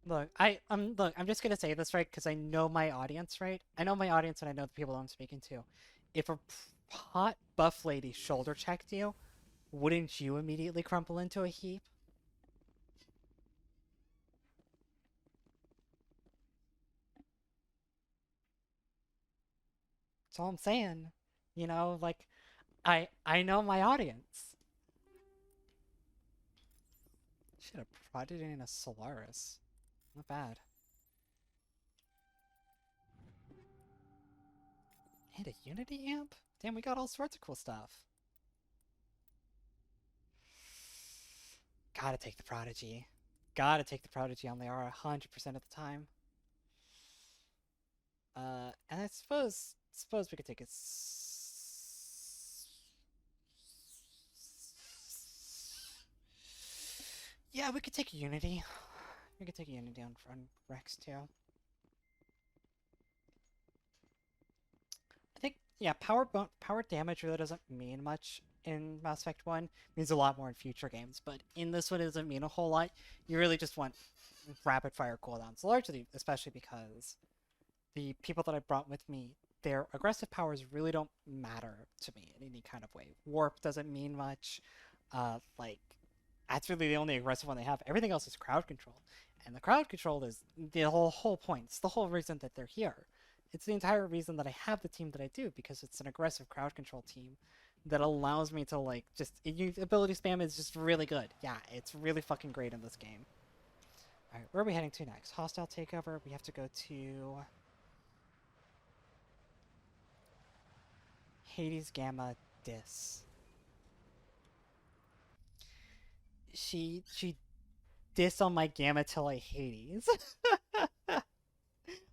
A: Look, I'm just gonna say this, right, because I know my audience, right? I know my audience and I know the people I'm speaking to. If a hot buff lady shoulder checked you, wouldn't you immediately crumple into a heap? That's all I'm saying. You know, like, I know my audience. Should have prodded in a Solaris. Not bad. And a Unity amp? Damn, we got all sorts of cool stuff. Gotta take the Prodigy. Gotta take the Prodigy on the R 100% of the time. And I suppose we could take it. Yeah, we could take Unity. We could take Unity on Wrex too. I think, yeah, power damage really doesn't mean much in Mass Effect 1. It means a lot more in future games, but in this one it doesn't mean a whole lot. You really just want rapid fire cooldowns, largely, especially because the people that I brought with me, their aggressive powers really don't matter to me in any kind of way. Warp doesn't mean much. Like, that's really the only aggressive one they have. Everything else is crowd control. And the crowd control is the whole point. It's the whole reason that they're here. It's the entire reason that I have the team that I do, because it's an aggressive crowd control team that allows me to, like, just... Ability spam is just really good. Yeah, it's really fucking great in this game. Alright, where are we heading to next? Hostile takeover. We have to go to... Hades Gamma Dis. She diss on my Gamma till I Hades.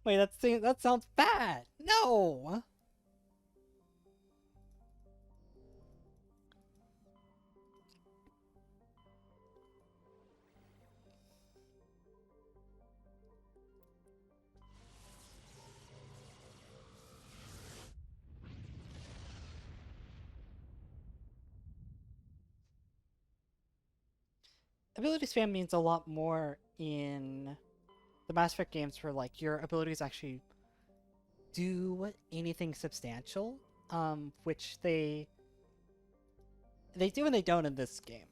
A: Wait, that sounds bad. No. ability spam means a lot more in the Mass Effect games where like your abilities actually do anything substantial, which they do and they don't in this game.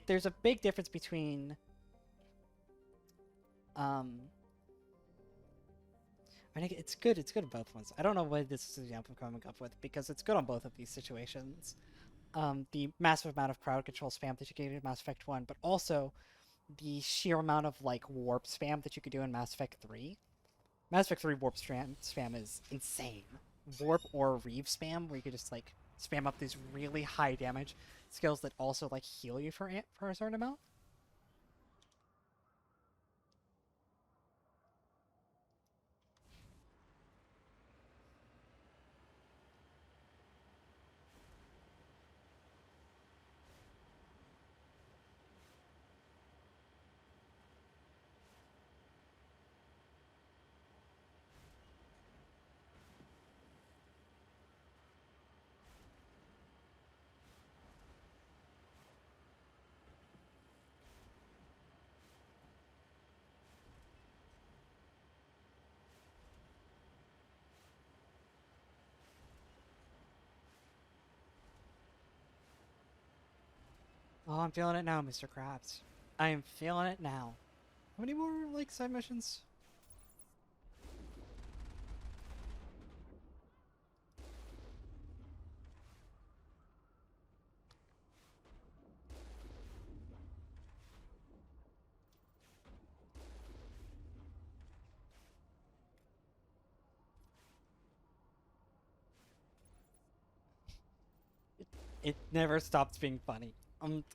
A: There's a big difference between I mean, it's good in both ones. I don't know what this is example I'm coming up with because it's good on both of these situations. The massive amount of crowd control spam that you get in Mass Effect 1, but also the sheer amount of like warp spam that you could do in Mass Effect 3. Mass Effect 3 warp spam is insane. Warp or Reeve spam, where you could just like spam up these really high damage skills that also like heal you for a certain amount. Oh, I'm feeling it now, Mr. Krabs. I am feeling it now. How many more, like, side missions? It never stops being funny.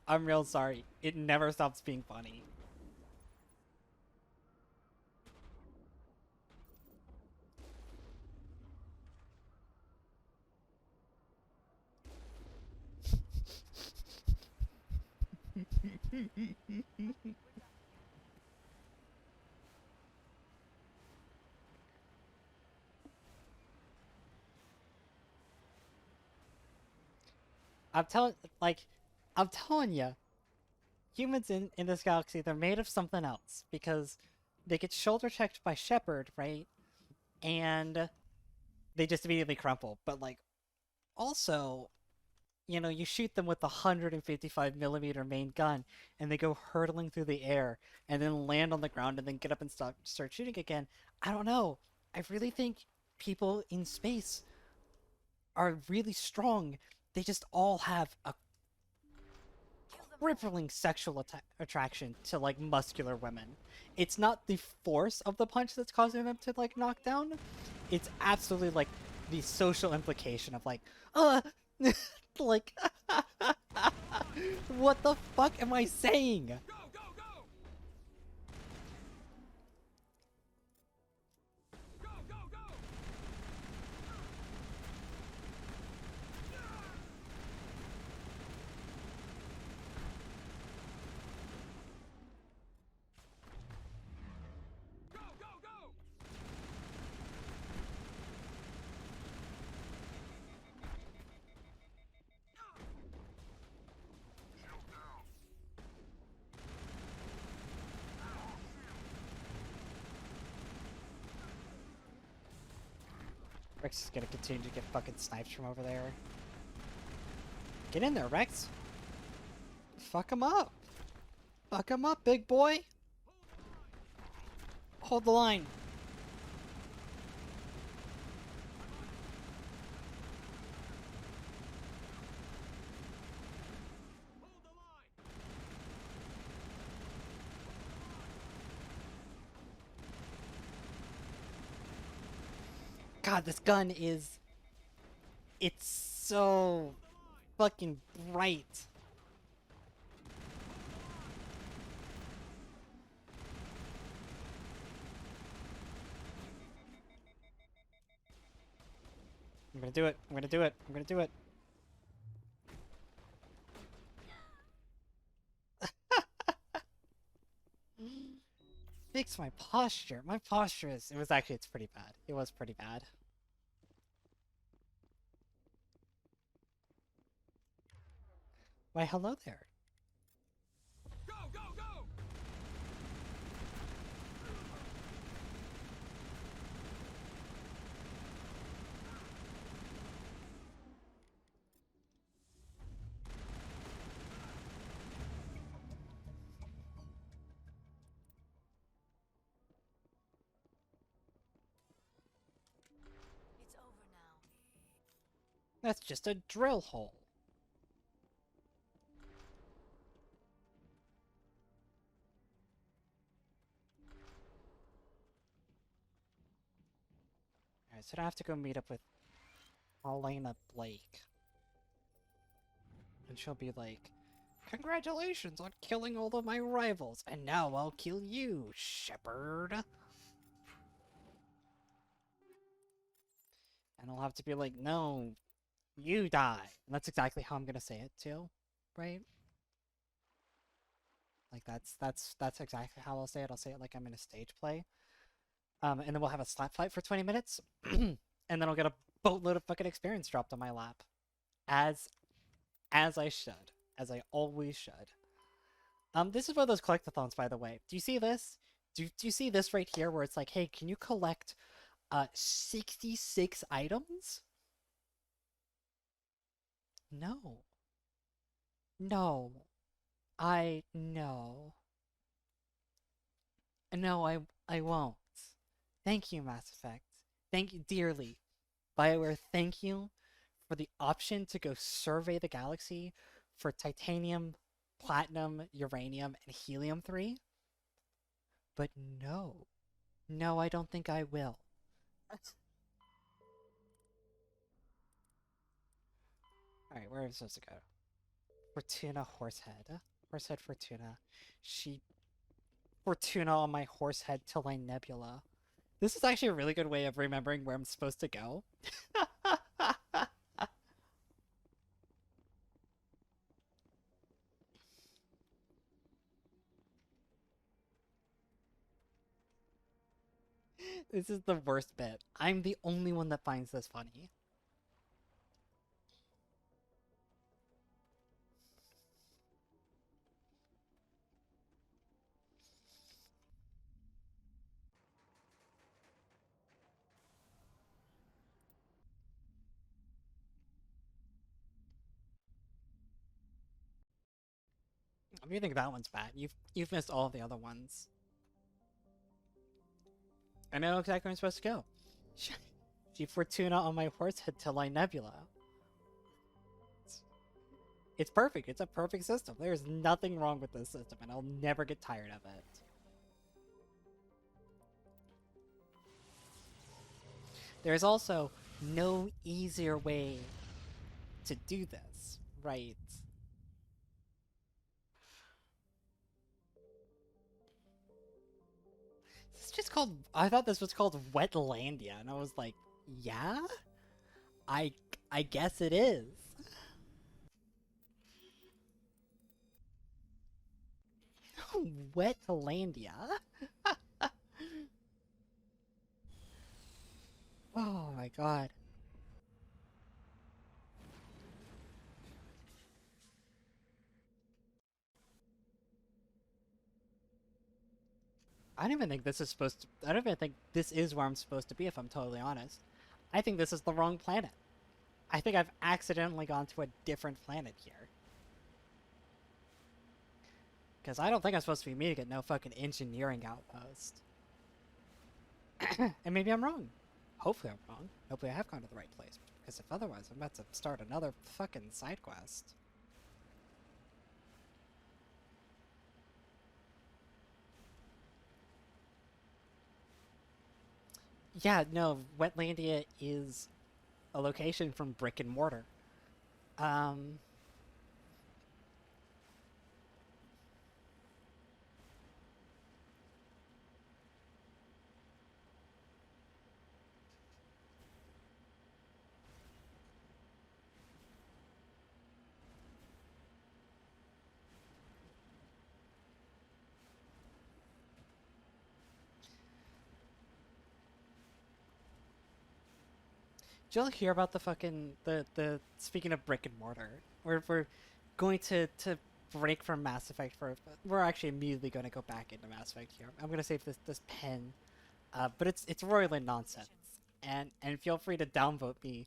A: I'm real sorry. It never stops being funny. I'm telling, like, I'm telling you, humans in this galaxy, they're made of something else because they get shoulder checked by Shepard, right? And they just immediately crumple. But like, also, you know, you shoot them with the 155mm main gun, and they go hurtling through the air, and then land on the ground, and then get up and start shooting again. I don't know. I really think people in space are really strong. They just all have a crippling sexual attraction to like muscular women. It's not the force of the punch that's causing them to like knock down. It's absolutely like the social implication of like, like, what the fuck am I saying? Wrex is gonna continue to get fucking sniped from over there. Get in there, Wrex. Fuck him up. Fuck him up, big boy. Hold the line. God, this gun is... It's so fucking bright. I'm gonna do it. I'm gonna do it. I'm gonna do it. Fix my posture. My posture is... it's pretty bad. It was pretty bad. Why, hello there.
C: Go, go, go!
A: That's just a drill hole. Alright, so I have to go meet up with Elena Blake. And she'll be like, congratulations on killing all of my rivals, and now I'll kill you, Shepard. And I'll have to be like, no, you die. And that's exactly how I'm gonna say it too, right? Like that's exactly how I'll say it. I'll say it like I'm in a stage play. And then we'll have a slap fight for 20 minutes, and then I'll get a boatload of fucking experience dropped on my lap. As I should. As I always should. This is one of those collectathons, by the way. Do you see this? Do you see this right here where it's like, hey, can you collect 66 items? No. No. No. No, I won't. Thank you, Mass Effect. Thank you dearly. BioWare, thank you for the option to go survey the galaxy for titanium, platinum, uranium, and helium-3. But no. No, I don't think I will. Alright, where are we supposed to go? Fortuna Horsehead. Horsehead Fortuna. Fortuna on my Horsehead till I Nebula. This is actually a really good way of remembering where I'm supposed to go. This is the worst bit. I'm the only one that finds this funny. If you think that one's bad, you've missed all of the other ones. I know exactly where I'm supposed to go. She Fortuna on my Horsehead till I Nebula. It's perfect. It's a perfect system. There's nothing wrong with this system, and I'll never get tired of it. There's also no easier way to do this, right? It's just called, I thought this was called Wetlandia, and I was like, yeah? I guess it is. Wetlandia? Oh my god. I don't even think this is supposed to, I don't even think this is where I'm supposed to be, if I'm totally honest. I think this is the wrong planet. I think I've accidentally gone to a different planet here. Because I don't think I'm supposed to be meeting at no fucking engineering outpost. And maybe I'm wrong. Hopefully I'm wrong. Hopefully I have gone to the right place. Because if otherwise, I'm about to start another fucking side quest. Yeah, no, Wetlandia is a location from Brick and Mortar. Did y'all hear about the fucking, the speaking of Brick and Mortar, we're going to break from Mass Effect we're actually immediately going to go back into Mass Effect here. I'm going to save this pen, but it's Roiland nonsense, and feel free to downvote me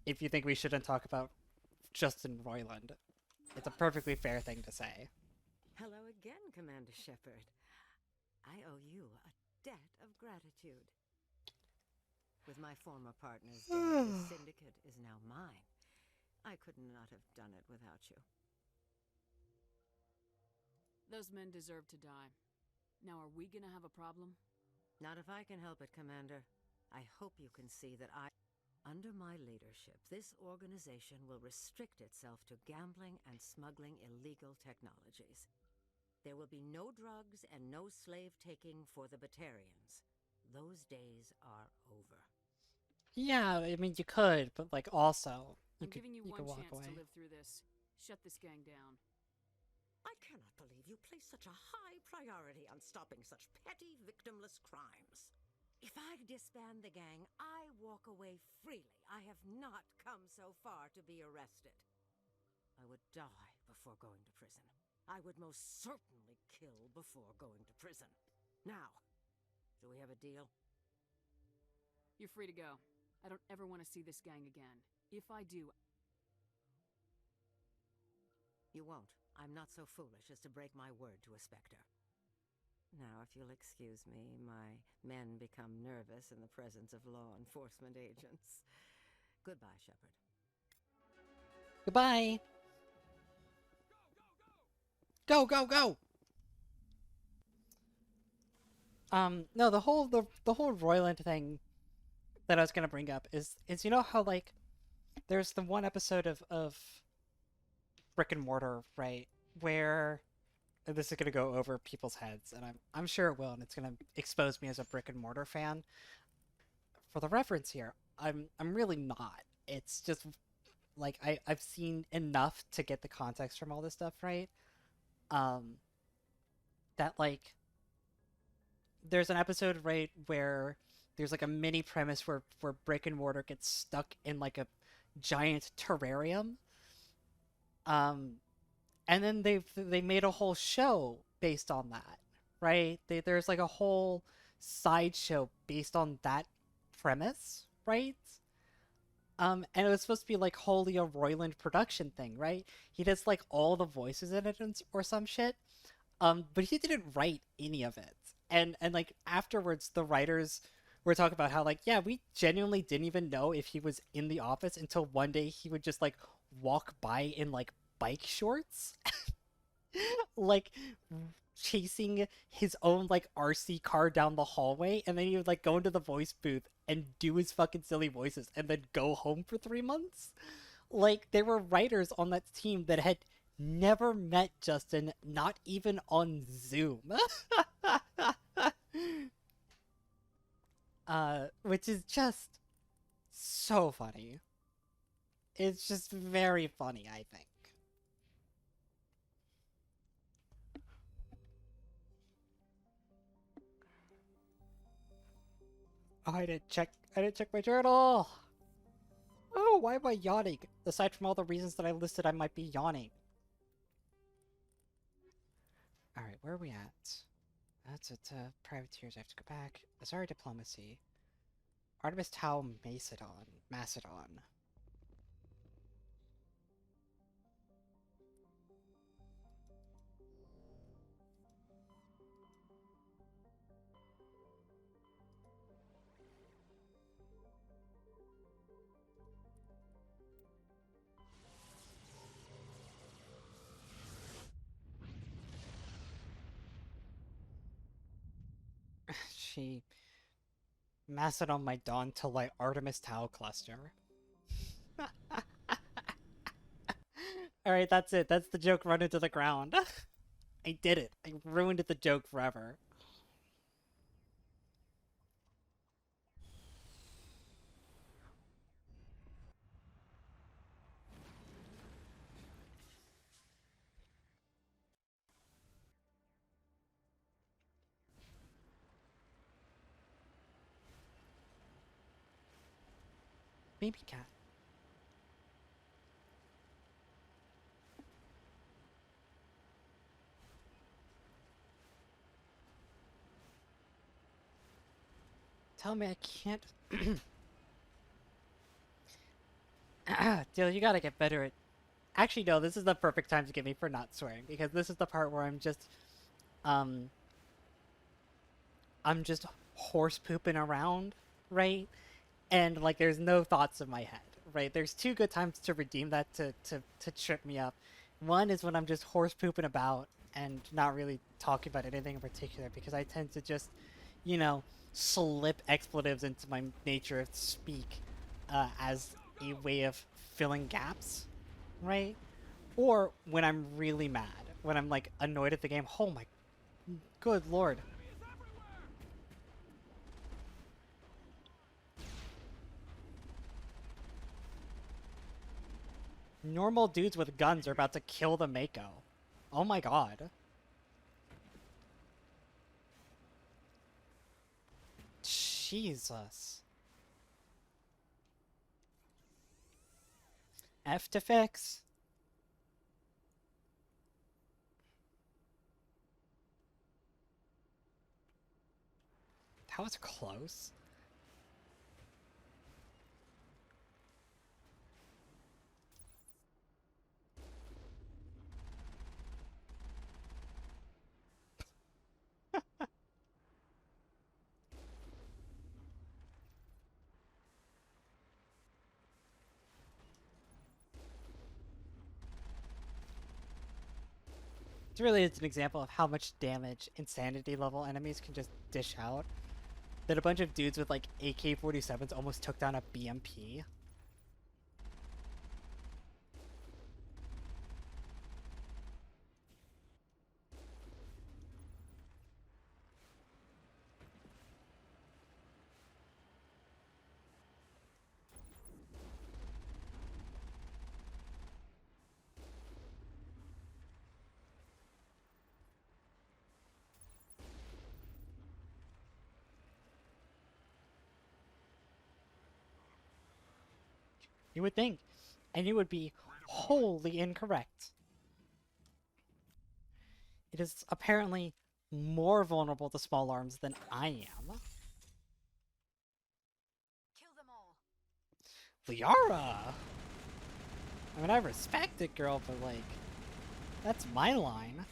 A: if you think we shouldn't talk about Justin Roiland. It's a perfectly fair thing to say.
M: Hello again, Commander Shepard. I owe you a debt of gratitude. With my former partner's dead, the Syndicate is now mine. I could not have done it without you.
D: Those men deserve to die. Now, are we gonna have a problem?
M: Not if I can help it, Commander. I hope you can see that under my leadership, this organization will restrict itself to gambling and smuggling illegal technologies. There will be no drugs and no slave-taking for the Batarians. Those days are over.
A: Yeah, I mean, you could, but, like, also,
D: I'm giving you one
A: walk
D: chance
A: away.
D: to live through this. Shut this gang down.
M: I cannot believe you place such a high priority on stopping such petty, victimless crimes. If I disband the gang, I walk away freely. I have not come so far to be arrested. I would die before going to prison. I would most certainly kill before going to prison. Now, do we have a deal?
D: You're free to go. I don't ever want to see this gang again. If I do...
M: You won't. I'm not so foolish as to break my word to a Spectre. Now, if you'll excuse me, my men become nervous in the presence of law enforcement agents. Goodbye, Shepard.
A: Goodbye! Go, go, go! No, the whole Roiland thing that I was gonna bring up is you know how, like, there's the one episode of Brick and Mortar, right, where, and this is gonna go over people's heads, and I'm sure it will, and it's gonna expose me as a Brick and Mortar fan. For the reference here, I'm really not. It's just like I've seen enough to get the context from all this stuff, right? That, like, there's an episode, right, where there's like a mini premise where Brick and Mortar gets stuck in like a giant terrarium. And then they made a whole show based on that, right? There's like a whole sideshow based on that premise, right? And it was supposed to be like wholly a Roiland production thing, right? He does like all the voices in it or some shit. But he didn't write any of it. And like afterwards, the writers were talking about how, like, yeah, we genuinely didn't even know if he was in the office until one day he would just like walk by in like bike shorts, like chasing his own like RC car down the hallway, and then he would like go into the voice booth and do his fucking silly voices and then go home for 3 months. Like, there were writers on that team that had never met Justin, not even on Zoom. Which is just so funny. It's just very funny, I think. Oh, I didn't check my journal. Oh, why am I yawning? Aside from all the reasons that I listed, I might be yawning. Alright, where are we at? That's it, privateers, I have to go back. Asari Diplomacy. Artemis Tau Macedon. She Macedon my dawn to light Artemis Tau cluster. Alright, that's it. That's the joke run into the ground. I did it. I ruined the joke forever. Baby cat. Tell me I can't... Dill, you gotta get better at... Actually, no, this is the perfect time to get me for not swearing, because this is the part where I'm just... I'm just horse pooping around, right? And, like, there's no thoughts in my head, right? There's two good times to redeem that to trip me up. One is when I'm just horse pooping about and not really talking about anything in particular, because I tend to just, you know, slip expletives into my nature of speak as a way of filling gaps, right? Or when I'm really mad, when I'm like annoyed at the game. Oh my good lord. Normal dudes with guns are about to kill the Mako. Oh my god. Jesus. F to fix. That was close. It really is an example of how much damage insanity level enemies can just dish out. That a bunch of dudes with like AK-47s almost took down a BMP. You would think, and you would be wholly incorrect. It is apparently more vulnerable to small arms than I am.
E: Kill them all.
A: Liara! I mean, I respect it, girl, but like, that's my line.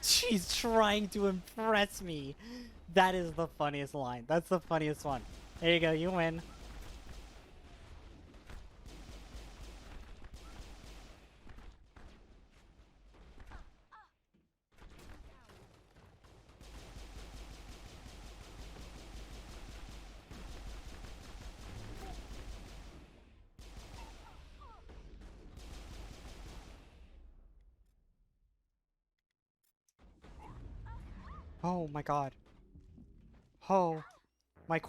A: She's trying to impress me. That is the funniest line. That's the funniest one. There you go, you win. Oh my god. Oh my.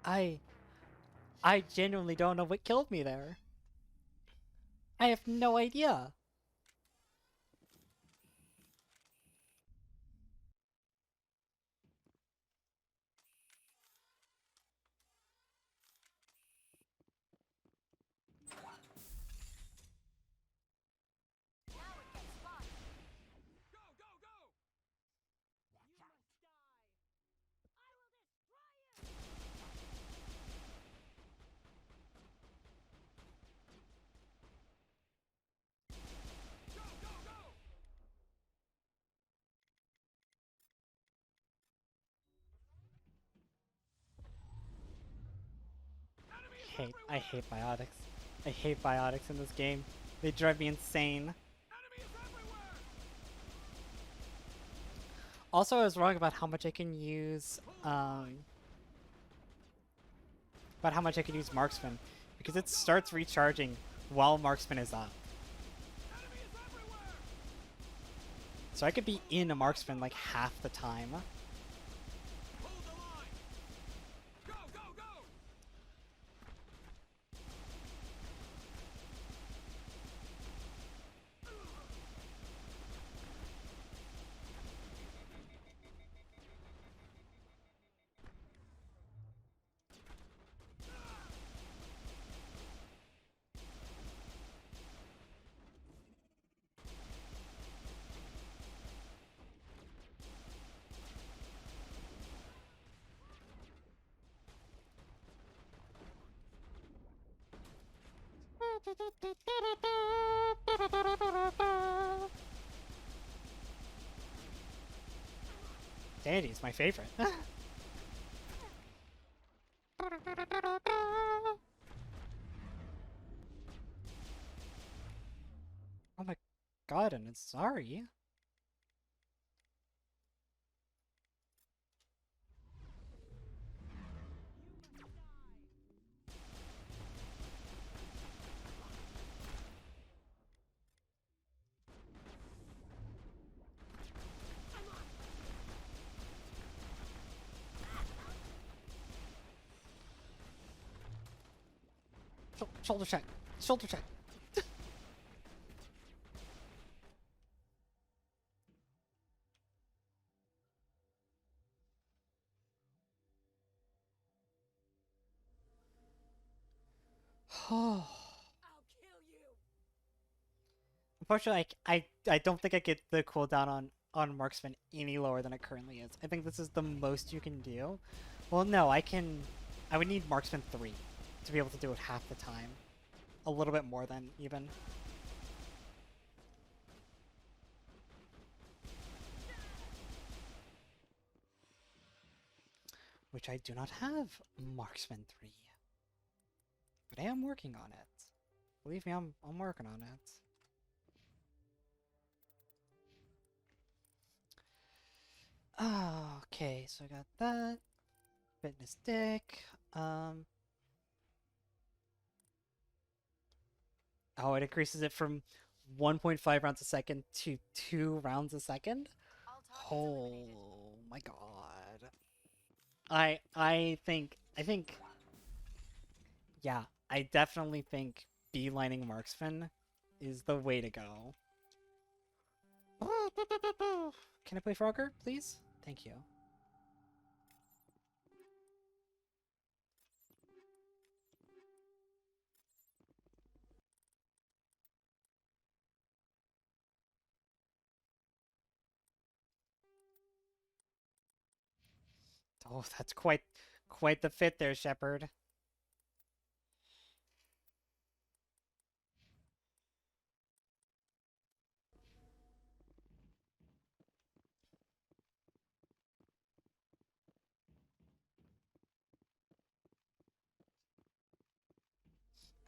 A: I genuinely don't know what killed me there. I have no idea. I hate biotics. I hate biotics in this game. They drive me insane. Also, I was wrong about how much I can use, Marksman, because it starts recharging while Marksman is up. So I could be in a Marksman like half the time. Dandy's my favorite. Oh my god, and it's sorry. Shoulder check. Shoulder check. Oh. Unfortunately, I don't think I get the cooldown on Marksman any lower than it currently is. I think this is the most you can do. Well, no, I would need Marksman 3 to be able to do it half the time. A little bit more than even. Which I do not have Marksman 3. But I am working on it. Believe me, I'm working on it. Okay, so I got that. Fitness stick. Oh, it increases it from 1.5 rounds a second to 2 rounds a second? Oh my god. I think yeah, I definitely think beelining Marksman is the way to go. Can I play Frogger, please? Thank you. Oh, that's quite the fit there, Shepard.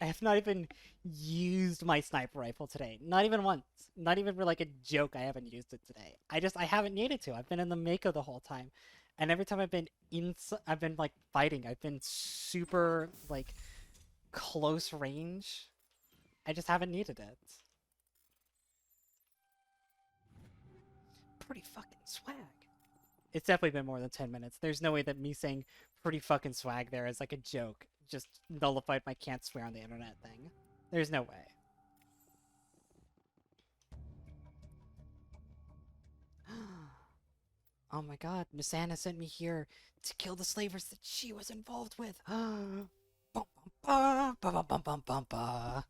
A: I have not even used my sniper rifle today. Not even once. Not even for like a joke, I haven't used it today. I haven't needed to. I've been in the Mako the whole time. And every time I've been like fighting, I've been super like close range. I just haven't needed it. Pretty fucking swag. It's definitely been more than 10 minutes. There's no way that me saying pretty fucking swag there is like a joke just nullified my can't swear on the internet thing. There's no way. Oh my god, Nisana sent me here to kill the slavers that she was involved with. Bum, bum, ba, ba, ba, bum, bum, bum, ba.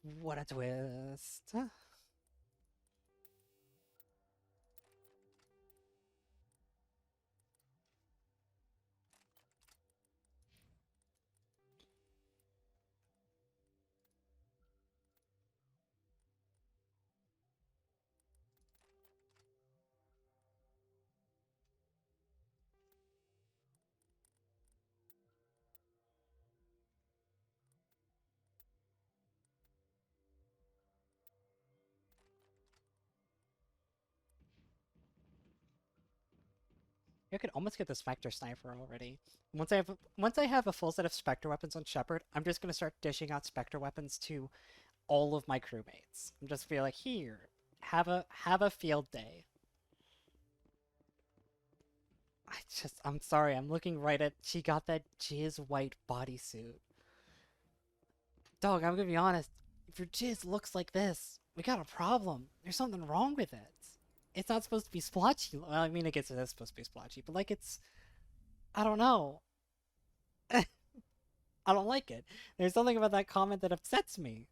A: What a twist. I could almost get the Spectre Sniper already. Once I have a full set of Spectre weapons on Shepard, I'm just gonna start dishing out Spectre weapons to all of my crewmates. I'm just feel like, here, have a field day. I'm sorry, I'm looking right at, she got that jizz white bodysuit. Dog, I'm gonna be honest, if your jizz looks like this, we got a problem. There's something wrong with it. It's not supposed to be splotchy. Well, I mean, I guess it is supposed to be splotchy, but like it's, I don't know. I don't like it. There's something about that comment that upsets me.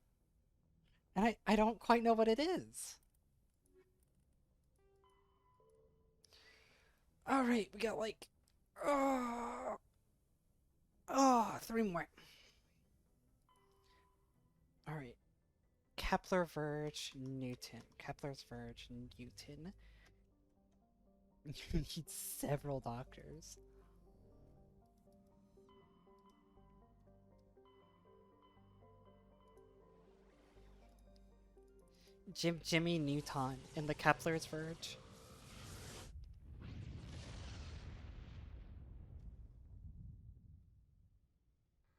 A: And I don't quite know what it is. Alright, we got like... Oh, 3 more. Alright. Kepler, Verge, Newton. Kepler's Verge, Newton. You need several doctors. Jimmy Newton in the Kepler's Verge.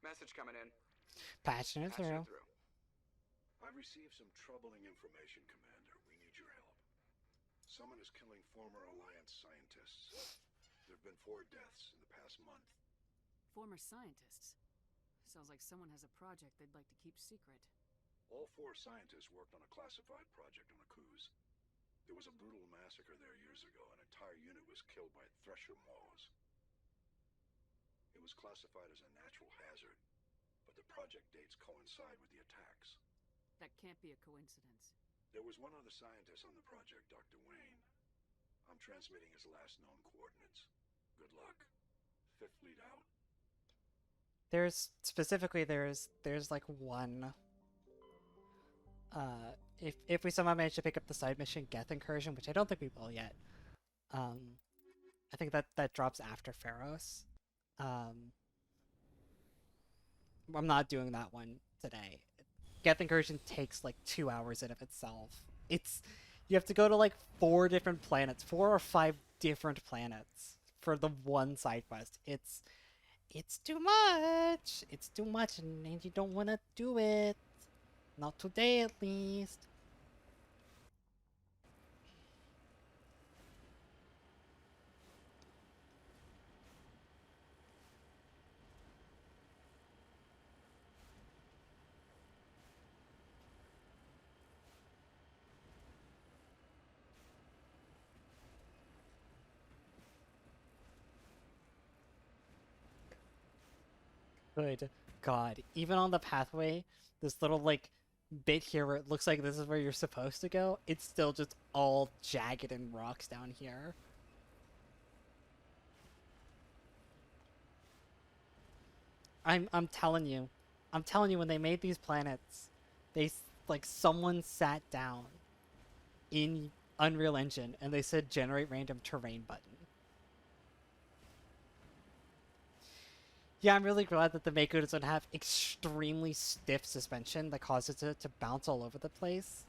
H: Message coming in.
A: Patching it through.
I: I've received some troubling information, Commander. We need your help. Someone is killing former Alliance scientists. There have been 4 deaths in the past month.
D: Former scientists? Sounds like someone has a project they'd like to keep secret.
I: All 4 scientists worked on a classified project on Akuz. There was a brutal massacre there years ago. An entire unit was killed by Thresher Maws. It was classified as a natural hazard, but the project dates coincide with the attacks.
D: That can't be a coincidence.
I: There was one other scientist on the project, Dr. Wayne. I'm transmitting his last known coordinates. Good luck. 5th Fleet out.
A: There's like one. If we somehow manage to pick up the side mission Geth Incursion, which I don't think we will yet, I think that drops after Pharos. I'm not doing that one today. Geth Incursion takes like 2 hours in of itself. You have to go to like 4 different planets, 4 or 5 different planets for the one side quest. It's too much. It's too much, and you don't want to do it. Not today, at least. Good God. Even on the pathway, this little, like, bit here where it looks like this is where you're supposed to go, it's still just all jagged and rocks down here. I'm telling you. I'm telling you, when they made these planets, someone sat down in Unreal Engine and they said generate random terrain button. Yeah, I'm really glad that the Mako doesn't have extremely stiff suspension that causes it to bounce all over the place.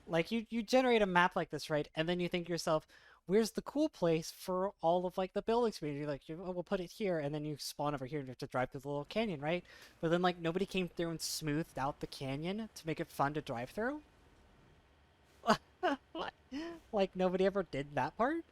A: Like, you generate a map like this, right? And then you think to yourself, where's the cool place for all of, like, the buildings? You're like, oh, we'll put it here, and then you spawn over here and you have to drive through the little canyon, right? But then, like, nobody came through and smoothed out the canyon to make it fun to drive through? Like, nobody ever did that part?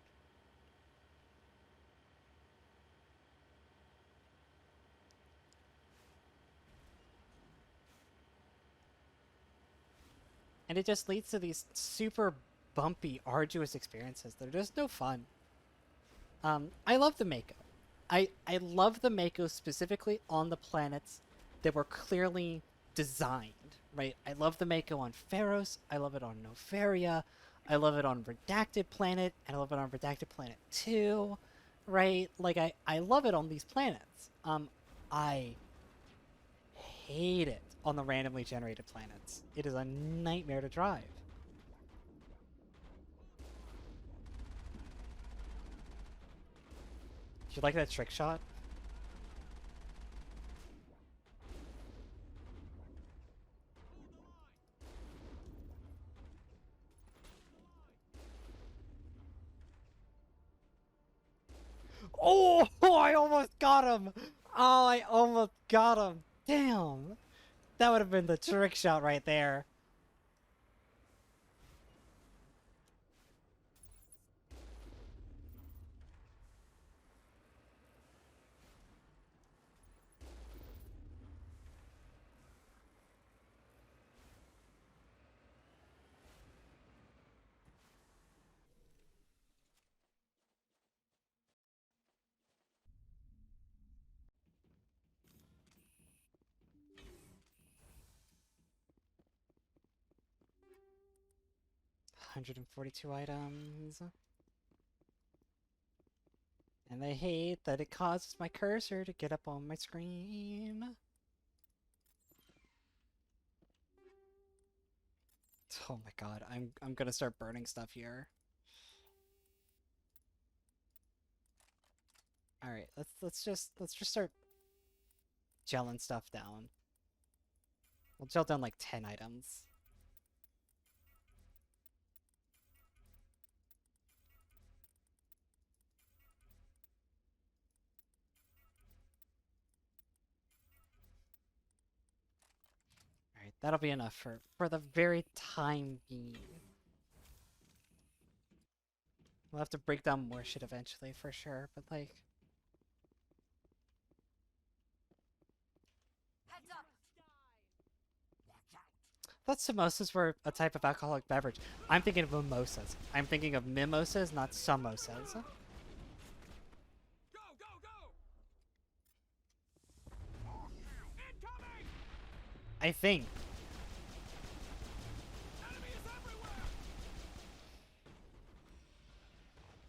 A: And it just leads to these super bumpy, arduous experiences that are just no fun. I love the Mako. I love the Mako specifically on the planets that were clearly designed, right? I love the Mako on Pharos. I love it on Novaria. I love it on Redacted Planet, and I love it on Redacted Planet 2, right? Like, I love it on these planets. I hate it on the randomly generated planets. It is a nightmare to drive. Do you like that trick shot? Oh, I almost got him! Oh, I almost got him! Damn! That would have been the trick shot right there. 142 items. And I hate that it causes my cursor to get up on my screen. Oh my god, I'm gonna start burning stuff here. Alright, let's just start gelling stuff down. We'll gel down like 10 items. Alright, that'll be enough for the very time being. We'll have to break down more shit eventually for sure, but like... I thought samosas were a type of alcoholic beverage. I'm thinking of mimosas. I'm thinking of mimosas, not samosas.
H: Go, go, go! Incoming!
A: I think.
H: Enemy is everywhere!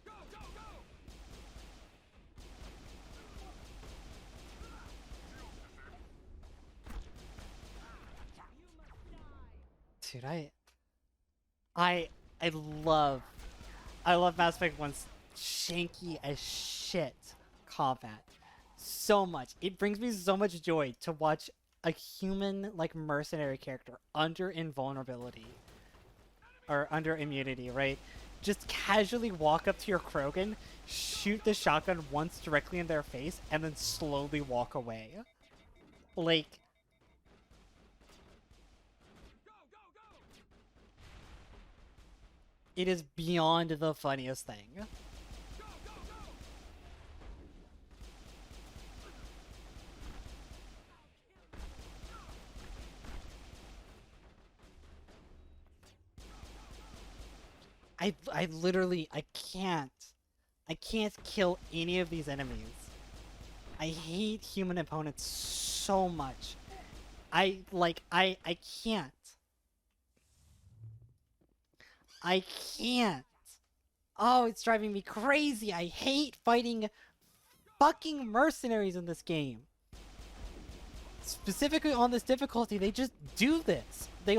H: Go, go, go!
A: Dude, I love Mass Effect 1's shanky as shit combat so much. It brings me so much joy to watch a human, like, mercenary character under invulnerability or under immunity, right? Just casually walk up to your Krogan, shoot the shotgun once directly in their face, and then slowly walk away. Like, it is beyond the funniest thing. I literally, I can't kill any of these enemies. I hate human opponents so much. I can't. I can't. Oh, it's driving me crazy. I hate fighting fucking mercenaries in this game. Specifically on this difficulty, they just do this. They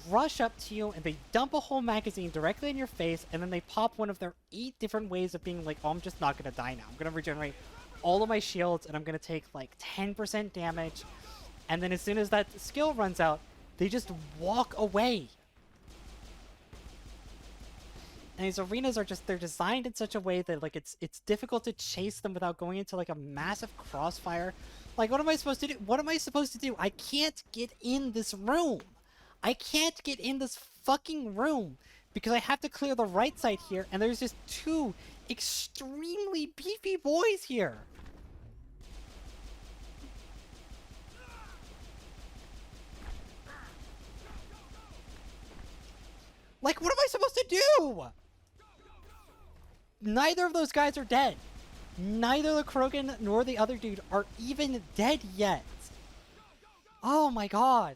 A: rush up to you and they dump a whole magazine directly in your face, and then they pop one of their 8 different ways of being like, oh, I'm just not gonna die now. I'm gonna regenerate all of my shields and I'm gonna take like 10% damage. And then as soon as that skill runs out, they just walk away. And these arenas are just, they're designed in such a way that like it's difficult to chase them without going into like a massive crossfire. Like, what am I supposed to do? What am I supposed to do? I can't get in this room. I can't get in this fucking room because I have to clear the right side here, and there's just 2 extremely beefy boys here. Like, what am I supposed to do? Neither of those guys are dead. Neither the Krogan nor the other dude are even dead yet. Oh my god.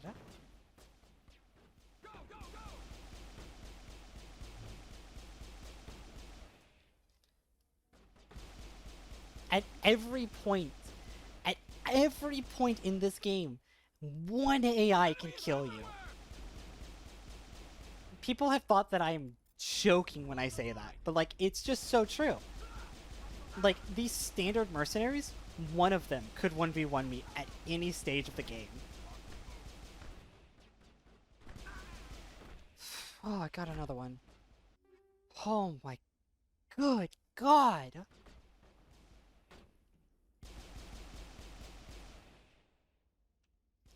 A: At every point in this game, one AI can kill you. People have thought that I am joking when I say that, but like, it's just so true. Like, these standard mercenaries, one of them could 1v1 me at any stage of the game. Oh, I got another one. Oh my good god.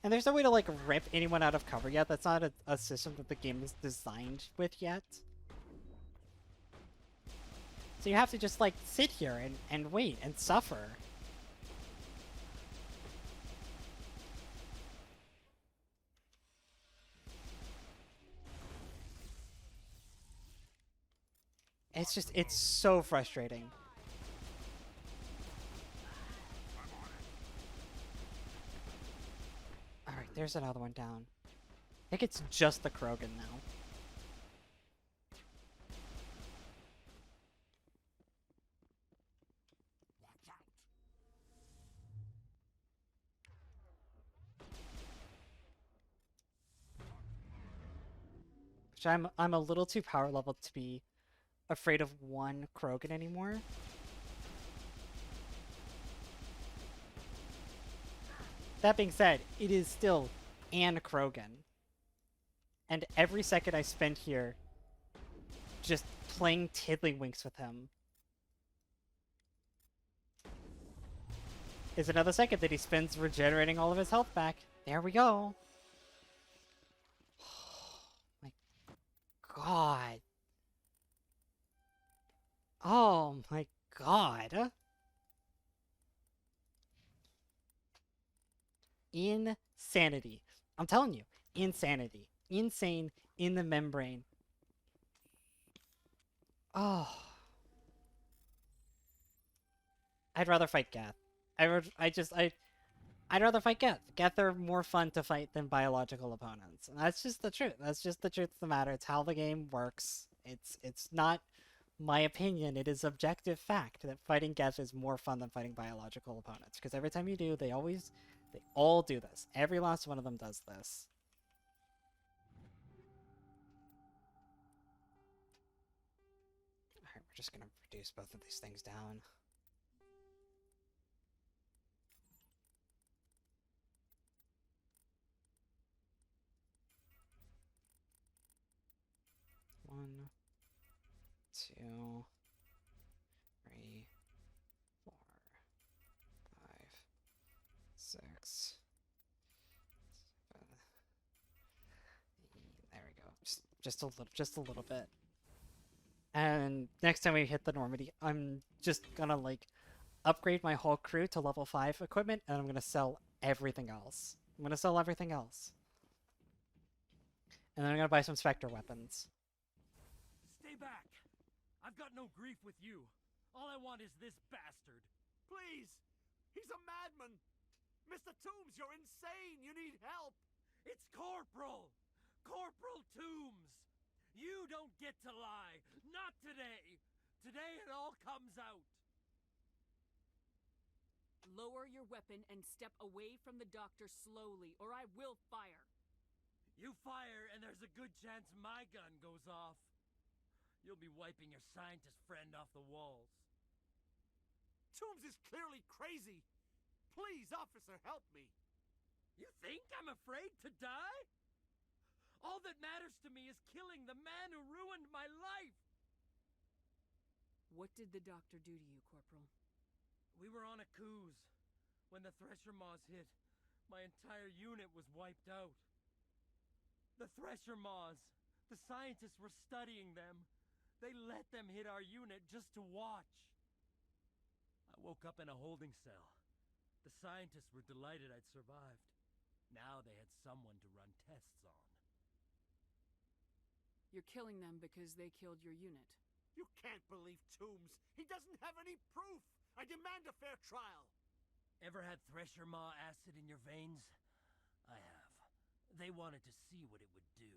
A: And there's no way to, like, rip anyone out of cover yet. That's not a system that the game is designed with yet. So you have to just, like, sit here and wait and suffer. It's just, it's so frustrating. Alright, there's another one down. I think it's just the Krogan now. Which I'm a little too power leveled to be afraid of one Krogan anymore. That being said, it is still an Krogan. And every second I spend here just playing tiddlywinks with him is another second that he spends regenerating all of his health back. There we go. My God. Oh my God. Insanity. I'm telling you, insanity. Insane in the membrane. Oh. I'd rather fight Geth. I'd rather fight Geth. Geth are more fun to fight than biological opponents. And that's just the truth. That's just the truth of the matter. It's how the game works. It's not my opinion. It is objective fact that fighting Geth is more fun than fighting biological opponents. Because every time you do, they all do this. Every last one of them does this. Alright, we're just gonna reduce both of these things down. One, 2, 3, 4, 5, 6, 7, 8. There we go. Just a little bit. And next time we hit the Normandy, I'm just gonna like upgrade my whole crew to level 5 equipment, and I'm gonna sell everything else. I'm gonna sell everything else. And then I'm gonna buy some Spectre weapons.
K: Stay back! I've got no grief with you. All I want is this bastard.
C: Please! He's a madman! Mr. Toombs, you're insane! You need help!
K: It's Corporal! Corporal Toombs! You don't get to lie! Not today! Today it all comes out!
D: Lower your weapon and step away from the doctor slowly, or I will fire.
K: You fire, and there's a good chance my gun goes off. You'll be wiping your scientist friend off the walls.
C: Toombs is clearly crazy! Please, officer, help me!
K: You think I'm afraid to die? All that matters to me is killing the man who ruined my life!
D: What did the doctor do to you, Corporal?
K: We were on a cruise. When the Thresher Maws hit, my entire unit was wiped out. The Thresher Maws, the scientists were studying them. They let them hit our unit just to watch. I woke up in a holding cell. The scientists were delighted I'd survived. Now they had someone to run tests on.
D: You're killing them because they killed your unit.
C: You can't believe Toombs! He doesn't have any proof! I demand a fair trial!
K: Ever had Thresher Maw acid in your veins? I have. They wanted to see what it would do.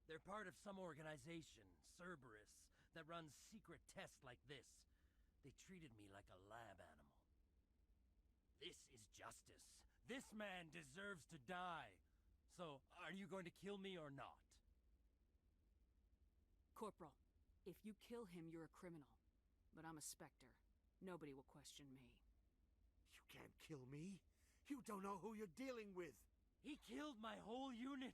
K: They're part of some organization, Cerberus, that runs secret tests like this. They treated me like a lab animal. This is justice. This man deserves to die. So, are you going to kill me or not?
D: Corporal, if you kill him, you're a criminal. But I'm a Spectre. Nobody will question me.
C: You can't kill me. You don't know who you're dealing with.
K: He killed my whole unit.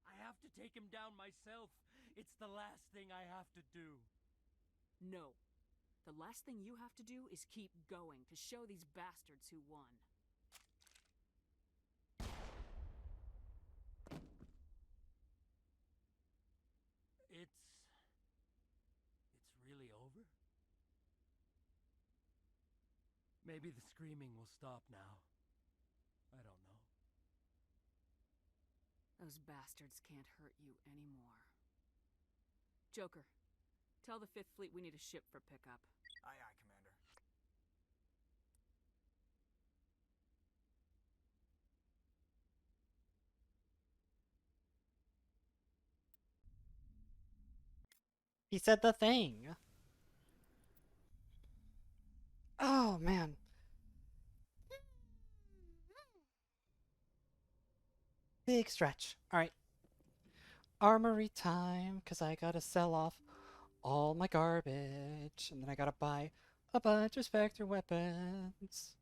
K: I have to take him down myself. It's the last thing I have to do.
D: No. The last thing you have to do is keep going to show these bastards who won.
K: It's really over? Maybe the screaming will stop now. I don't know.
D: Those bastards can't hurt you anymore. Joker, tell the 5th Fleet we need a ship for pickup.
H: Aye, aye, Commander.
A: He said the thing. Oh, man. Big stretch. All right. Armory time, because I gotta sell off all my garbage, and then I gotta buy a bunch of Spectre weapons.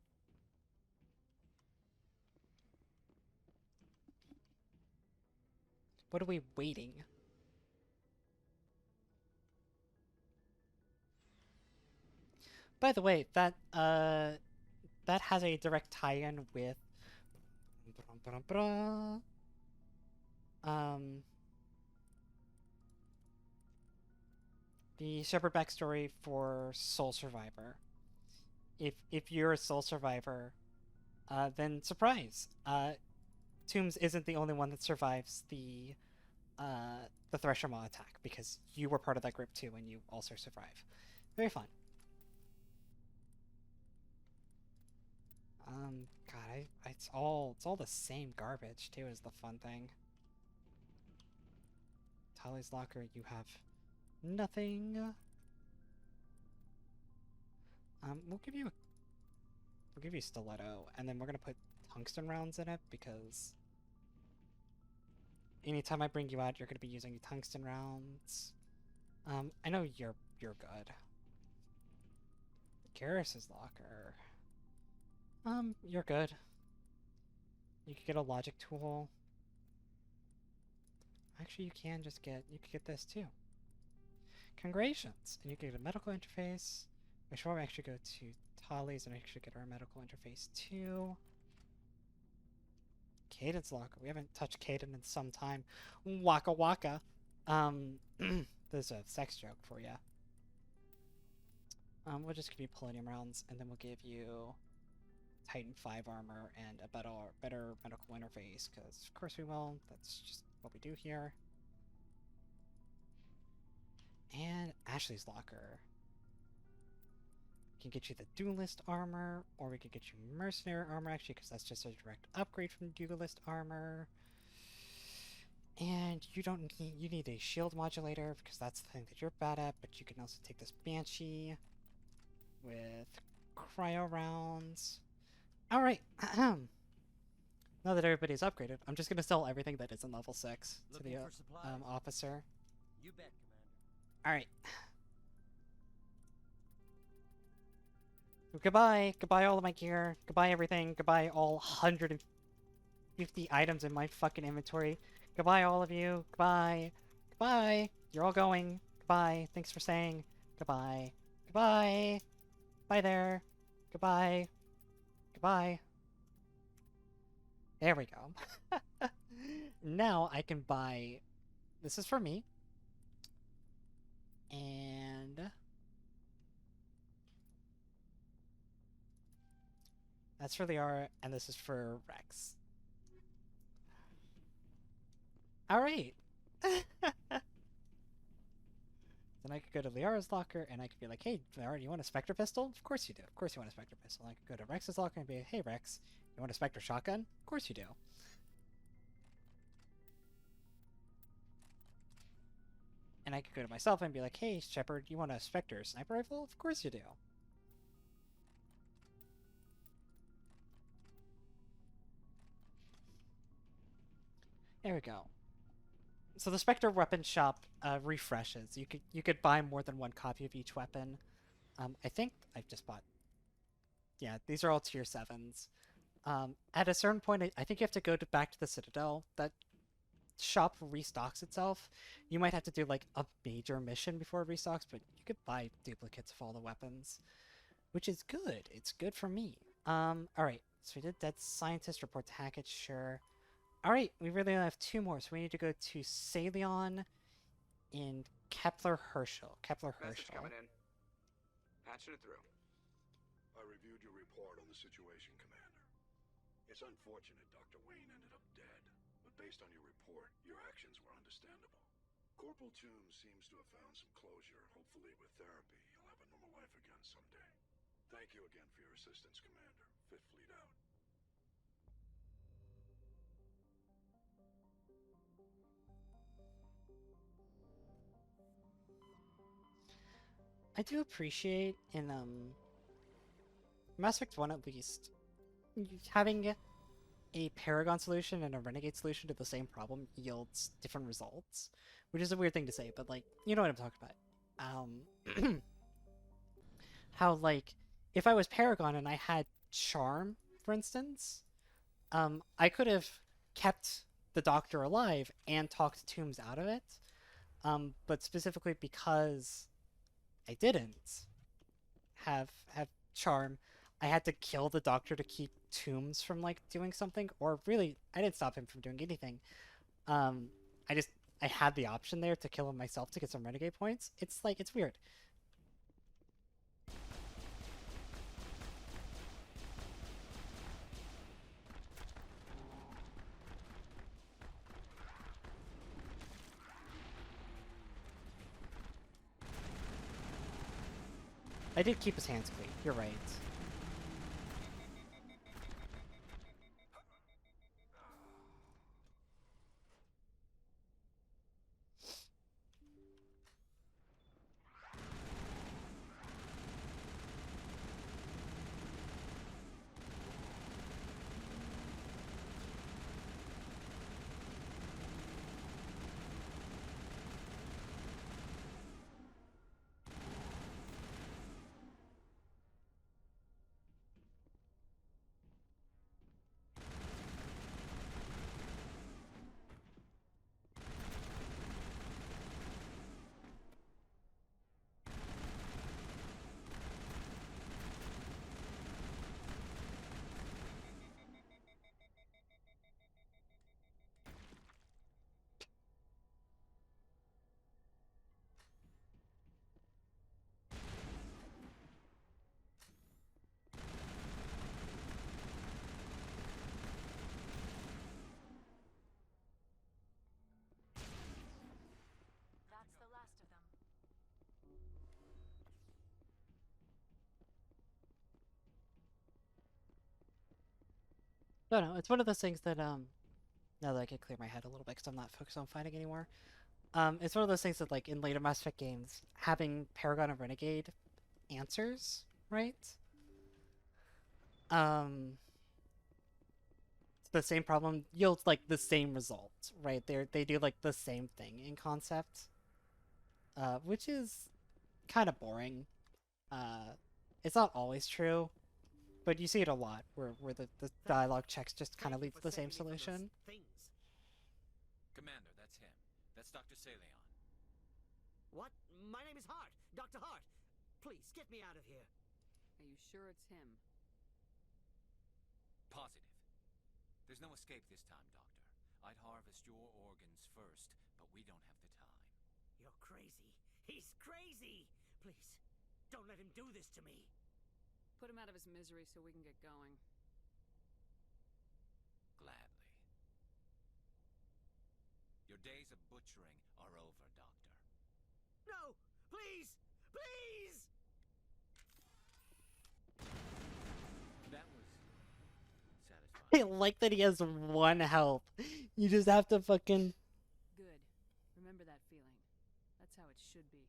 A: What are we waiting? By the way, that has a direct tie-in with the Shepard backstory for Soul Survivor. If you're a Soul Survivor, then surprise, Toombs isn't the only one that survives the Thresher Maw attack, because you were part of that group too, and you also survive. Very fun. God, it's all the same garbage too, is the fun thing. Tali's locker, you have nothing. We'll give you stiletto, and then we're gonna put tungsten rounds in it, because anytime I bring you out, you're gonna be using tungsten rounds. I know you're good. Garrus's locker. You're good. You could get a logic tool. Actually, you could get this too. Congratulations! And you can get a medical interface. We should actually go to Tali's and actually get our medical interface too. Caden's locker. We haven't touched Caden in some time. Waka waka. There's a sex joke for you. We'll just give you Palladium rounds, and then we'll give you Titan 5 armor and a better medical interface, because of course we will. That's just what we do here. And Ashley's locker. We can get you the Duelist armor, or we could get you Mercenary armor, actually, because that's just a direct upgrade from Duelist armor. And you need a shield modulator, because that's the thing that you're bad at, but you can also take this Banshee with cryo rounds. Alright, now that everybody's upgraded, I'm just gonna sell everything that isn't level 6 to the officer.
K: You bet, Commander.
A: Alright. Goodbye. Goodbye all of my gear. Goodbye everything. Goodbye all 150 items in my fucking inventory. Goodbye all of you. Goodbye. Goodbye. You're all going. Goodbye. Thanks for staying. Goodbye. Goodbye. Bye there. Goodbye. Goodbye. There we go. Now I can buy... This is for me. And... that's for Liara, and this is for Wrex. Alright! Then I could go to Liara's locker, and I could be like, hey, Liara, do you want a Spectre pistol? Of course you do. Of course you want a Spectre pistol. I could go to Rex's locker and be like, hey, Wrex, you want a Spectre shotgun? Of course you do. And I could go to myself and be like, hey, Shepard, you want a Spectre sniper rifle? Of course you do. There we go. So the Spectre weapon shop refreshes. You could buy more than one copy of each weapon. I think I've just bought... yeah, these are all tier 7s. At a certain point, I think you have to go back to the Citadel. That shop restocks itself. You might have to do like a major mission before it restocks, but you could buy duplicates of all the weapons, which is good. It's good for me. Alright, so we did Dead Scientist, report to Hackett, sure. Alright, we really only have 2 more, so we need to go to Saleon and Kepler Herschel.
H: Message coming in. Patching it through.
I: I reviewed your report on the situation, Commander. It's unfortunate Dr. Wayne ended up dead, but based on your report, your actions were understandable. Corporal Toombs seems to have found some closure. Hopefully with therapy, he'll have a normal life again someday. Thank you again for your assistance, Commander. Fifth Fleet out.
A: I do appreciate in Mass Effect 1 at least having a Paragon solution and a Renegade solution to the same problem yields different results, which is a weird thing to say, but like, you know what I'm talking about. How like if I was Paragon and I had Charm, for instance, I could have kept the Doctor alive and talked Tombs out of it, but specifically because I didn't have Charm, I had to kill the Doctor to keep Tombs from like doing something, or really, I didn't stop him from doing anything. Um, I had the option there to kill him myself to get some Renegade points. It's like it's weird. I did keep his hands clean. You're right. No, it's one of those things that now that I can clear my head a little bit because I'm not focused on fighting anymore. It's one of those things that like in later Mass Effect games, having Paragon and Renegade answers, right? The same problem yields like the same result, right? They do like the same thing in concept, which is kind of boring. It's not always true, but you see it a lot where the dialogue checks just kind of lead to the same solution.
B: Commander, that's him. That's Dr. Saleon.
C: What? My name is Hart. Dr. Hart. Please, get me out of here.
D: Are you sure it's him?
B: Positive. There's no escape this time, Doctor. I'd harvest your organs first, but we don't have the time.
C: You're crazy. He's crazy! Please, don't let him do this to me.
D: Put him out of his misery so we can get going.
B: Gladly. Your days of butchering are over, Doctor.
C: No! Please! Please!
B: That was satisfying.
A: I like that he has one health. You just have to fucking...
D: Good. Remember that feeling. That's how it should be.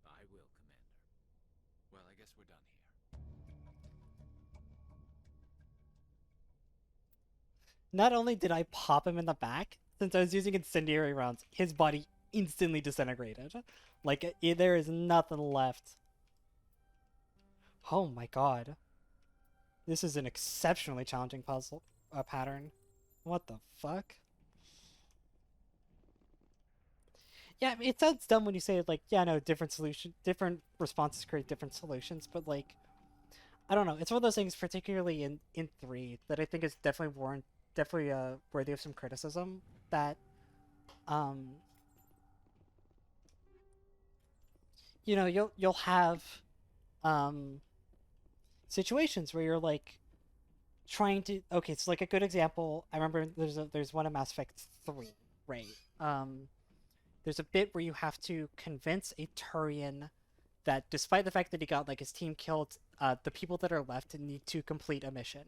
B: I will, Commander. Well, I guess we're done here.
A: Not only did I pop him in the back, since I was using incendiary rounds, his body instantly disintegrated. Like, there is nothing left. Oh my god. This is an exceptionally challenging puzzle pattern. What the fuck? Yeah, I mean, it sounds dumb when you say, like, yeah, no, different responses create different solutions, but, like, I don't know. It's one of those things, particularly in 3, that I think is definitely worthy of some criticism, that, you know, you'll have, situations where you're, like, trying to... Okay, so, like, a good example, I remember there's one in Mass Effect 3, right? There's a bit where you have to convince a Turian that despite the fact that he got, like, his team killed, the people that are left need to complete a mission.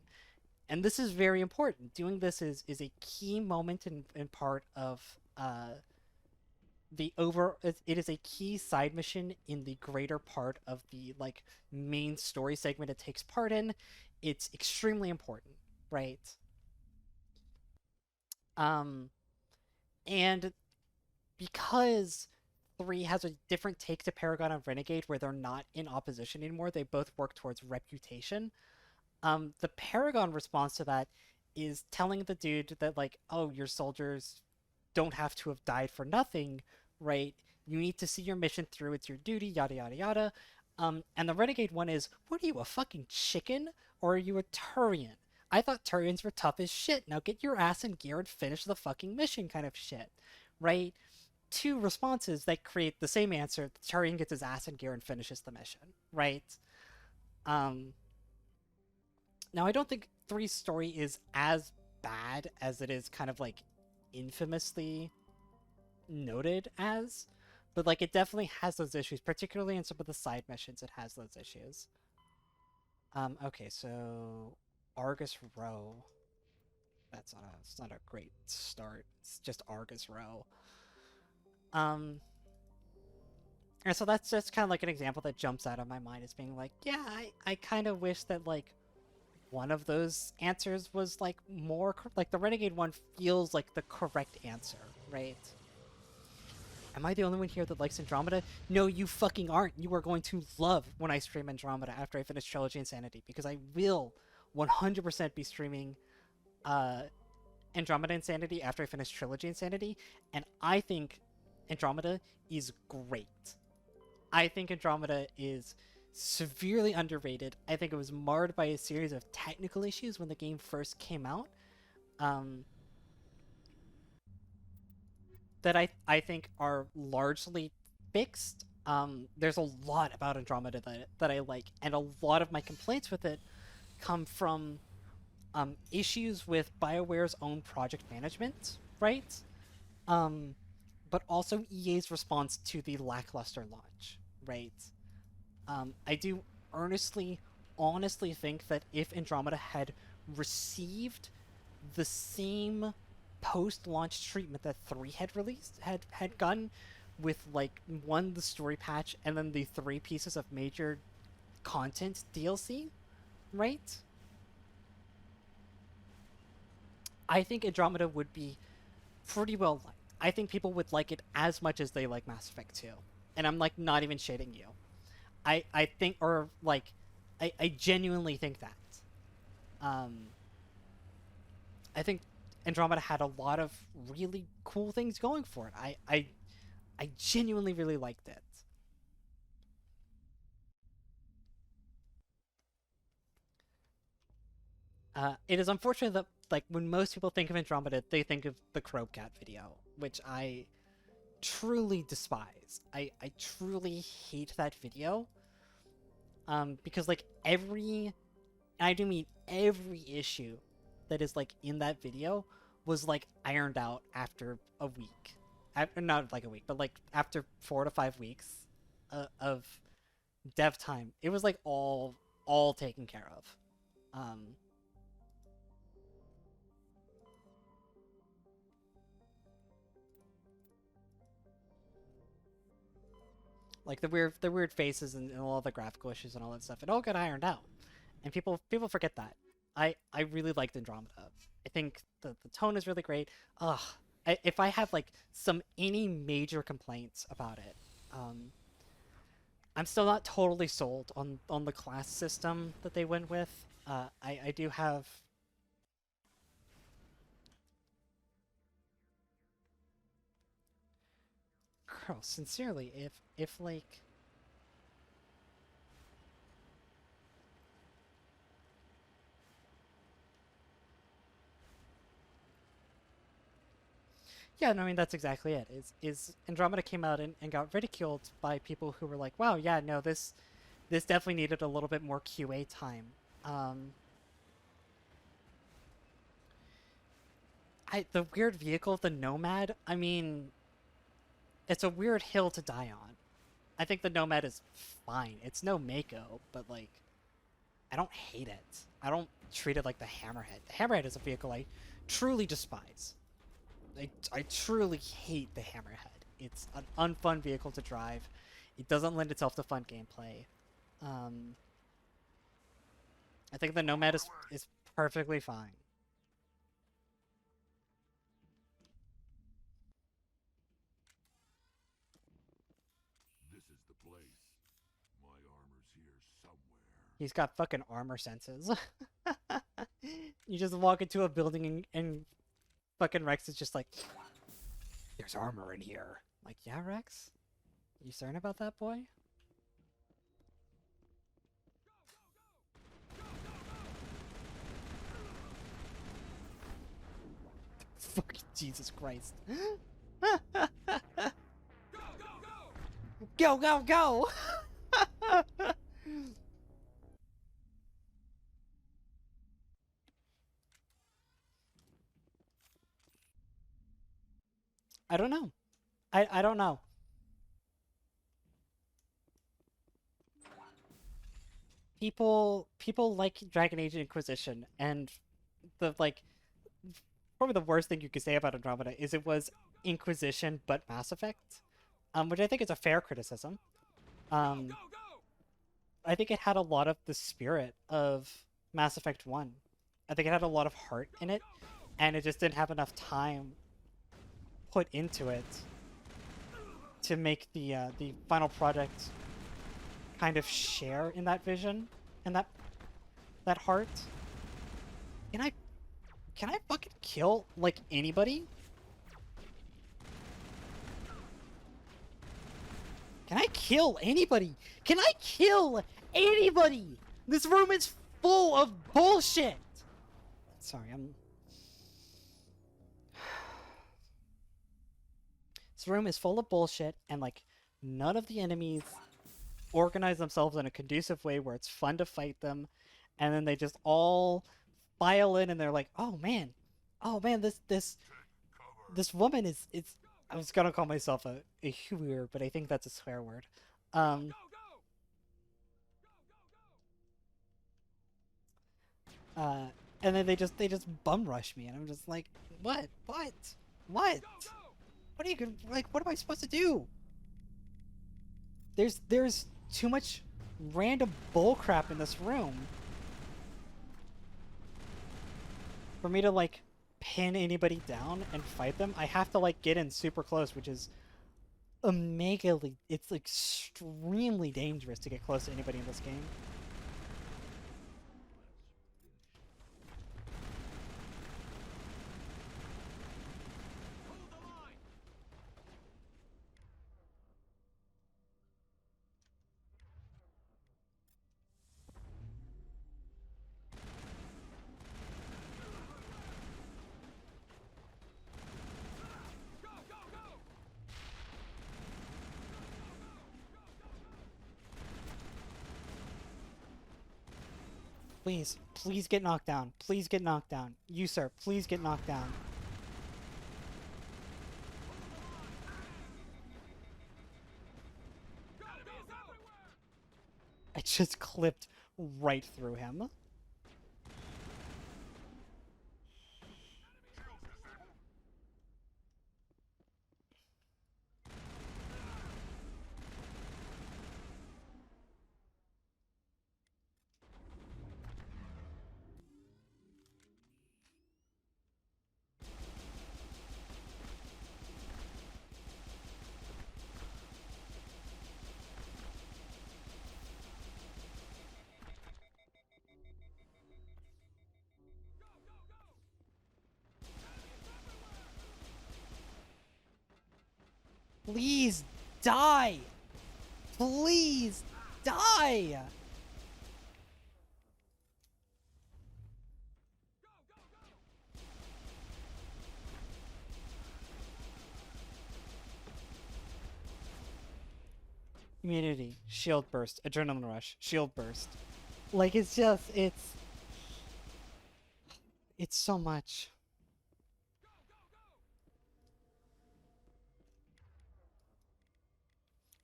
A: And this is very important. Doing this is a key moment in part of it is a key side mission in the greater part of the, like, main story segment it takes part in. It's extremely important, right? Um, and because 3 has a different take to Paragon and Renegade, where they're not in opposition anymore, they both work towards reputation. The Paragon response to that is telling the dude that, like, oh, your soldiers don't have to have died for nothing, right? You need to see your mission through. It's your duty, yada yada yada. And the Renegade one is, what are you, a fucking chicken? Or are you a Turian? I thought Turians were tough as shit. Now get your ass in gear and finish the fucking mission kind of shit. Right? Two responses that create the same answer. The Turian gets his ass in gear and finishes the mission. Right? Um, Now I don't think Three's story is as bad as it is kind of like infamously noted as, but like it definitely has those issues, particularly in some of the side missions. It has those issues. Okay, so Argus Row. It's not a great start. It's just Argus Row. And so that's just kind of like an example that jumps out of my mind as being like, yeah, I kind of wish that like one of those answers was like more like the Renegade one feels like the correct answer, right? Am I the only one here that likes Andromeda? No, you fucking aren't. You are going to love when I stream Andromeda after I finish Trilogy Insanity, because I will 100% be streaming Andromeda Insanity after I finish Trilogy Insanity, and I think Andromeda is great. I think Andromeda is severely underrated. I think it was marred by a series of technical issues when the game first came out. That I think are largely fixed. There's a lot about Andromeda that I like, and a lot of my complaints with it come from issues with BioWare's own project management, right? But also EA's response to the lackluster launch, right? I do honestly think that if Andromeda had received the same post-launch treatment that 3 had gotten, with like the story patch and then the 3 pieces of major content DLC, right? I think Andromeda would be pretty well liked. I think people would like it as much as they like Mass Effect 2. And I'm like not even shading you. I think, or like, I genuinely think that. I think Andromeda had a lot of really cool things going for it. I genuinely really liked it. It is unfortunate that like when most people think of Andromeda, they think of the Crobat video, which I truly despise. I truly hate that video. Because like I do mean every issue that is like in that video was like ironed out after a week. Not like a week, but like after 4 to 5 weeks of dev time. It was like all taken care of. Like the weird faces and all the graphical issues and all that stuff, it all got ironed out, and people forget that. I really liked Andromeda. I think the tone is really great. If I have like any major complaints about it, I'm still not totally sold on the class system that they went with. I do have. Girl, sincerely, if like. Yeah, no, I mean that's exactly it. Is Andromeda came out and got ridiculed by people who were like, "Wow, yeah, no, this definitely needed a little bit more QA time." The weird vehicle, the Nomad. I mean, it's a weird hill to die on. I think the Nomad is fine. It's no Mako, but like, I don't hate it. I don't treat it like the Hammerhead. The Hammerhead is a vehicle I truly despise. I truly hate the Hammerhead. It's an unfun vehicle to drive. It doesn't lend itself to fun gameplay. I think the Nomad is perfectly fine.
G: is the place. My armor's here somewhere.
A: He's got fucking armor senses. You just walk into a building and fucking Wrex is just like, there's armor in here. Like, yeah, Wrex? You certain about that, boy? Fucking Jesus Christ. Go, go, go! I don't know. I don't know. People like Dragon Age Inquisition, and the probably the worst thing you could say about Andromeda is it was Inquisition but Mass Effect, which I think is a fair criticism. I think it had a lot of the spirit of Mass Effect 1. I think it had a lot of heart in it, and it just didn't have enough time put into it to make the final product kind of share in that vision and that heart. Can I fucking kill like anybody? Can I kill anybody? Can I kill anybody? This room is full of bullshit. Sorry, This room is full of bullshit, and like none of the enemies organize themselves in a conducive way where it's fun to fight them, and then they just all file in and they're like, oh man, this woman is I was gonna call myself a hooer, but I think that's a swear word. And then they just bum rush me, and I'm just like, what? What are you gonna, like, what am I supposed to do? There's too much random bullcrap in this room for me to like pin anybody down and fight them. I have to like get in super close, which is it's extremely dangerous to get close to anybody in this game. Please get knocked down. Please get knocked down. You, sir, please get knocked down. I just clipped right through him. Please die! Please die! Immunity, shield burst, adrenaline rush, shield burst. Like, it's just, it's so much.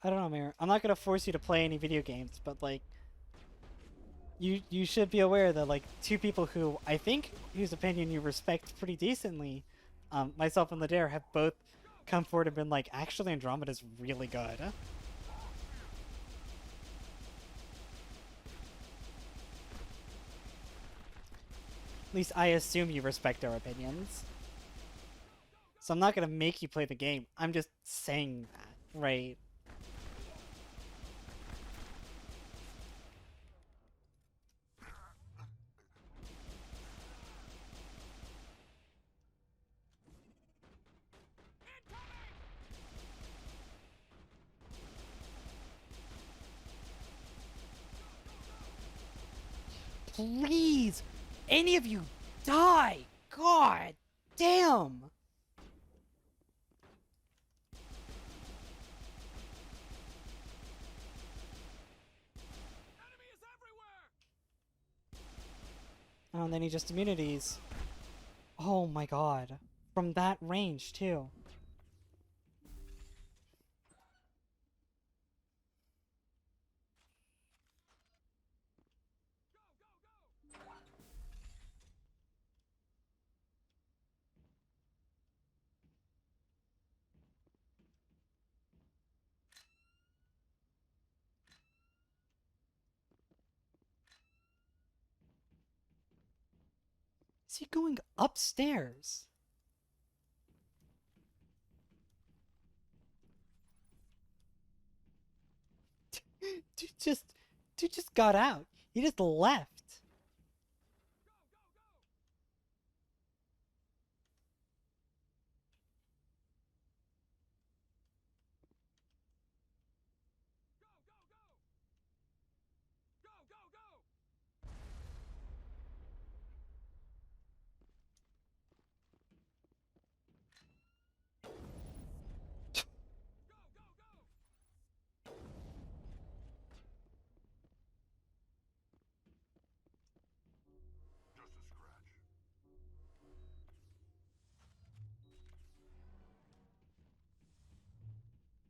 A: I don't know, Mir. I'm not gonna force you to play any video games, but like, you should be aware that like two people who I think whose opinion you respect pretty decently, myself and Ladare, have both come forward and been like, actually Andromeda's really good. At least I assume you respect our opinions. So I'm not gonna make you play the game. I'm just saying that, right? please, any of you die. God damn. Oh, and then he just immunities. Oh my god. From that range, too. Is he going upstairs? Dude just got out. He just left.
G: Just a scratch.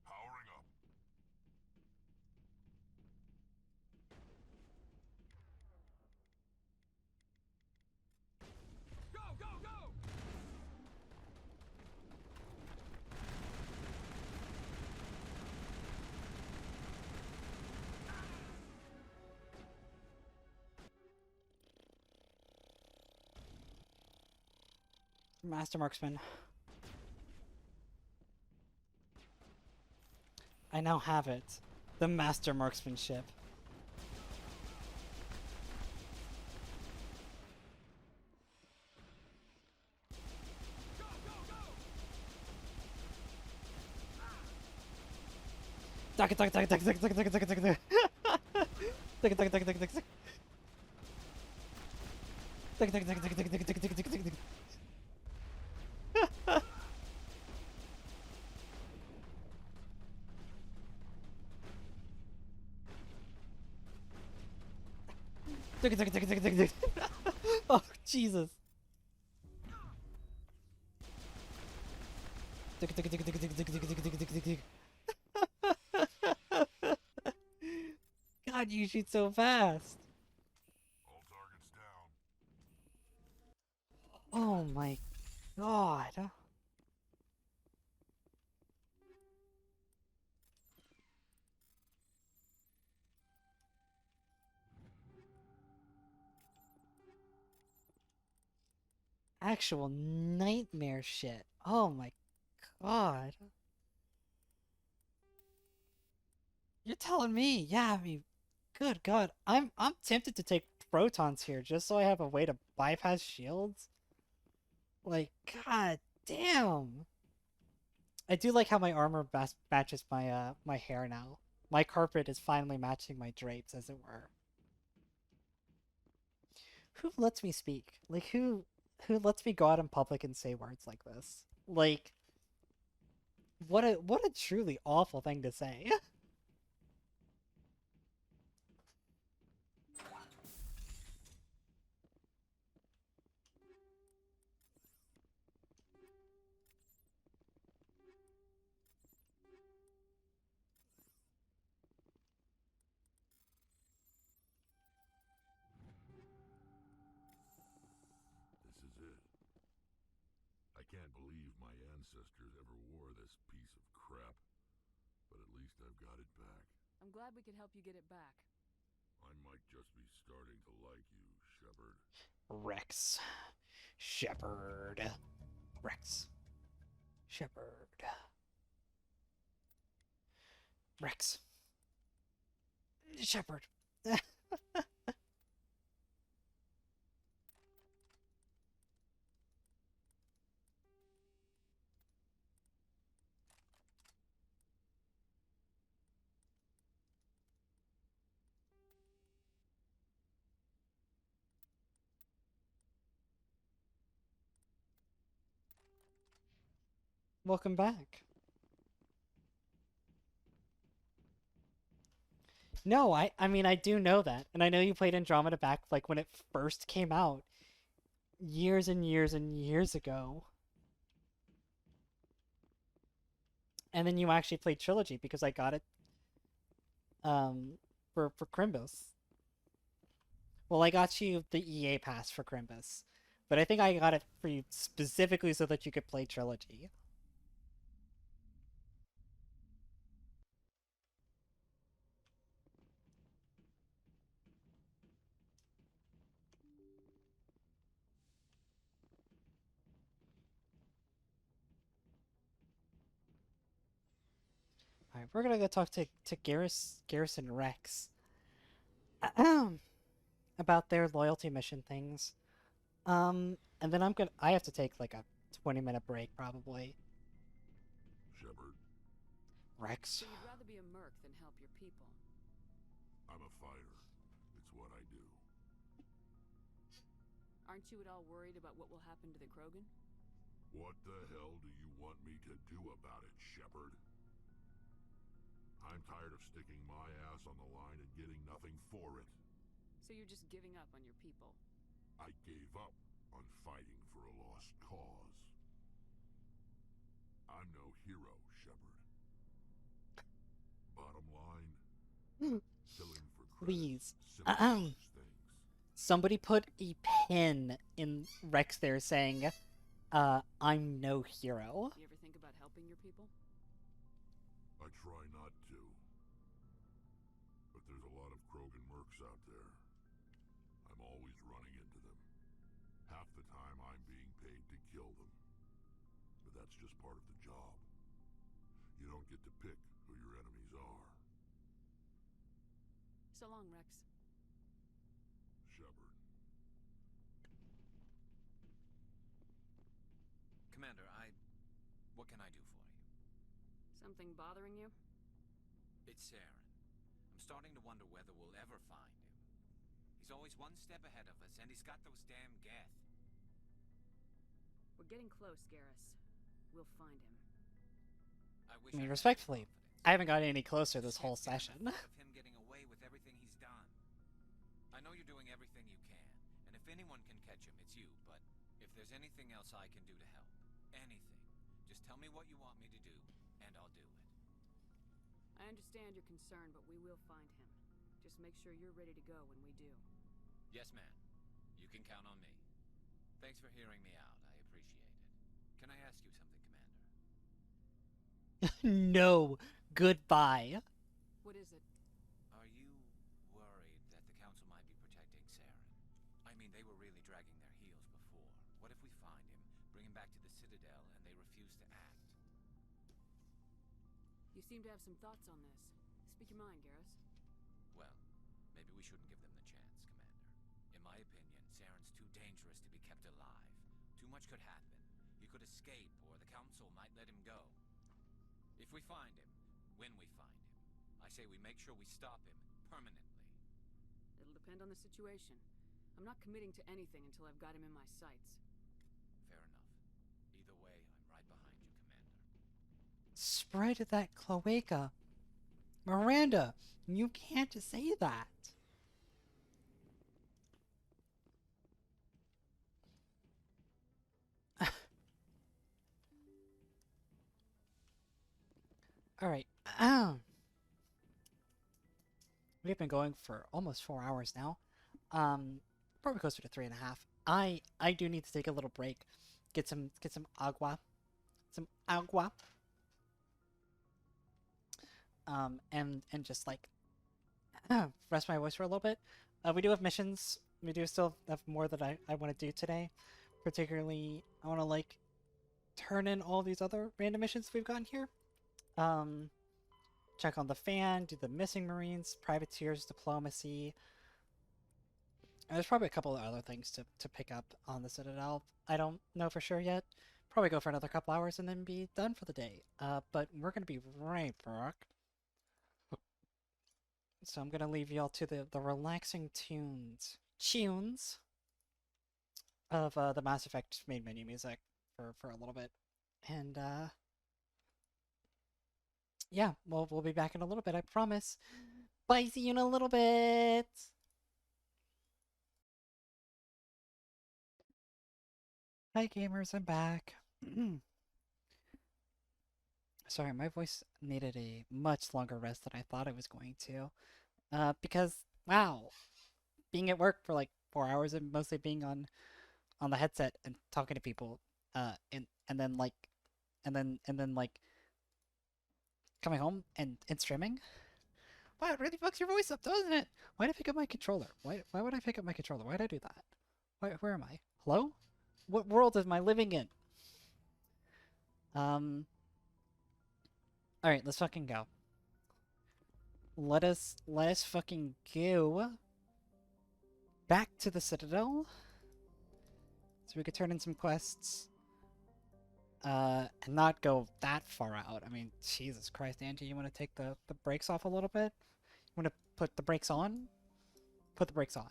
G: Powering up.
A: Master Marksman. I now have it. The Master Marksmanship. Duck it, duck it, duck it, duck it, duck it, duck it, duck it, duck it, duck it, duck it. Duck it, duck it, duck it, duck it, duck it, duck it. Duck it, duck it, duck it, duck it, duck it, duck it, duck it, duck it, duck it. Duck it, duck it, duck it, duck it, duck it, duck it. Oh, Jesus. Duck it, duck it, duck it, duck it, duck it, duck it, duck it, duck it, duck it, duck it. God, you shoot so fast.
G: All targets down.
A: Oh my god. Actual nightmare shit. Oh my god. You're telling me? Yeah, I mean, good god. I'm tempted to take protons here just so I have a way to bypass shields. Like, god damn. I do like how my armor matches my my hair now. My carpet is finally matching my drapes, as it were. Who lets me speak? Like, who lets me go out in public and say words like this? Like, what a truly awful thing to say.
G: This is it. I can't believe my ancestors ever wore this piece of crap, but at least I've got it back.
D: I'm glad we could help you get it back.
G: I might just be starting to like you, Shepard.
A: Wrex. Shepard. Wrex. Shepard. Wrex. Shepard. Welcome back. No, I mean, I do know that. And I know you played Andromeda back, like, when it first came out. Years and years and years ago. And then you actually played Trilogy, because I got it, for Crimbus. Well, I got you the EA pass for Crimbus. But I think I got it for you specifically so that you could play Trilogy. Alright, we're gonna go talk to Garrus and Wrex. About their loyalty mission things. And then I have to take like a 20-minute break probably.
G: Shepard,
A: Wrex.
D: So you'd rather be a merc than help your people?
G: I'm a fighter. It's what I do.
D: Aren't you at all worried about what will happen to the Krogan?
G: What the hell do you want me to do about it, Shepard? I'm tired of sticking my ass on the line and getting nothing for it.
D: So you're just giving up on your people?
G: I gave up on fighting for a lost cause. I'm no hero, Shepard. Bottom line, killing for credit.
A: Please. Somebody put a pin in Wrex there saying, I'm no hero.
D: You ever think about helping your people?
G: I try not to. But there's a lot of Krogan mercs out there. I'm always running into them. Half the time I'm being paid to kill them. But that's just part of the job. You don't get to pick who your enemies are.
D: So long, Wrex.
G: Shepard.
B: Commander, what can I do for you?
D: Something bothering you?
B: It's Saren. I'm starting to wonder whether we'll ever find him. He's always one step ahead of us, and he's got those damn Geth.
D: We're getting close, Garrus. We'll find him.
B: I
A: mean, respectfully, I haven't gotten any closer this whole session.
B: Of him getting away with everything he's done. I know you're doing everything you can, and if anyone can catch him, it's you, but if there's anything else I can do to help, anything, just tell me what you want me to do, and I'll do it.
D: I understand your concern, but we will find him. Just make sure you're ready to go when we do.
B: Yes, ma'am. You can count on me. Thanks for hearing me out. I appreciate it. Can I ask you something, Commander?
A: No. Goodbye.
D: What is it?
B: Are you worried that the Council might be protecting Saren? I mean, they were really dragging their heels before. What if we find him, bring him back to the Citadel, and they refuse to act?
D: You seem to have some thoughts on this. Speak your mind, Garrus.
B: Well, maybe we shouldn't give them the chance, Commander. In my opinion, Saren's too dangerous to be kept alive. Too much could happen. He could escape, or the Council might let him go. If we find him, when we find him, I say we make sure we stop him permanently.
D: It'll depend on the situation. I'm not committing to anything until I've got him in my sights.
B: Fair enough. Either way, I'm right behind you, Commander.
A: Spread that cloaca. Miranda, you can't say that. Alright. We've been going for almost 4 hours now. Probably closer to 3.5. I do need to take a little break. Get some agua. Some agua. And just like rest my voice for a little bit. We do have missions. We do still have more that I want to do today. Particularly, I want to like turn in all these other random missions we've gotten here. Check on the fan, do the missing Marines, privateers, diplomacy. And there's probably a couple of other things to pick up on the Citadel. I don't know for sure yet. Probably go for another couple hours and then be done for the day. But we're gonna be right back. So I'm gonna leave y'all to the relaxing tunes of the Mass Effect main menu music for a little bit. And yeah, well, we'll be back in a little bit, I promise. Bye, see you in a little bit. Hi, gamers, I'm back. Sorry, my voice needed a much longer rest than I thought it was going to. Because, wow, being at work for like 4 hours and mostly being on the headset and talking to people, and then like, and then like coming home and streaming. Wow, it really fucks your voice up, doesn't it? Why did I pick up my controller? Why would I pick up my controller? Why did I do that? Where am I? Hello? What world am I living in? Alright, let's fucking go. Let us fucking go back to the Citadel. So we could turn in some quests. And not go that far out. I mean, Jesus Christ, Angie, you want to take the brakes off a little bit? You want to put the brakes on? Put the brakes on.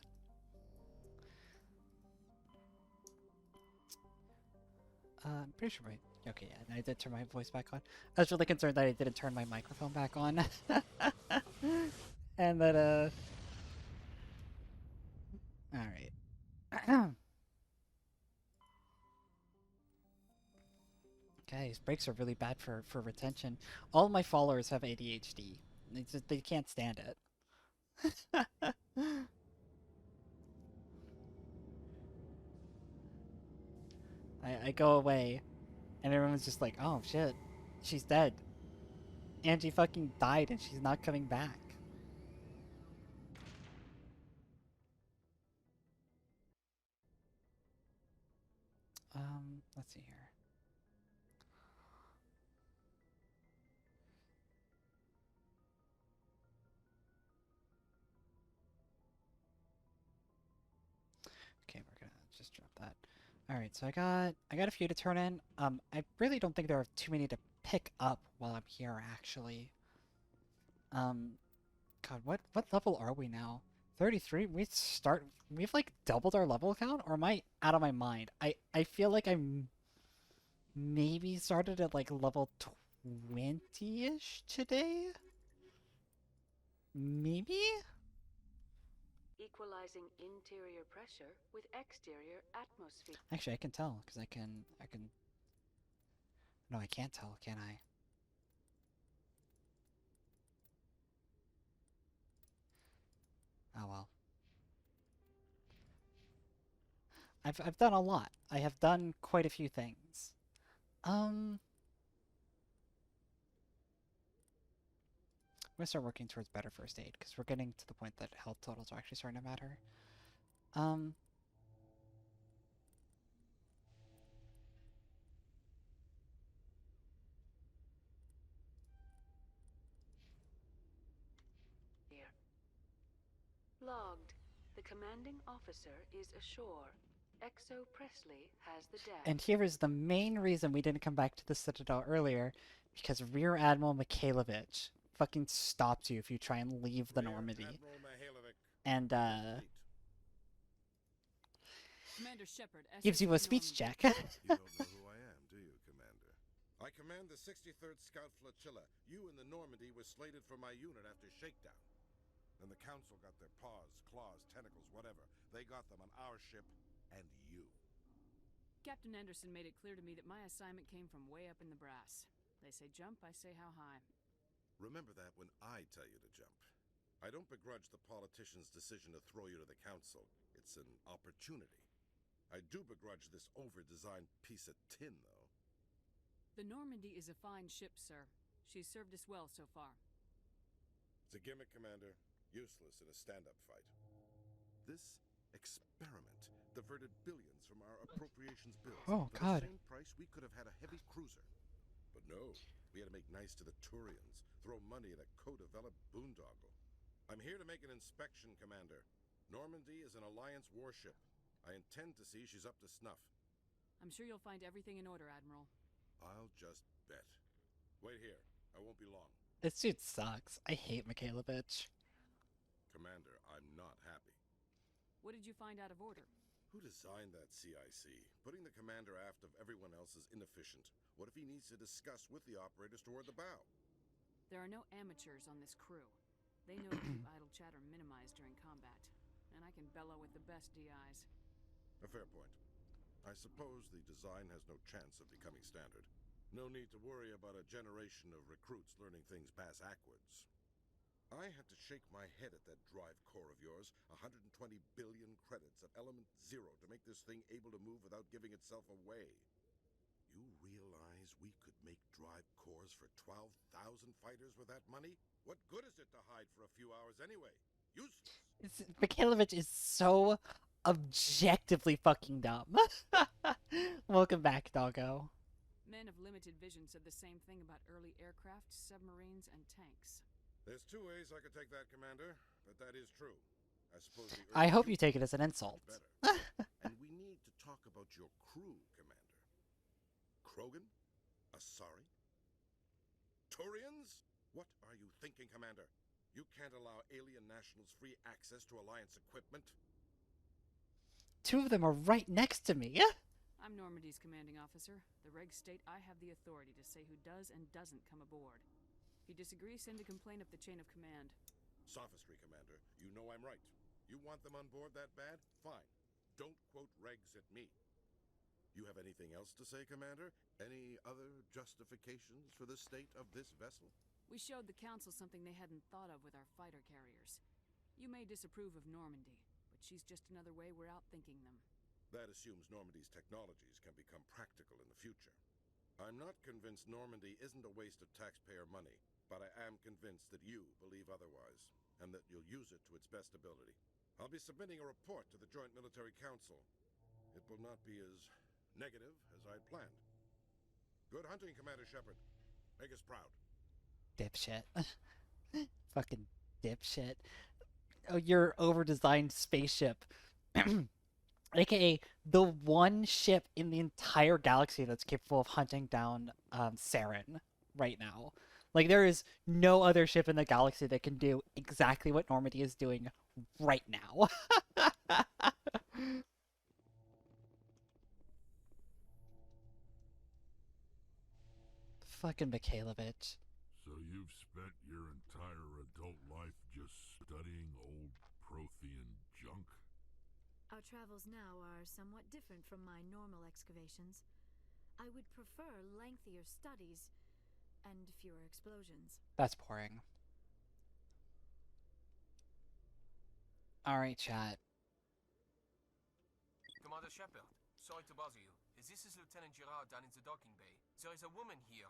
A: I'm pretty sure okay, yeah, I did turn my voice back on. I was really concerned that I didn't turn my microphone back on. And that, Alright. Okay, these brakes are really bad for retention. All my followers have ADHD. They can't stand it. I go away, and everyone's just like, oh shit, she's dead. Angie fucking died and she's not coming back. Let's see here. Okay, we're gonna just drop that. Alright, so I got a few to turn in. I really don't think there are too many to pick up while I'm here, actually. God, what level are we now? 33? We've like doubled our level count? Or am I out of my mind? I feel like I'm maybe started at like level 20-ish today? Maybe?
D: Equalizing interior pressure with exterior atmosphere.
A: Actually, I can tell, because I can... No, I can't tell, can I? Oh well. I've done a lot. I have done quite a few things. I'm gonna start working towards better first aid, because we're getting to the point that health totals are actually starting to matter.
D: Logged. The commanding officer is ashore. Exo Presley has the deck.
A: And here is the main reason we didn't come back to the Citadel earlier, because Rear Admiral Mikhailovich fucking stops you if you try and leave the Normandy. And,
D: Commander Shepard,
A: gives you a speech check.
G: You don't know who I am, do you, Commander? I command the 63rd Scout Flotilla. You and the Normandy were slated for my unit after shakedown. Then the Council got their paws, claws, tentacles, whatever. They got them on our ship and you.
D: Captain Anderson made it clear to me that my assignment came from way up in the brass. They say jump, I say how high.
G: Remember that when I tell you to jump. I don't begrudge the politician's decision to throw you to the Council. It's an opportunity. I do begrudge this over-designed piece of tin, though.
D: The Normandy is a fine ship, sir. She's served us well so far.
G: It's a gimmick, Commander. Useless in a stand-up fight. This experiment diverted billions from our appropriations bills.
A: Oh,
G: For
A: God.
G: the same price, we could have had a heavy cruiser. But no, we had to make nice to the Turians, throw money at a co-developed boondoggle. I'm here to make an inspection, Commander. Normandy is an Alliance warship. I intend to see she's up to snuff.
D: I'm sure you'll find everything in order, Admiral.
G: I'll just bet. Wait here. I won't be long.
A: This dude sucks. I hate Mikhailovich.
G: Commander, I'm not happy.
D: What did you find out of order?
G: Who designed that CIC? Putting the commander aft of everyone else is inefficient. What if he needs to discuss with the operators toward the bow?
D: There are no amateurs on this crew. They know to keep idle chatter minimized during combat, and I can bellow with the best DIs.
N: A fair point. I suppose the design has no chance of becoming standard. No need to worry about a generation of recruits learning things bass-ackwards. I had to shake my head at that drive core of yours. 120 billion credits of element 0 to make this thing able to move without giving itself away. You realize we could make drive cores for 12,000 fighters with that money? What good is it to hide for a few hours anyway? Useless.
A: Mikhailovich is so objectively fucking dumb. Welcome back, doggo.
D: Men of limited vision said the same thing about early aircraft, submarines, and tanks.
N: There's two ways I could take that, Commander, but that is true. I suppose
A: I hope you take it as an insult.
N: And we need to talk about your crew, Commander. Krogan? Asari? Turians? What are you thinking, Commander? You can't allow alien nationals free access to Alliance equipment?
A: Two of them are right next to me.
D: I'm Normandy's commanding officer. The regs state I have the authority to say who does and doesn't come aboard. If you disagree, send a complaint up the chain of command.
N: Sophistry, Commander. You know I'm right. You want them on board that bad? Fine. Don't quote regs at me. You have anything else to say, Commander? Any other justifications for the state of this vessel?
D: We showed the Council something they hadn't thought of with our fighter carriers. You may disapprove of Normandy, but she's just another way we're outthinking them.
N: That assumes Normandy's technologies can become practical in the future. I'm not convinced Normandy isn't a waste of taxpayer money, but I am convinced that you believe otherwise, and that you'll use it to its best ability. I'll be submitting a report to the Joint Military Council. It will not be as negative as I'd planned. Good hunting, Commander Shepard. Make us proud.
A: Dipshit. Fucking dipshit. Oh, your over-designed spaceship. AKA the one ship in the entire galaxy that's capable of hunting down Saren right now. Like, there is no other ship in the galaxy that can do exactly what Normandy is doing right now. Fucking Mikhailovich.
G: So you've spent your entire adult life just studying old Prothean junk?
E: Our travels now are somewhat different from my normal excavations. I would prefer lengthier studies and fewer explosions.
A: That's boring. Alright, chat.
K: Commander Shepard, sorry to bother you. This is Lieutenant Gerard down in the docking bay. There is a woman here.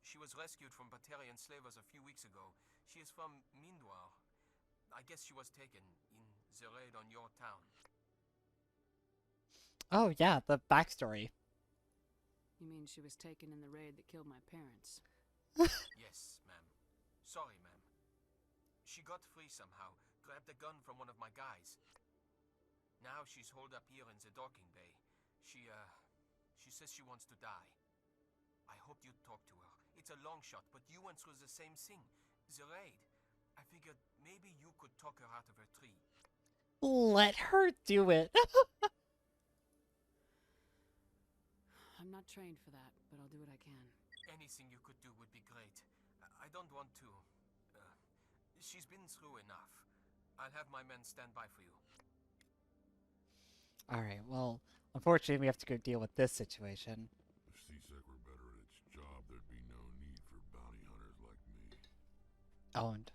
K: She was rescued from Batarian slavers a few weeks ago. She is from Mindoir. I guess she was taken in the raid on your town.
A: Oh, yeah, the backstory.
D: You mean she was taken in the raid that killed my parents?
K: Yes, ma'am. Sorry, ma'am. She got free somehow, grabbed a gun from one of my guys. Now she's holed up here in the docking bay. She says she wants to die. I hope you'd talk to her. It's a long shot, but you went through the same thing. The raid. I figured maybe you could talk her out of her tree.
A: Let her do it.
D: I'm not trained for that, but I'll do what I can.
K: Anything you could do would be great. I don't want to... she's been through enough. I'll have my men stand by for you.
A: Alright, well, unfortunately we have to go deal with this situation.
G: If CSEC were better at its job, there'd be no need for bounty hunters like me.
A: Owned.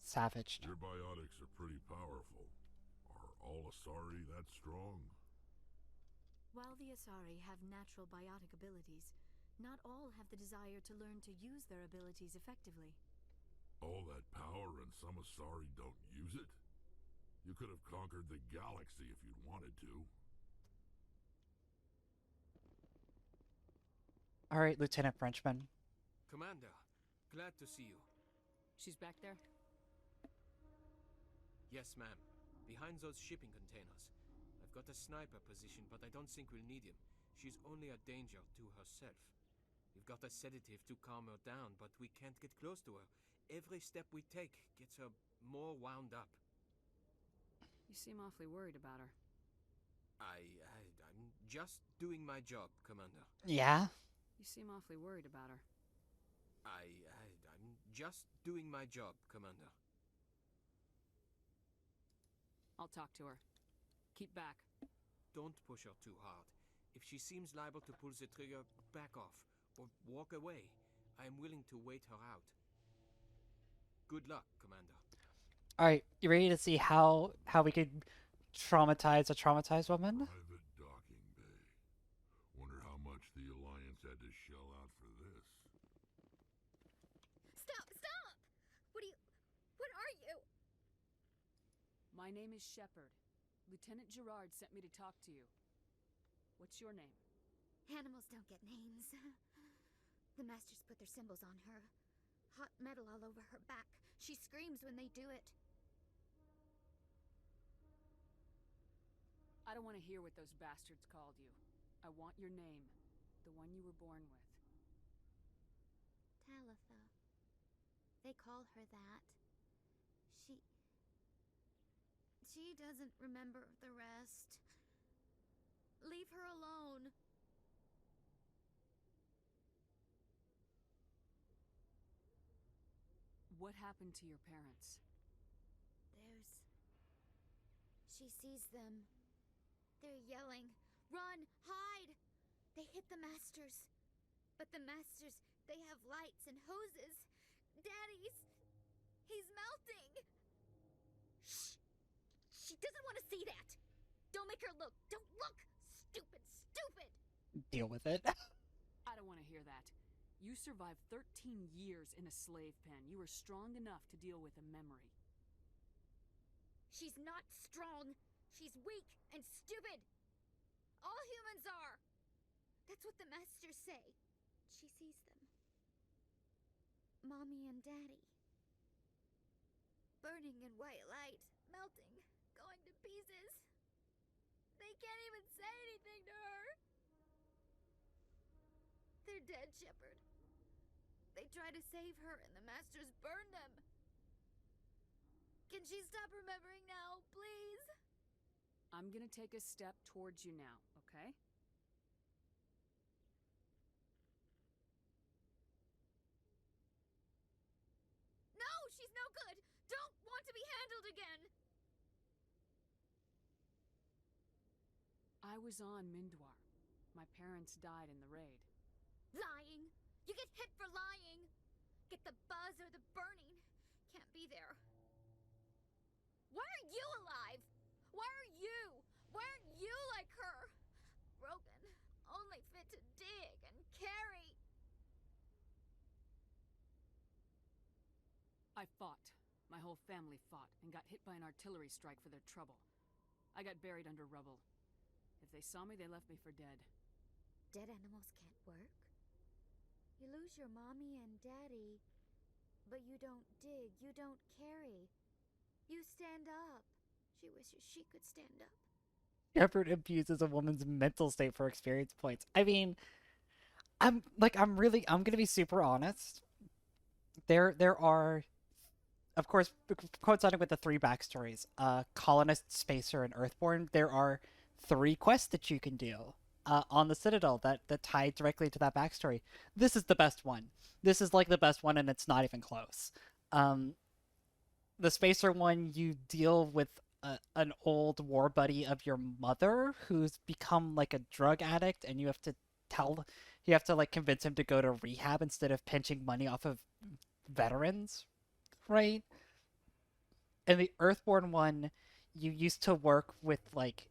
A: Savaged.
G: Your biotics are pretty powerful. Are all Asari that strong?
E: While the Asari have natural biotic abilities, not all have the desire to learn to use their abilities effectively.
G: All that power and some Asari don't use it? You could have conquered the galaxy if you'd wanted to.
A: Alright, Lieutenant Frenchman.
K: Commander, glad to see you.
D: She's back there?
K: Yes, ma'am. Behind those shipping containers. I've got a sniper position, but I don't think we'll need him. She's only a danger to herself. We've got a sedative to calm her down, but we can't get close to her. Every step we take gets her more wound up.
D: You seem awfully worried about her.
K: I'm just doing my job, Commander.
A: Yeah?
D: You seem awfully worried about her.
K: I'm
O: I'm just doing my job, Commander.
D: I'll talk to her. Keep back.
O: Don't push her too hard. If she seems liable to pull the trigger, back off, or walk away. I am willing to wait her out. Good luck, Commander.
A: Alright, you ready to see how we could traumatize a traumatized woman?
G: Private docking bay. Wonder how much the Alliance had to shell out for this.
E: Stop! Stop! What are you?
D: My name is Shepard. Lieutenant Gerard sent me to talk to you. What's your name?
E: Animals don't get names. The Masters put their symbols on her. Hot metal all over her back. She screams when they do it.
D: I don't want to hear what those bastards called you. I want your name. The one you were born with.
E: Talitha. They call her that. She doesn't remember the rest. Leave her alone.
D: What happened to your parents?
E: She sees them. They're yelling, "Run! Hide!" They hit the Masters. But the Masters, they have lights and hoses. He's melting! Shh! She doesn't want to see that! Don't make her look! Don't look! Stupid!
A: Deal with it.
D: I don't want to hear that. You survived 13 years in a slave pen. You were strong enough to deal with a memory.
E: She's not strong. She's weak and stupid. All humans are. That's what the Masters say. She sees them. Mommy and Daddy. Burning in white light, melting, going to pieces. They can't even say anything to her. They're dead, Shepard. They try to save her and the Masters burn them. Can she stop remembering now, please?
D: I'm gonna take a step towards you now, okay?
E: No, she's no good! Don't want to be handled again!
D: I was on Mindwar. My parents died in the raid.
E: Lying! You get hit for lying! Get the buzz or the burning. Can't be there. Why are you alive? Why are you? Why aren't you like her? Broken, only fit to dig and carry.
D: I fought. My whole family fought and got hit by an artillery strike for their trouble. I got buried under rubble. If they saw me, they left me for dead.
E: Dead animals can't work. You lose your mommy and daddy, but you don't dig, you don't carry. You stand up. She wishes she could stand up.
A: Shepard abuses a woman's mental state for experience points. I mean, I'm gonna be super honest. There are, of course, coinciding with the three backstories, Colonist, Spacer, and Earthborn, there are 3 quests that you can do on the Citadel that tie directly to that backstory. This is the best one. This is like the best one, and it's not even close. The Spacer one, you deal with an old war buddy of your mother who's become like a drug addict, and you have to like convince him to go to rehab instead of pinching money off of veterans, right? And the Earthborn one, you used to work with like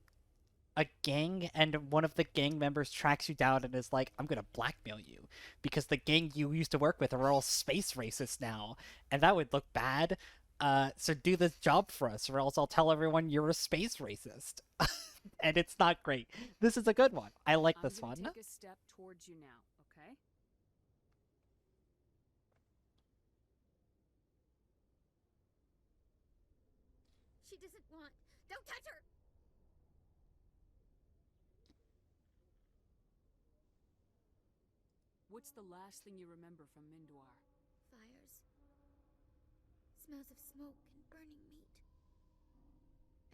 A: a gang, and one of the gang members tracks you down and is like, "I'm gonna blackmail you because the gang you used to work with are all space racists now, and that would look bad. So do this job for us, or else I'll tell everyone you're a space racist." And it's not great. This is a good one. I like this one.
D: I'm gonna take a step towards you now, okay?
E: She doesn't want. Don't touch her!
D: What's the last thing you remember from Mindwar?
E: Fires. Smells of smoke and burning meat.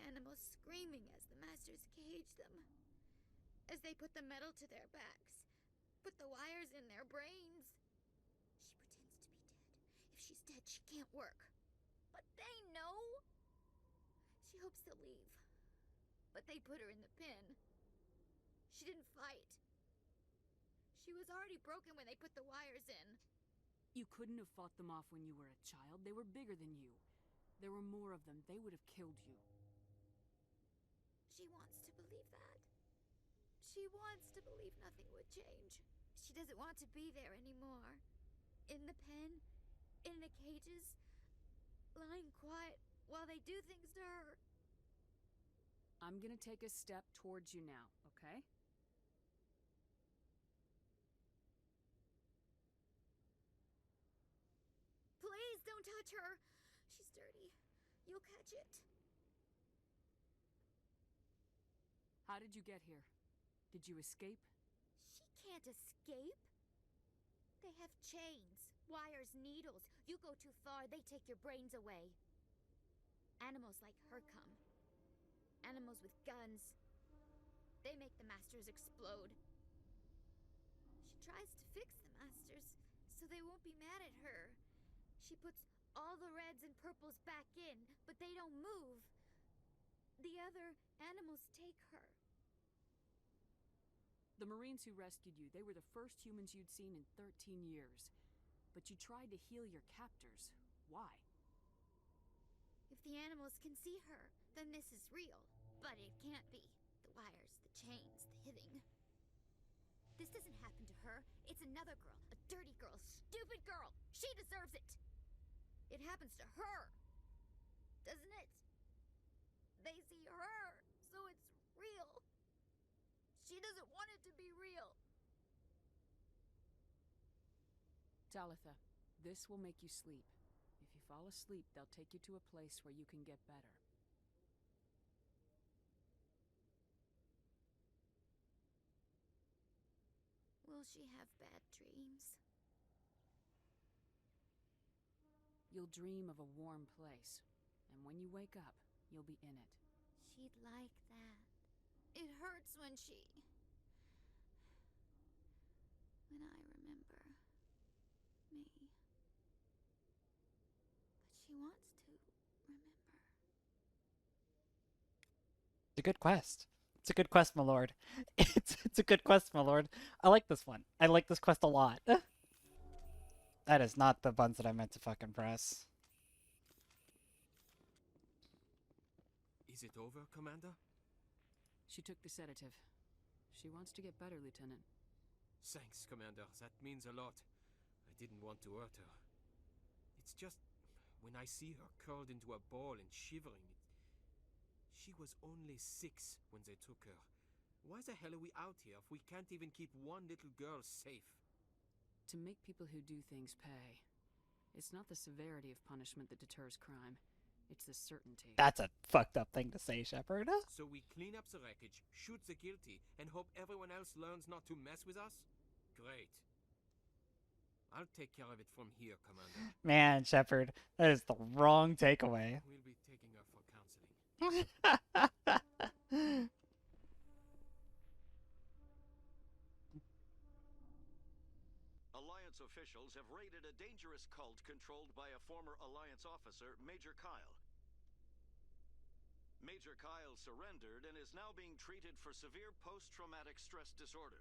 E: Animals screaming as the Masters cage them. As they put the metal to their backs. Put the wires in their brains. She pretends to be dead.
P: she's dead, she can't work. But they know. She hopes to leave. But they put her in the pen. She didn't fight. She was already broken when they put the wires in.
D: You couldn't have fought them off when you were a child. They were bigger than you. There were more of them. They would have killed you.
P: She wants to believe that. She wants to believe nothing would change. She doesn't want to be there anymore. In the pen, in the cages, lying quiet while they do things to her.
D: I'm gonna take a step towards you now, okay?
P: Please don't touch her. She's dirty. You'll catch it.
D: How did you get here? Did you escape?
P: She can't escape. They have chains, wires, needles. You go too far, they take your brains away. Animals like her come. Animals with guns. They make the masters explode. She tries to fix the masters so they won't be mad at her. She puts all the reds and purples back in, but they don't move. The other animals take her.
D: The Marines who rescued you, they were the first humans you'd seen in 13 years. But you tried to heal your captors. Why?
P: If the animals can see her, then this is real. But it can't be. The wires, the chains, the hitting. This doesn't happen to her. It's another girl. A dirty girl. Stupid girl. She deserves it. It happens to her. Doesn't it? They see her, so it's real. She doesn't want it to be real.
D: Talitha, this will make you sleep. If you fall asleep, they'll take you to a place where you can get better.
P: Will she have bad dreams?
D: You'll dream of a warm place, and when you wake up, you'll be in it.
P: She'd like that. It hurts when she... when I remember me. But she wants to remember.
A: It's a good quest. It's a good quest, my lord. It's a good quest, my lord. I like this one. I like this quest a lot. That is not the buttons that I meant to fucking press.
O: Is it over, Commander?
D: She took the sedative. She wants to get better, Lieutenant.
O: Thanks, Commander. That means a lot. I didn't want to hurt her. It's just, when I see her curled into a ball and shivering, she was only 6 when they took her. Why the hell are we out here if we can't even keep one little girl safe?
D: To make people who do things pay. It's not the severity of punishment that deters crime. It's the certainty.
A: That's a fucked up thing to say, Shepard.
O: So we clean up the wreckage, shoot the guilty, and hope everyone else learns not to mess with us? Great. I'll take care of it from here, Commander.
A: Man, Shepard, that is the wrong takeaway.
O: We'll be taking her for counseling.
Q: Alliance officials have raided a dangerous cult controlled by a former Alliance officer, Major Kyle. Major Kyle surrendered and is now being treated for severe post-traumatic stress disorder.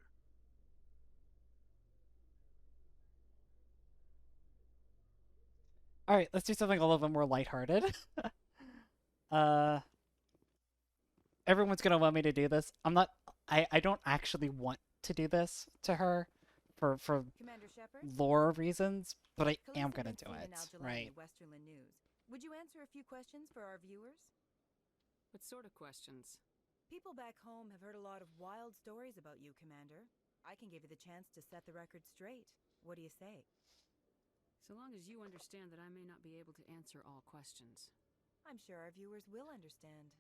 A: Alright, let's do something a little bit more lighthearted. Everyone's gonna want me to do this. I don't actually want to do this to her for
R: Commander Shepard?
A: lore reasons, but I am gonna do
R: Khaleesi
A: it,
R: Al-Jalani,
A: right?
R: Westerland News. Would you answer a few questions for our viewers?
D: What sort of questions?
R: People back home have heard a lot of wild stories about you, Commander. I can give you the chance to set the record straight. What do you say?
D: So long as you understand that I may not be able to answer all questions.
R: I'm sure our viewers will understand.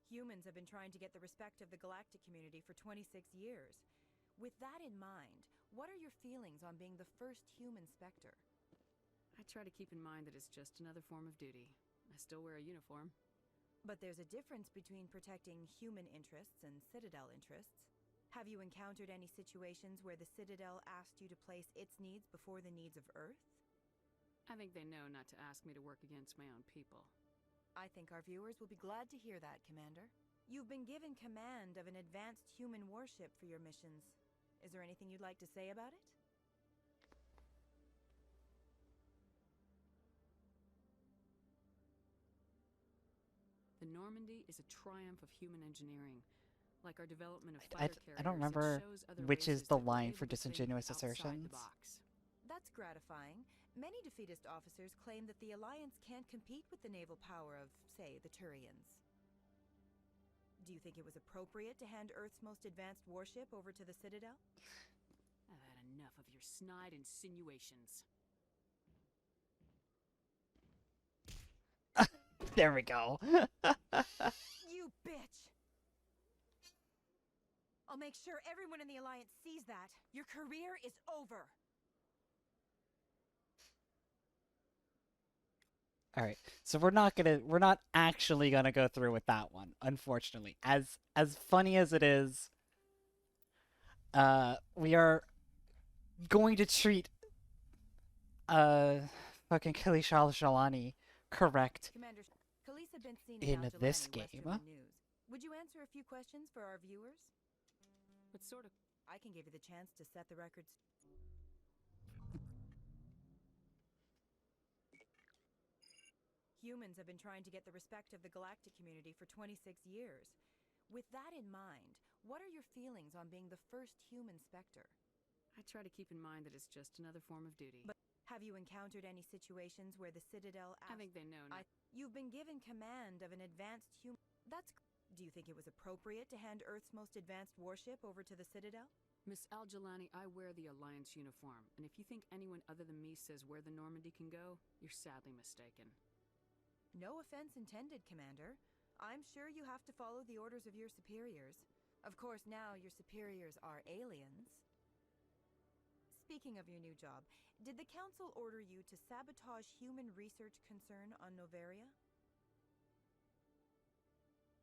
R: Humans have been trying to get the respect of the galactic community for 26 years. With that in mind, what are your feelings on being the first human Spectre?
D: I try to keep in mind that it's just another form of duty. I still wear a uniform.
R: But there's a difference between protecting human interests and Citadel interests. Have you encountered any situations where the Citadel asked you to place its needs before the needs of Earth?
D: I think they know not to ask me to work against my own people.
R: I think our viewers will be glad to hear that, Commander. You've been given command of an advanced human warship for your missions. Is there anything you'd like to say about it?
D: The Normandy is a triumph of human engineering. Like our development of
A: I
D: fighter carriers,
A: don't remember
D: it shows other
A: which is
D: races
A: the
D: that we're
A: line
D: able
A: for
D: to think
A: disingenuous
D: outside the
A: assertions.
D: box.
R: That's gratifying. Many defeatist officers claim that the Alliance can't compete with the naval power of, say, the Turians. Do you think it was appropriate to hand Earth's most advanced warship over to the Citadel?
D: I've had enough of your snide insinuations.
A: There we go.
R: You bitch! I'll make sure everyone in the Alliance sees that. Your career is over.
A: All right, so we're not actually gonna go through with that one, unfortunately. As funny as it is, we are going to treat fucking Khalisha Shalani correct
R: Commander, Khaleesa been seen
A: in
R: Al-Jilani,
A: this
R: Westerly
A: game.
R: News. Would you answer a few questions for our viewers?
D: What sort of...
R: I can give you the chance to set the records. Humans have been trying to get the respect of the galactic community for 26 years. With that in mind, what are your feelings on being the first human Spectre?
D: I try to keep in mind that it's just another form of duty.
R: But have you encountered any situations where the Citadel
D: I think they know now.
R: You've been given command of an advanced human... Do you think it was appropriate to hand Earth's most advanced warship over to the Citadel?
D: Miss Al-Jilani, I wear the Alliance uniform, and if you think anyone other than me says where the Normandy can go, you're sadly mistaken.
R: No offense intended, Commander. I'm sure you have to follow the orders of your superiors. Of course, now your superiors are aliens. Speaking of your new job, did the Council order you to sabotage human research concern on Noveria?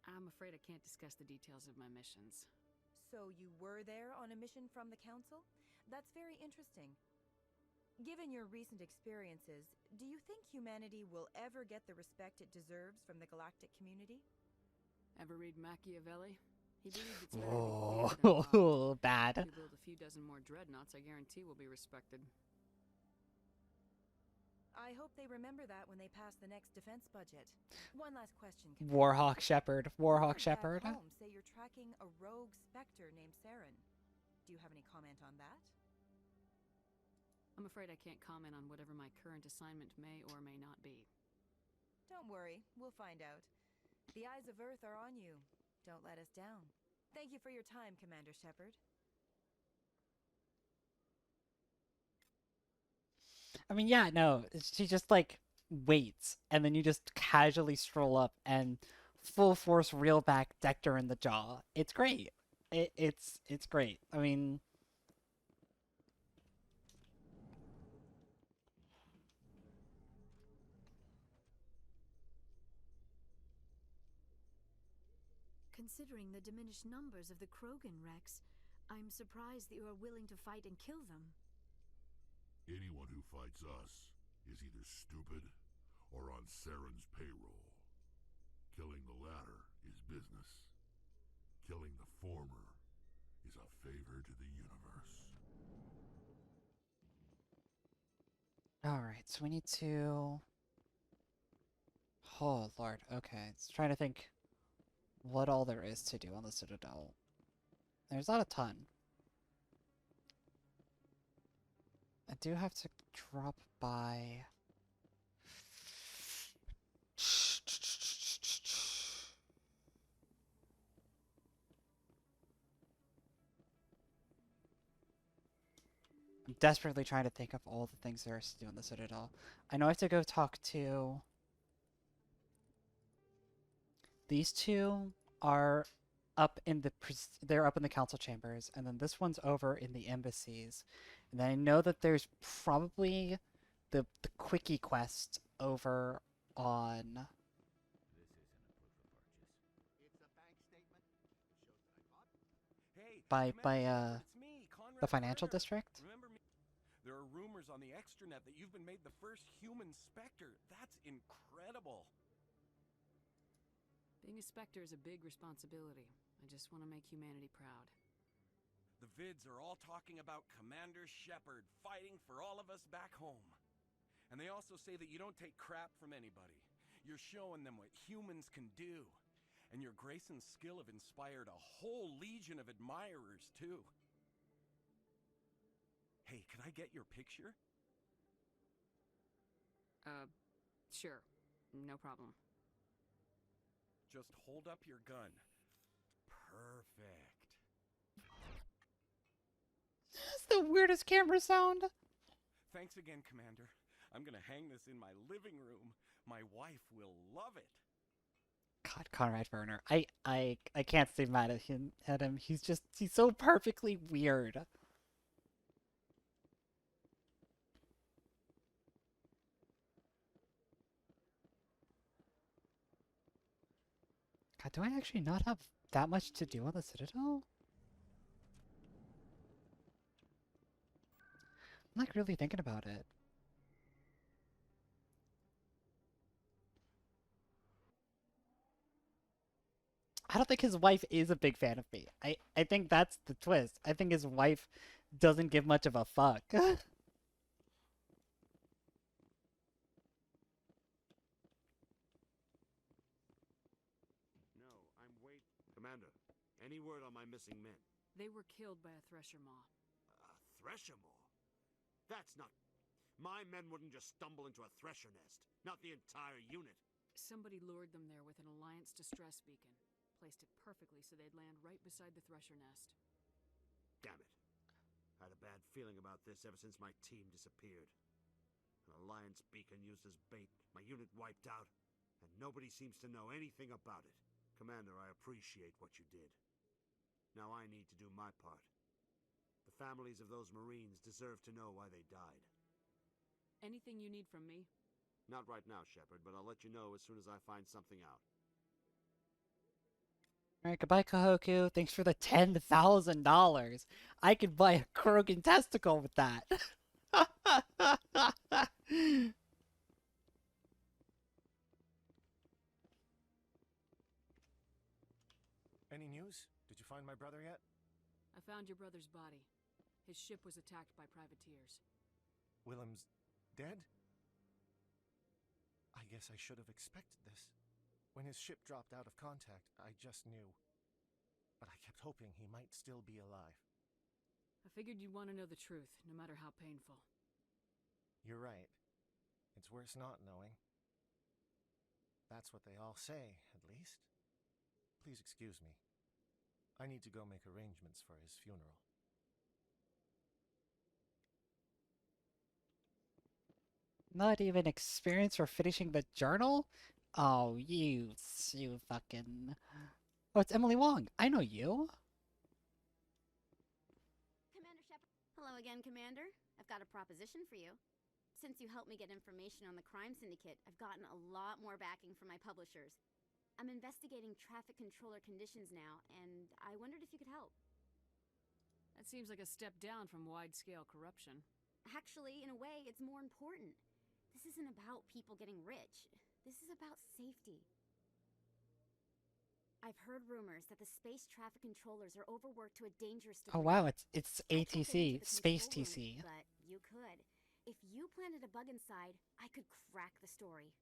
D: I'm afraid I can't discuss the details of my missions.
R: So you were there on a mission from the Council? That's very interesting. Given your recent experiences, do you think humanity will ever get the respect it deserves from the galactic community?
D: Ever read Machiavelli? He believes it's better to be feared than loved.
A: Oh, bad.
D: If you build a few dozen more dreadnoughts, I guarantee we'll be respected.
R: I hope they remember that when they pass the next defense budget. One last question, Commander.
A: Warhawk Shepard. Warhawk Shepard.
R: Holmes say you're tracking a rogue Spectre named Saren. Do you have any comment on that?
D: I'm afraid I can't comment on whatever my current assignment may or may not be.
R: Don't worry, we'll find out. The eyes of Earth are on you. Don't let us down. Thank you for your time, Commander Shepard.
A: I mean, yeah, no, she just like waits, and then you just casually stroll up and full force reel back Dector in the jaw. It's great. It's great. I mean,
E: Considering the diminished numbers of the Krogan, Wrex, I'm surprised that you are willing to fight and kill them.
G: Anyone who fights us is either stupid or on Saren's payroll. Killing the latter is business. Killing the former is a favor to the universe.
A: alright, so we need to... Oh, Lord, okay. Let's try to think what all there is to do on the Citadel. There's not a ton. I do have to drop by... I'm desperately trying to think of all the things there is to do in the Citadel. I know I have to go talk to... These two are up in the they're up in the council chambers, and then this one's over in the embassies. And then I know that there's probably the quickie quest over on...
L: Hey,
A: by
C: It's me,
A: the
C: Conrad
A: financial
C: Turner.
A: district.
C: Remember me? There are rumors on the extranet that you've been made the first human Spectre. That's incredible.
D: Being a Spectre is a big responsibility. I just want to make humanity proud.
C: The vids are all talking about Commander Shepard fighting for all of us back home. And they also say that you don't take crap from anybody. You're showing them what humans can do. And your grace and skill have inspired a whole legion of admirers, too. Hey, can I get your picture?
D: Sure. No problem.
C: Just hold up your gun. Perfect.
A: That's the weirdest camera sound.
C: Thanks again, Commander. I'm gonna hang this in my living room. My wife will love it.
A: God, Conrad Werner. I can't stay mad at him. He's so perfectly weird. God, do I actually not have that much to do on the Citadel? I'm like really thinking about it. I don't think his wife is a big fan of me. I think that's the twist. I think his wife doesn't give much of a fuck.
L: No, I'm wait. Commander, any word on my missing men?
D: They were killed by a Thresher Maw.
L: A Thresher Maw? That's not... My men wouldn't just stumble into a Thresher nest. Not the entire unit.
D: Somebody lured them there with an Alliance distress beacon. Placed it perfectly so they'd land right beside the Thresher nest.
L: Damn it. I had a bad feeling about this ever since my team disappeared. An Alliance beacon used as bait, my unit wiped out, and nobody seems to know anything about it. Commander, I appreciate what you did. Now I need to do my part. The families of those Marines deserve to know why they died.
D: Anything you need from me?
L: Not right now, Shepard, but I'll let you know as soon as I find something out.
A: Alright, goodbye, Kahoku. Thanks for the $10,000. I could buy a Krogan testicle with that.
C: Any news? Did you find my brother yet?
D: I found your brother's body. His ship was attacked by privateers.
C: Willem's dead? I guess I should have expected this. When his ship dropped out of contact, I just knew. But I kept hoping he might still be alive.
D: I figured you'd want to know the truth, no matter how painful.
C: You're right. It's worse not knowing. That's what they all say, at least. Please excuse me. I need to go make arrangements for his funeral.
A: Not even experience for finishing the journal? Oh, you fucking... Oh, it's Emily Wong. I know you.
S: Commander Shepard. Hello again, Commander. I've got a proposition for you. Since you helped me get information on the crime syndicate, I've gotten a lot more backing from my publishers. I'm investigating traffic controller conditions now, and I wondered if you could help.
D: That seems like a step down from wide-scale corruption.
S: Actually, in a way, it's more important. This isn't about people getting rich. This is about safety. I've heard rumors that the space traffic controllers are overworked to a dangerous degree.
A: Oh wow, it's
S: I can't get
A: ATC,
S: into the
A: Space
S: control
A: TC.
S: room, but you could. If you planted a bug inside, I could crack the story.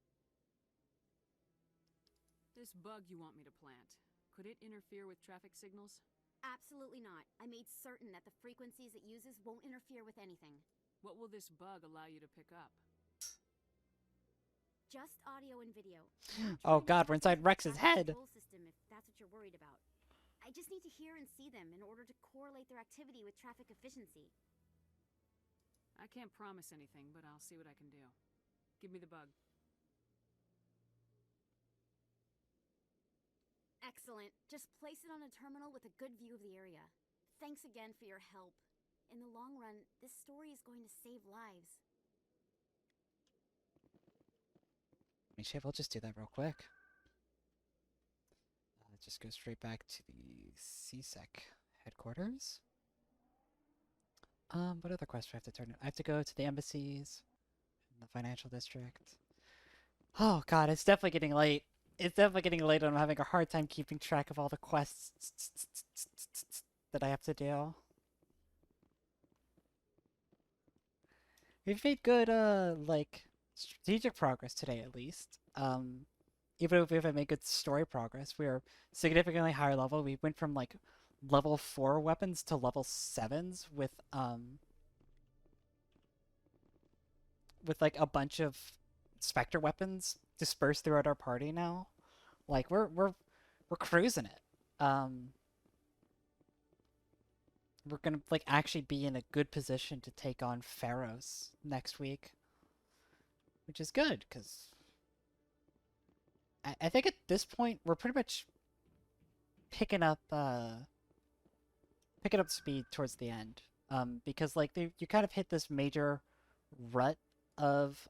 D: This bug you want me to plant, could it interfere with traffic signals?
S: Absolutely not. I made certain that the frequencies it uses won't interfere with anything.
D: What will this bug allow you to pick up?
S: Just audio and video.
A: Oh god, we're inside Rex's head.
S: Control system, if that's what you're worried about. I just need to hear and see them in order to correlate their activity with traffic efficiency.
D: I can't promise anything, but I'll see what I can do. Give me the bug.
S: Excellent. Just place it on a terminal with a good view of the area. Thanks again for your help. In the long run, this story is going to save lives.
A: I mean, shit, we'll just do that real quick. Just go straight back to the CSEC headquarters. What other quests do I have to turn in? I have to go to the embassies, in the financial district. Oh god, it's definitely getting late. It's definitely getting late, and I'm having a hard time keeping track of all the quests that I have to do. We've made good, like, strategic progress today, at least. Even if we haven't made good story progress, we are significantly higher level. We went from, like, level 4 weapons to level 7s with like, a bunch of Spectre weapons dispersed throughout our party now. Like, we're cruising it. We're gonna, like, actually be in a good position to take on Pharaohs next week. Which is good, because I think at this point we're pretty much picking up speed towards the end. Because like you kind of hit this major rut of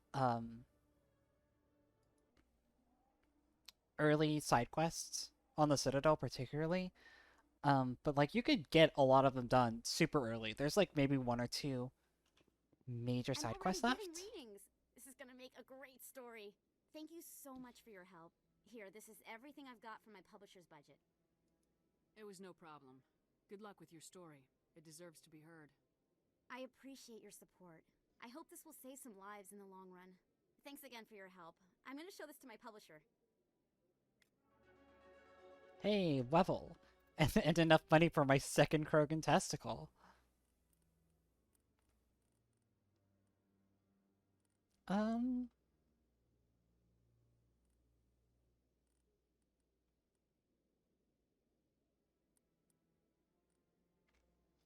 A: early side quests on the Citadel particularly. But like you could get a lot of them done super early. There's like maybe 1 or 2 major side quests left.
S: Readings. This is gonna make a great story. Thank you so much for your help. Here, this is everything I've got from my publisher's budget.
D: It was no problem. Good luck with your story. It deserves to be heard.
S: I appreciate your support. I hope this will save some lives in the long run. Thanks again for your help. I'm gonna show this to my publisher.
A: Hey, level. And enough money for my second Krogan testicle.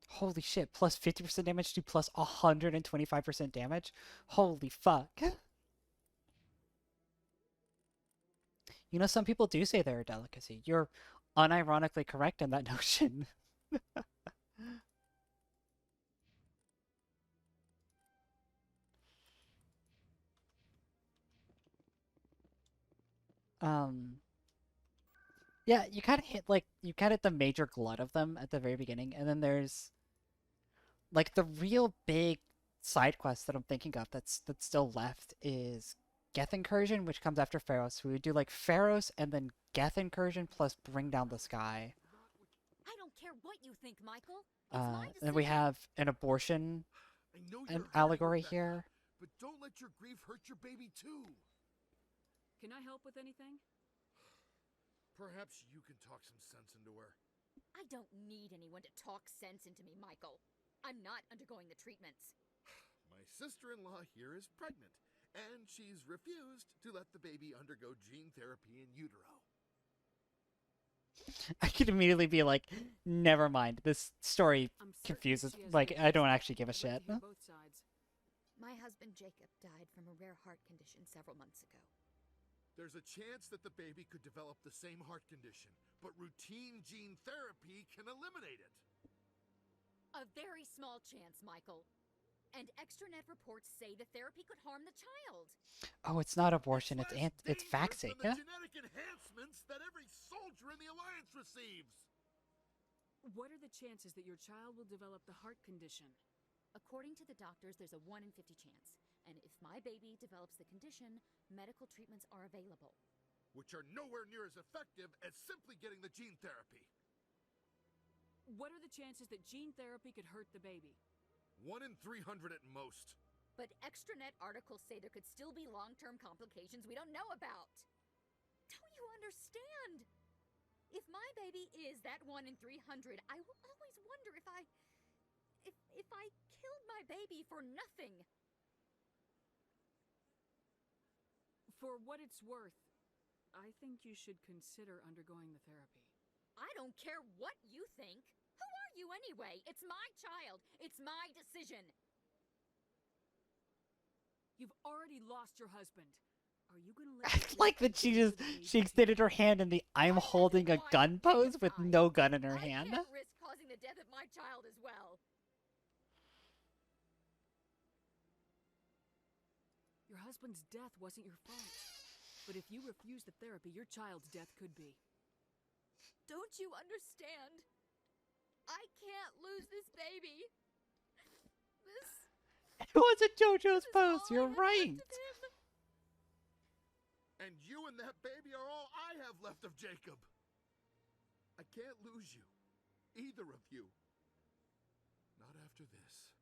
A: Holy shit, plus 50% damage to plus 125% damage? Holy fuck. You know, some people do say they're a delicacy. You're unironically correct in that notion. Yeah, you kind of hit, like, you kind of hit the major glut of them at the very beginning, and then there's, like, the real big side quest that I'm thinking of that's still left is Geth Incursion, which comes after Pharos. So we would do, like, Pharos and then Geth Incursion plus Bring Down the Sky.
F: I don't care what you think, Michael. It's my decision.
A: Then we have an abortion allegory here.
N: But don't let your grief hurt your baby too.
D: Can I help with anything?
N: Perhaps you can talk some sense into her.
F: I don't need anyone to talk sense into me, Michael. I'm not undergoing the treatments.
N: My sister-in-law here is pregnant, and she's refused to let the baby undergo gene therapy in utero.
A: I could immediately be like, never mind. This story confuses. Like, I don't actually give a shit.
D: Both sides.
F: My husband Jacob died from a rare heart condition several months ago.
N: There's a chance that the baby could develop the same heart condition, but routine gene therapy can eliminate it.
F: A very small chance, Michael. And extranet reports say the therapy could harm the child.
A: Oh, it's not abortion. It's vaccine.
N: The genetic enhancements that every soldier in the Alliance receives.
D: What are the chances that your child will develop the heart condition?
F: According to the doctors, there's a 1 in 50 chance. And if my baby develops the condition, medical treatments are available.
N: Which are nowhere near as effective as simply getting the gene therapy.
D: What are the chances that gene therapy could hurt the baby?
N: 1 in 300 at most.
F: But extranet articles say there could still be long-term complications we don't know about. Don't you understand? If my baby is that 1 in 300, I will always wonder if I killed my baby for nothing.
D: For what it's worth, I think you should consider undergoing the therapy.
F: I don't care what you think. Who are you anyway? It's my child. It's my decision.
D: You've already lost your husband. Are you gonna let
A: I like that she extended her hand in the I'm holding a gun pose with no gun in her hand.
F: I can't risk causing the death of my child as well.
D: Your husband's death wasn't your fault. But if you refuse the therapy, your child's death could be.
F: Don't you understand?
P: I can't lose this baby. This
A: It was a JoJo's post. You're right.
N: And you and that baby are all I have left of Jacob. I can't lose you. Either of you. Not after this.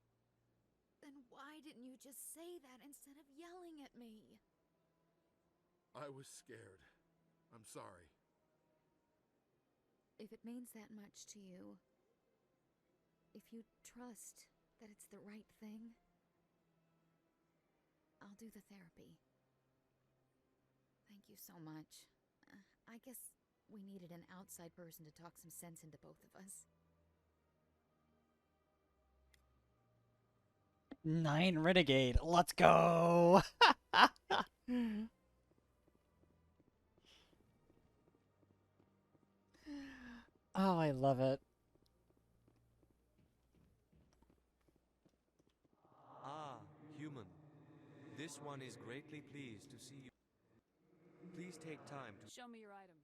P: Then why didn't you just say that instead of yelling at me?
N: I was scared. I'm sorry.
P: If it means that much to you, if you trust that it's the right thing, I'll do the therapy. Thank you so much. I guess we needed an outside person to talk some sense into both of us.
A: 9 Renegade. Let's go. Oh, I love it.
T: Ah, human. This one is greatly pleased to see you. Please take time to
D: show me your items.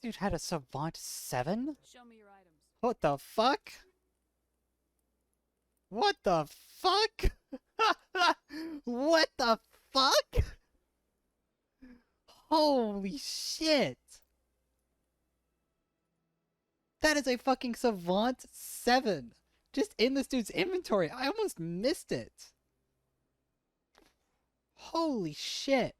A: Dude had a Savant 7?
D: Show me your items.
A: What the fuck? What the fuck? What the fuck? Holy shit. That is a fucking Savant 7. Just in this dude's inventory. I almost missed it. Holy shit.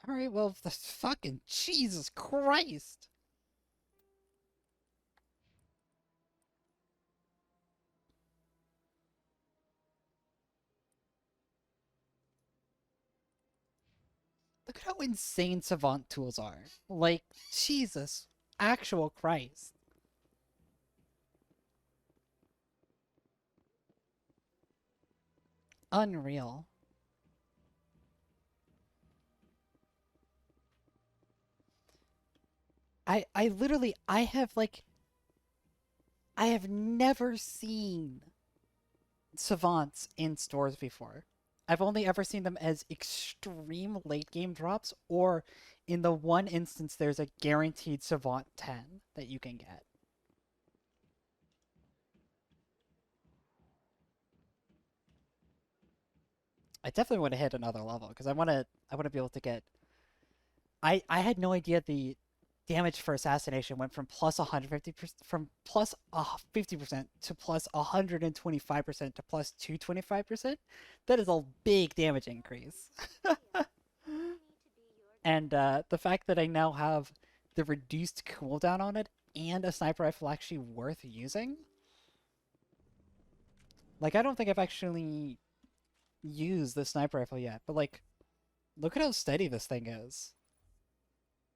A: Alright, well, the fucking Jesus Christ. Look at how insane Savant tools are. Like, Jesus. Actual Christ. Unreal. I literally, I have never seen Savants in stores before. I've only ever seen them as extreme late game drops, or in the one instance there's a guaranteed Savant 10 that you can get. I definitely want to hit another level because I want to be able to get. I had no idea the damage for assassination went from plus 150% from plus 50% to plus 125% to plus 225%. That is a big damage increase. And the fact that I now have the reduced cooldown on it and a sniper rifle actually worth using. Like, I don't think I've actually used the sniper rifle yet, but like, look at how steady this thing is.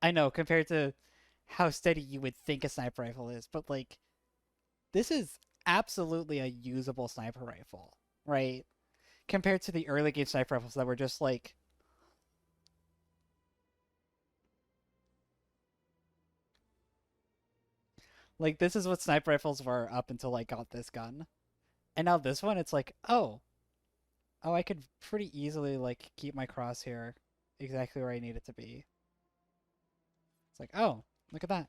A: I know, compared to how steady you would think a sniper rifle is, but like, this is absolutely a usable sniper rifle, right? Compared to the early game sniper rifles that were just like, this is what sniper rifles were up until I got this gun. And now this one, it's like, oh, I could pretty easily like keep my crosshair exactly where I need it to be. It's like, oh, look at that.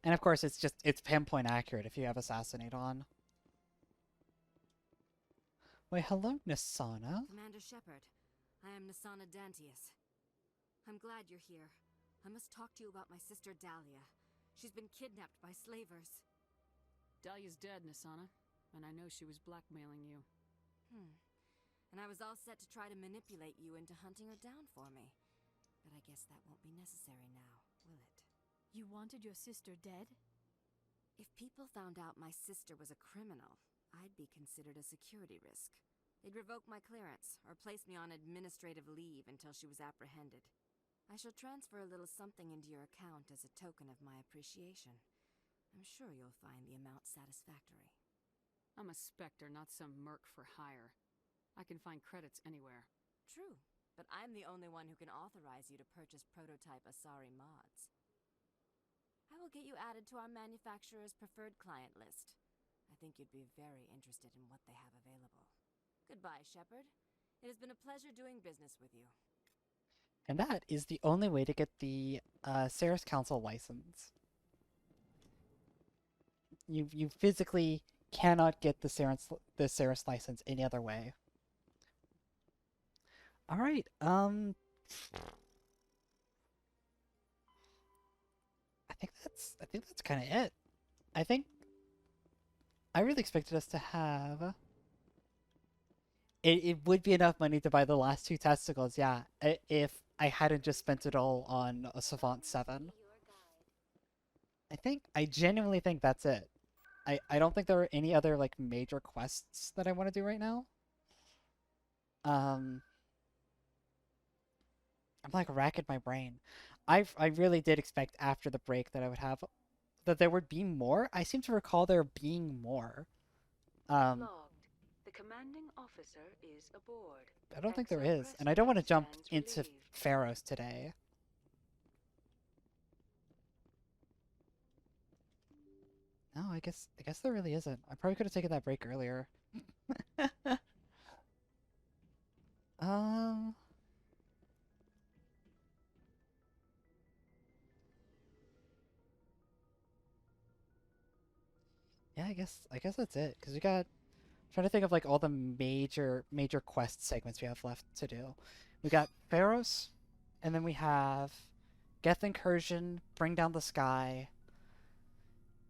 A: And of course, it's pinpoint accurate if you have Assassinate on. Wait, hello, Nisana?
F: Commander Shepard, I am Nisana Dantius. I'm glad you're here. I must talk to you about my sister Dahlia. She's been kidnapped by slavers.
D: Dahlia's dead, Nisana, and I know she was blackmailing you.
F: And I was all set to try to manipulate you into hunting her down for me. But I guess that won't be necessary now, will it?
E: You wanted your sister dead?
F: If people found out my sister was a criminal, I'd be considered a security risk. They'd revoke my clearance, or place me on administrative leave until she was apprehended. I shall transfer a little something into your account as a token of my appreciation. I'm sure you'll find the amount satisfactory.
D: I'm a Spectre, not some merc for hire. I can find credits anywhere.
F: True, but I'm the only one who can authorize you to purchase prototype Asari mods. I will get you added to our manufacturer's preferred client list. I think you'd be very interested in what they have available. Goodbye, Shepard. It has been a pleasure doing business with you.
A: And that is the only way to get the Ceres Council license. You physically cannot get the Ceres license any other way. All right. I think that's kind of it. I really expected us to have. It would be enough money to buy the last 2 testicles, yeah, if I hadn't just spent it all on a Savant 7. I genuinely think that's it. I don't think there are any other, like, major quests that I want to do right now. I'm, like, racking my brain. I really did expect after the break that that there would be more. I seem to recall there being more.
U: Logged. The commanding officer is aboard.
A: I don't think there is, and I don't want to jump into Pharaohs today. No, I guess there really isn't. I probably could have taken that break earlier. Yeah, I guess that's it. Because we got trying to think of like all the major quest segments we have left to do. We got Pharaohs, and then we have Geth Incursion, Bring Down the Sky,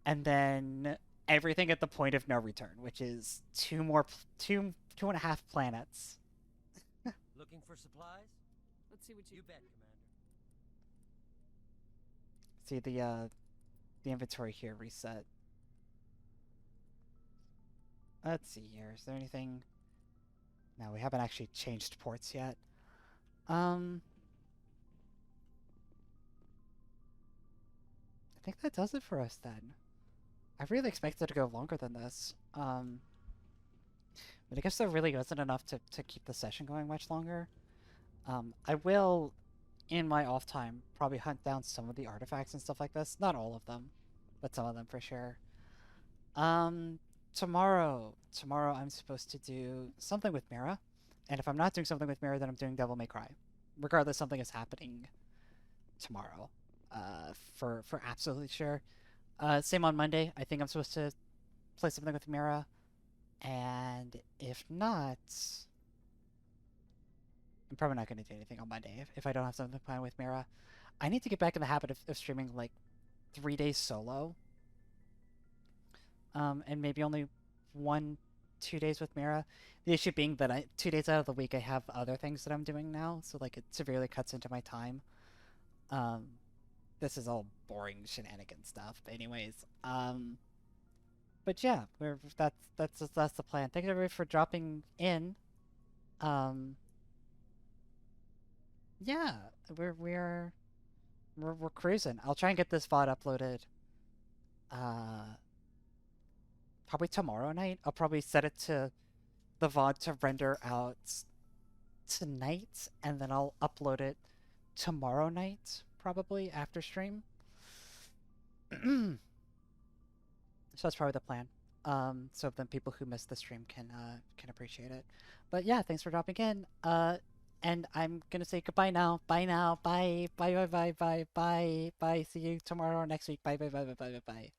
A: and then everything at the point of no return, which is two and a half planets.
K: Looking for supplies?
D: Let's see what
K: you bet,
A: See
K: Commander.
A: the inventory here reset. Let's see here. Is there anything? No, we haven't actually changed ports yet. I think that does it for us then. I really expected it to go longer than this. But I guess there really wasn't enough to keep the session going much longer. I will, in my off time, probably hunt down some of the artifacts and stuff like this. Not all of them, but some of them for sure. Tomorrow I'm supposed to do something with Mira, and if I'm not doing something with Mira, then I'm doing Devil May Cry. Regardless, something is happening tomorrow. For absolutely sure. Same on Monday. I think I'm supposed to play something with Mira, and if not, I'm probably not going to do anything on Monday if I don't have something planned with Mira. I need to get back in the habit of streaming like 3 days solo. And maybe only 1-2 days with Mira. The issue being that 2 days out of the week I have other things that I'm doing now, so like it severely cuts into my time. This is all boring shenanigan stuff, but anyways. But yeah, that's the plan. Thanks everybody for dropping in. Yeah, we're cruising. I'll try and get this VOD uploaded. Probably tomorrow night. I'll probably set it to the VOD to render out tonight, and then I'll upload it tomorrow night, probably after stream. So that's probably the plan. So then people who missed the stream can appreciate it. But yeah, thanks for dropping in. And I'm gonna say goodbye now. Bye now. Bye. Bye. Bye. Bye. Bye. Bye. Bye. See you tomorrow or next week. Bye. Bye. Bye. Bye. Bye. Bye. Bye.